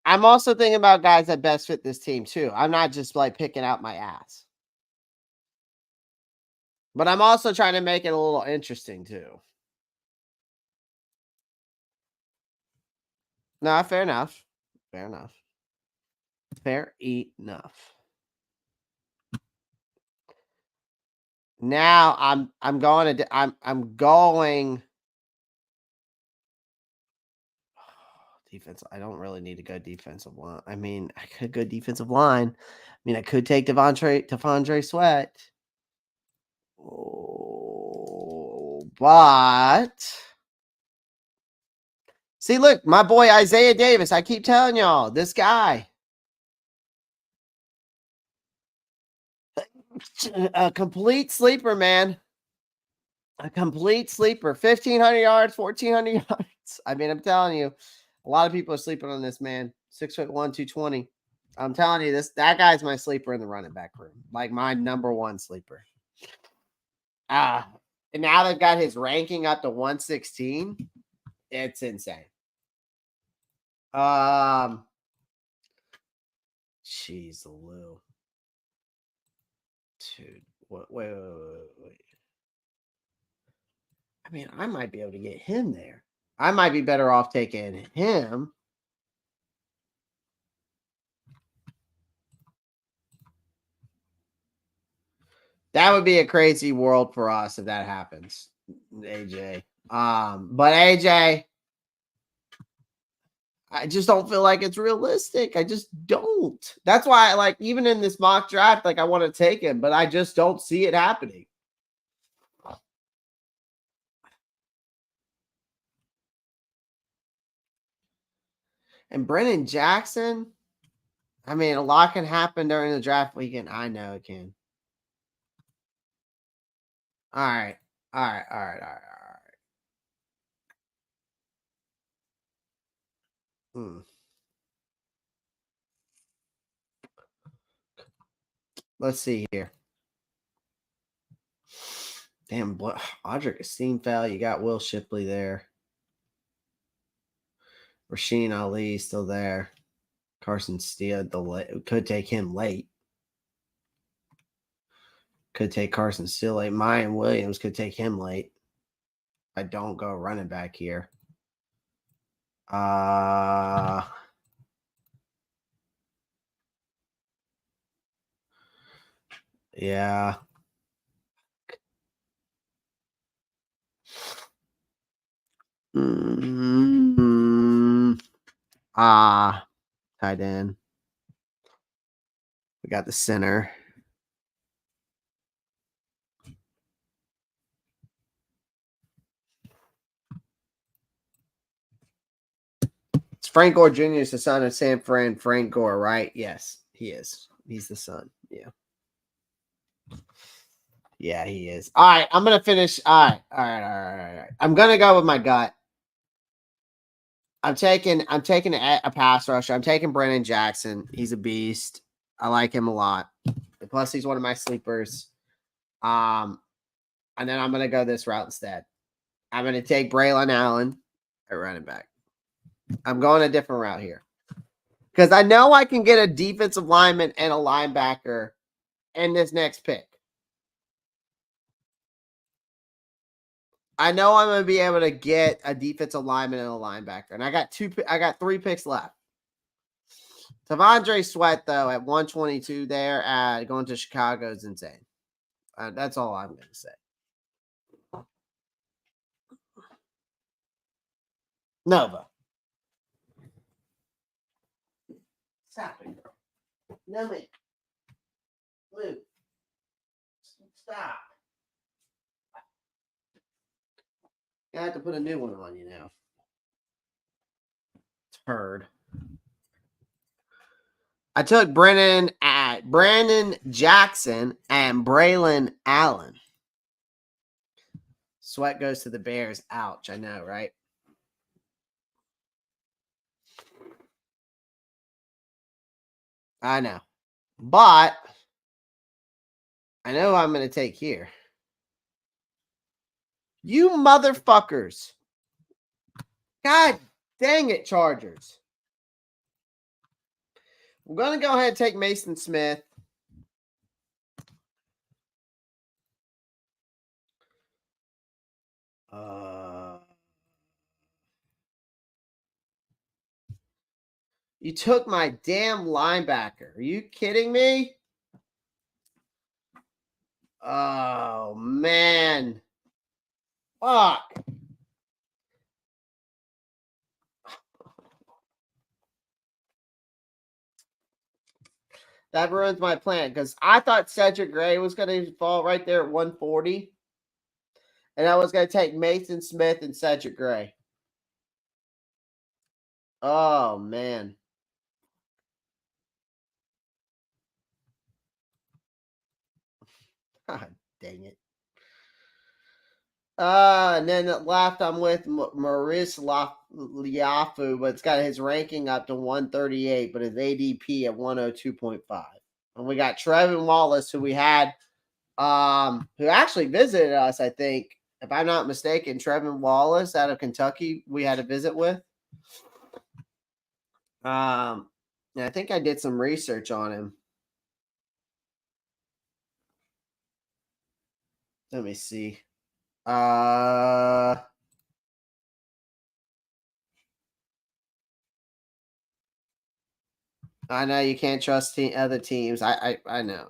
I'm also thinking about guys that best fit this team too. I'm not just like picking out my ass. But I'm also trying to make it a little interesting too. No, fair enough. Now I'm going defense. I don't really need to go defensive line. I mean, I could go defensive line. I mean, I could take T'Vondre Sweat. Oh, but see, look, my boy Isaiah Davis. I keep telling y'all, this guy. A complete sleeper, man. A complete sleeper. 1,500 yards, 1,400 yards. I mean, I'm telling you, a lot of people are sleeping on this man. 6'1", 220. I'm telling you, that guy's my sleeper in the running back room. Like my number one sleeper. And now they've got his ranking up to 116. It's insane. Jeez, Lou. Dude, wait. I mean, I might be able to get him there. I might be better off taking him. That would be a crazy world for us if that happens, AJ. But AJ, I just don't feel like it's realistic. I just don't. That's why, like, even in this mock draft, like, I want to take him, but I just don't see it happening. And Brennan Jackson, I mean, a lot can happen during the draft weekend. I know it can. All right. Let's see here. Damn, Audric Esteem foul. You got Will Shipley there. Rasheen Ali still there. Carson Steele could take him late. Could take Carson Steele late. Mayan Williams could take him late. I don't go running back here. Yeah. Tight end. We got the center. It's Frank Gore Jr. is the son of San Fran Frank Gore, right? Yes, he is. He's the son. Yeah. Yeah, he is. All right, I'm gonna finish. All right. I'm gonna go with my gut. I'm taking a pass rusher. I'm taking Brandon Jackson. He's a beast. I like him a lot. Plus, he's one of my sleepers. And then I'm gonna go this route instead. I'm gonna take Braylon Allen at running back. I'm going a different route here because I know I can get a defensive lineman and a linebacker in this next pick. I know I'm going to be able to get a defensive lineman and a linebacker. And I got 3 picks left. Tavondre Sweat, though, at 122 there, going to Chicago is insane. That's all I'm going to say. Nova. Stop it, girl. No, me. Luke. Stop. I have to put a new one on you now. Turd. I took Brandon Jackson and Braylon Allen. Sweat goes to the Bears. Ouch. I know, right? I know. But I know who I'm going to take here. You motherfuckers. God dang it, Chargers. I'm going to go ahead and take Mason Smith. You took my damn linebacker. Are you kidding me? Oh, man. Fuck. That ruins my plan because I thought Cedric Gray was going to fall right there at 140. And I was going to take Mason Smith and Cedric Gray. Oh, man. God dang it. And then at left, I'm with Maurice Liafu, but it's got his ranking up to 138, but his ADP at 102.5. And we got Trevin Wallace, who we had, who actually visited us, I think, if I'm not mistaken. Trevin Wallace out of Kentucky, we had a visit with. And I think I did some research on him. Let me see. I know you can't trust other teams. I know.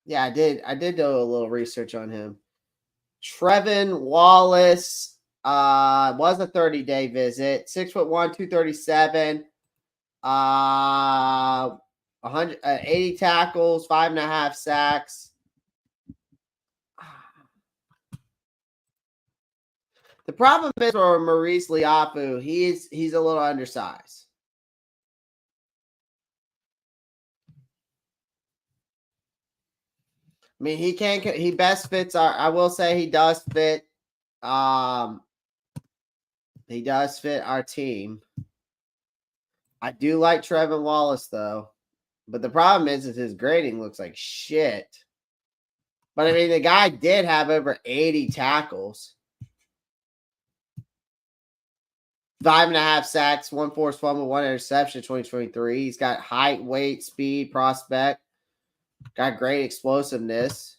Yeah, I did. I did do a little research on him. Trevin Wallace was a 30-day visit. 6'1", 237. 180 tackles, 5.5 sacks. The problem is for Maurice Liafu, he's a little undersized. I mean, he best fits I will say he does fit our team. I do like Trevin Wallace though. But the problem is his grading looks like shit. But I mean, the guy did have over 80 tackles. 5.5 sacks, 1 forced fumble, 1 interception, 2023. He's got height, weight, speed, prospect. Got great explosiveness.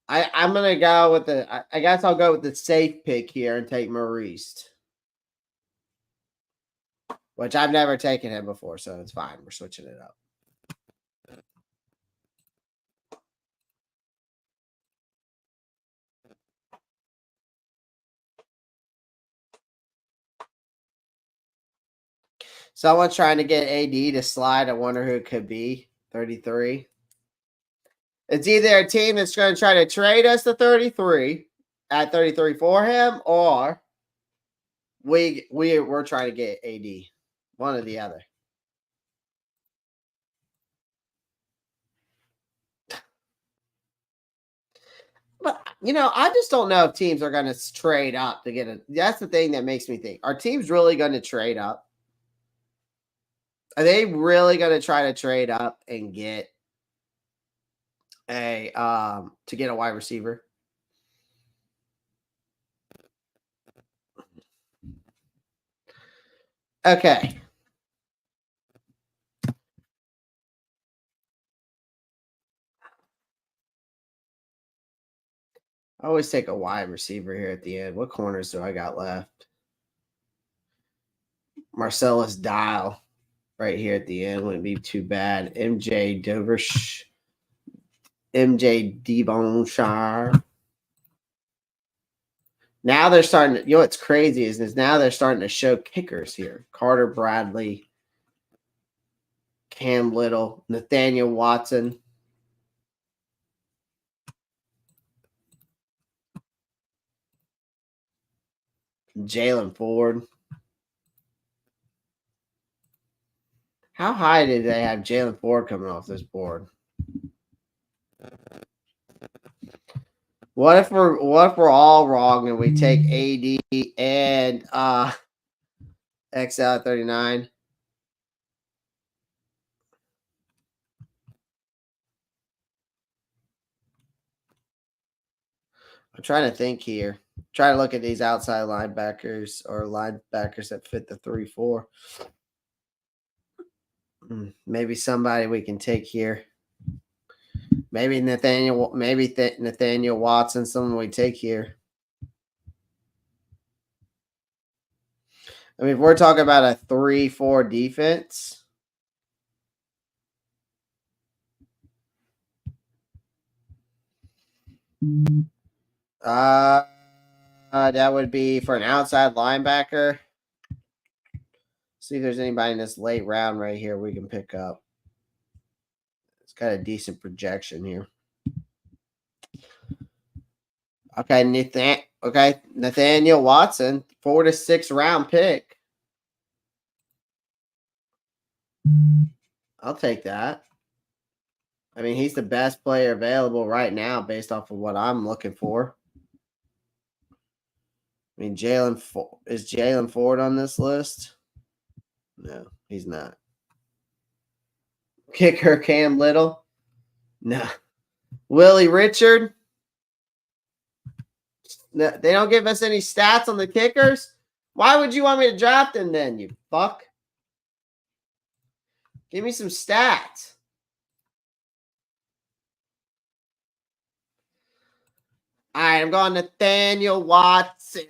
I'm gonna go with I guess I'll go with the safe pick here and take Maurice. Which I've never taken him before, so it's fine. We're switching it up. Someone's trying to get AD to slide. I wonder who it could be. 33. It's either a team that's going to try to trade us to 33 at 33 for him, or we're trying to get AD. One or the other. But, I just don't know if teams are going to trade up to get that's the thing that makes me think. Are teams really going to trade up? Are they really going to try to trade up and get to get a wide receiver? Okay. I always take a wide receiver here at the end. What corners do I got left? Marcellus Dial right here at the end wouldn't be too bad. MJ Doversh. MJ Devonshire. Now they're starting to, what's crazy is now they're starting to show kickers here. Carter Bradley, Cam Little, Nathaniel Watson. Jalen Ford. How high did they have Jalen Ford coming off this board? What if we're all wrong and we take AD and XL at 39? I'm trying to think here. Try to look at these outside linebackers or linebackers that fit the 3-4. Maybe somebody we can take here. Maybe Nathaniel Watson, someone we take here. I mean, if we're talking about a 3-4 defense, that would be for an outside linebacker. See if there's anybody in this late round right here we can pick up. It's got a decent projection here. Okay, Nathaniel Watson, 4 to 6 round pick. I'll take that. I mean, he's the best player available right now based off of what I'm looking for. I mean, is Jalen Ford on this list? No, he's not. Kicker Cam Little. No. Willie Richard. No, they don't give us any stats on the kickers. Why would you want me to draft him then, you fuck? Give me some stats. All right, I'm going Nathaniel Watson.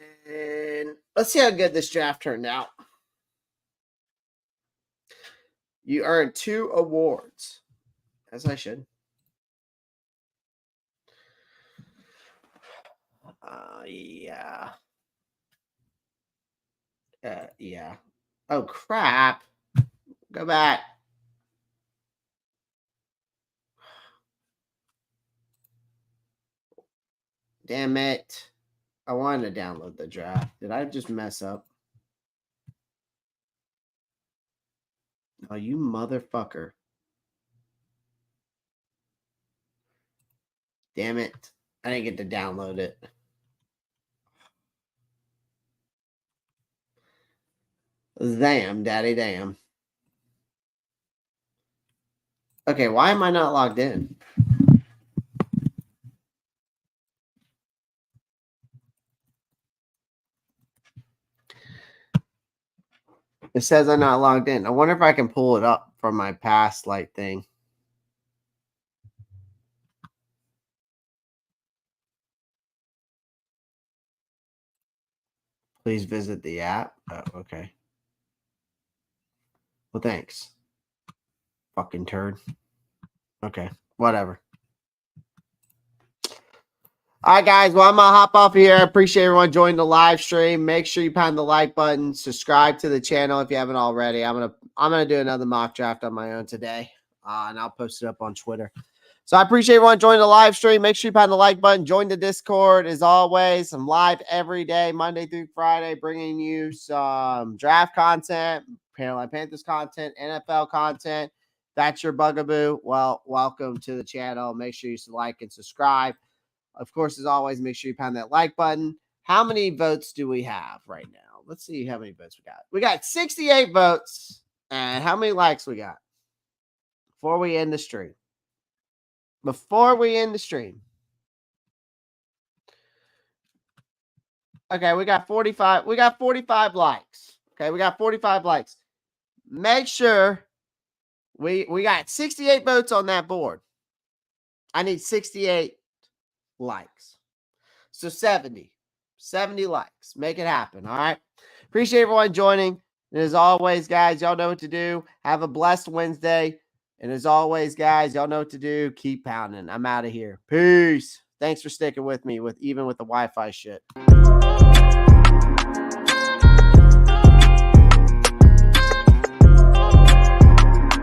Let's see how good this draft turned out. You earned 2 awards, as I should. Yeah. Yeah. Oh, crap. Go back. Damn it. I wanted to download the draft. Did I just mess up? Oh, you motherfucker. Damn it. I didn't get to download it. Damn, daddy, damn. Okay, why am I not logged in? It says I'm not logged in. I wonder if I can pull it up from my past light thing. Please visit the app. Oh, okay. Well, thanks. Fucking turd. Okay, whatever. All right, guys. Well, I'm going to hop off here. I appreciate everyone joining the live stream. Make sure you pound the like button. Subscribe to the channel if you haven't already. I'm gonna do another mock draft on my own today, and I'll post it up on Twitter. So I appreciate everyone joining the live stream. Make sure you pound the like button. Join the Discord as always. I'm live every day, Monday through Friday, bringing you some draft content, Carolina Panthers content, NFL content. That's your bugaboo. Well, welcome to the channel. Make sure you like and subscribe. Of course, as always, make sure you pound that like button. How many votes do we have right now? Let's see how many votes we got. We got 68 votes. And how many likes we got before we end the stream? Okay, we got 45. We got 45 likes. Okay, we got 45 likes. Make sure we got 68 votes on that board. I need 68 likes. So 70 likes. Make it happen. All right. Appreciate everyone joining. And as always, guys, y'all know what to do. Have a blessed Wednesday. And as always, guys, y'all know what to do. Keep pounding. I'm out of here. Peace. Thanks for sticking with me even with the Wi-Fi shit.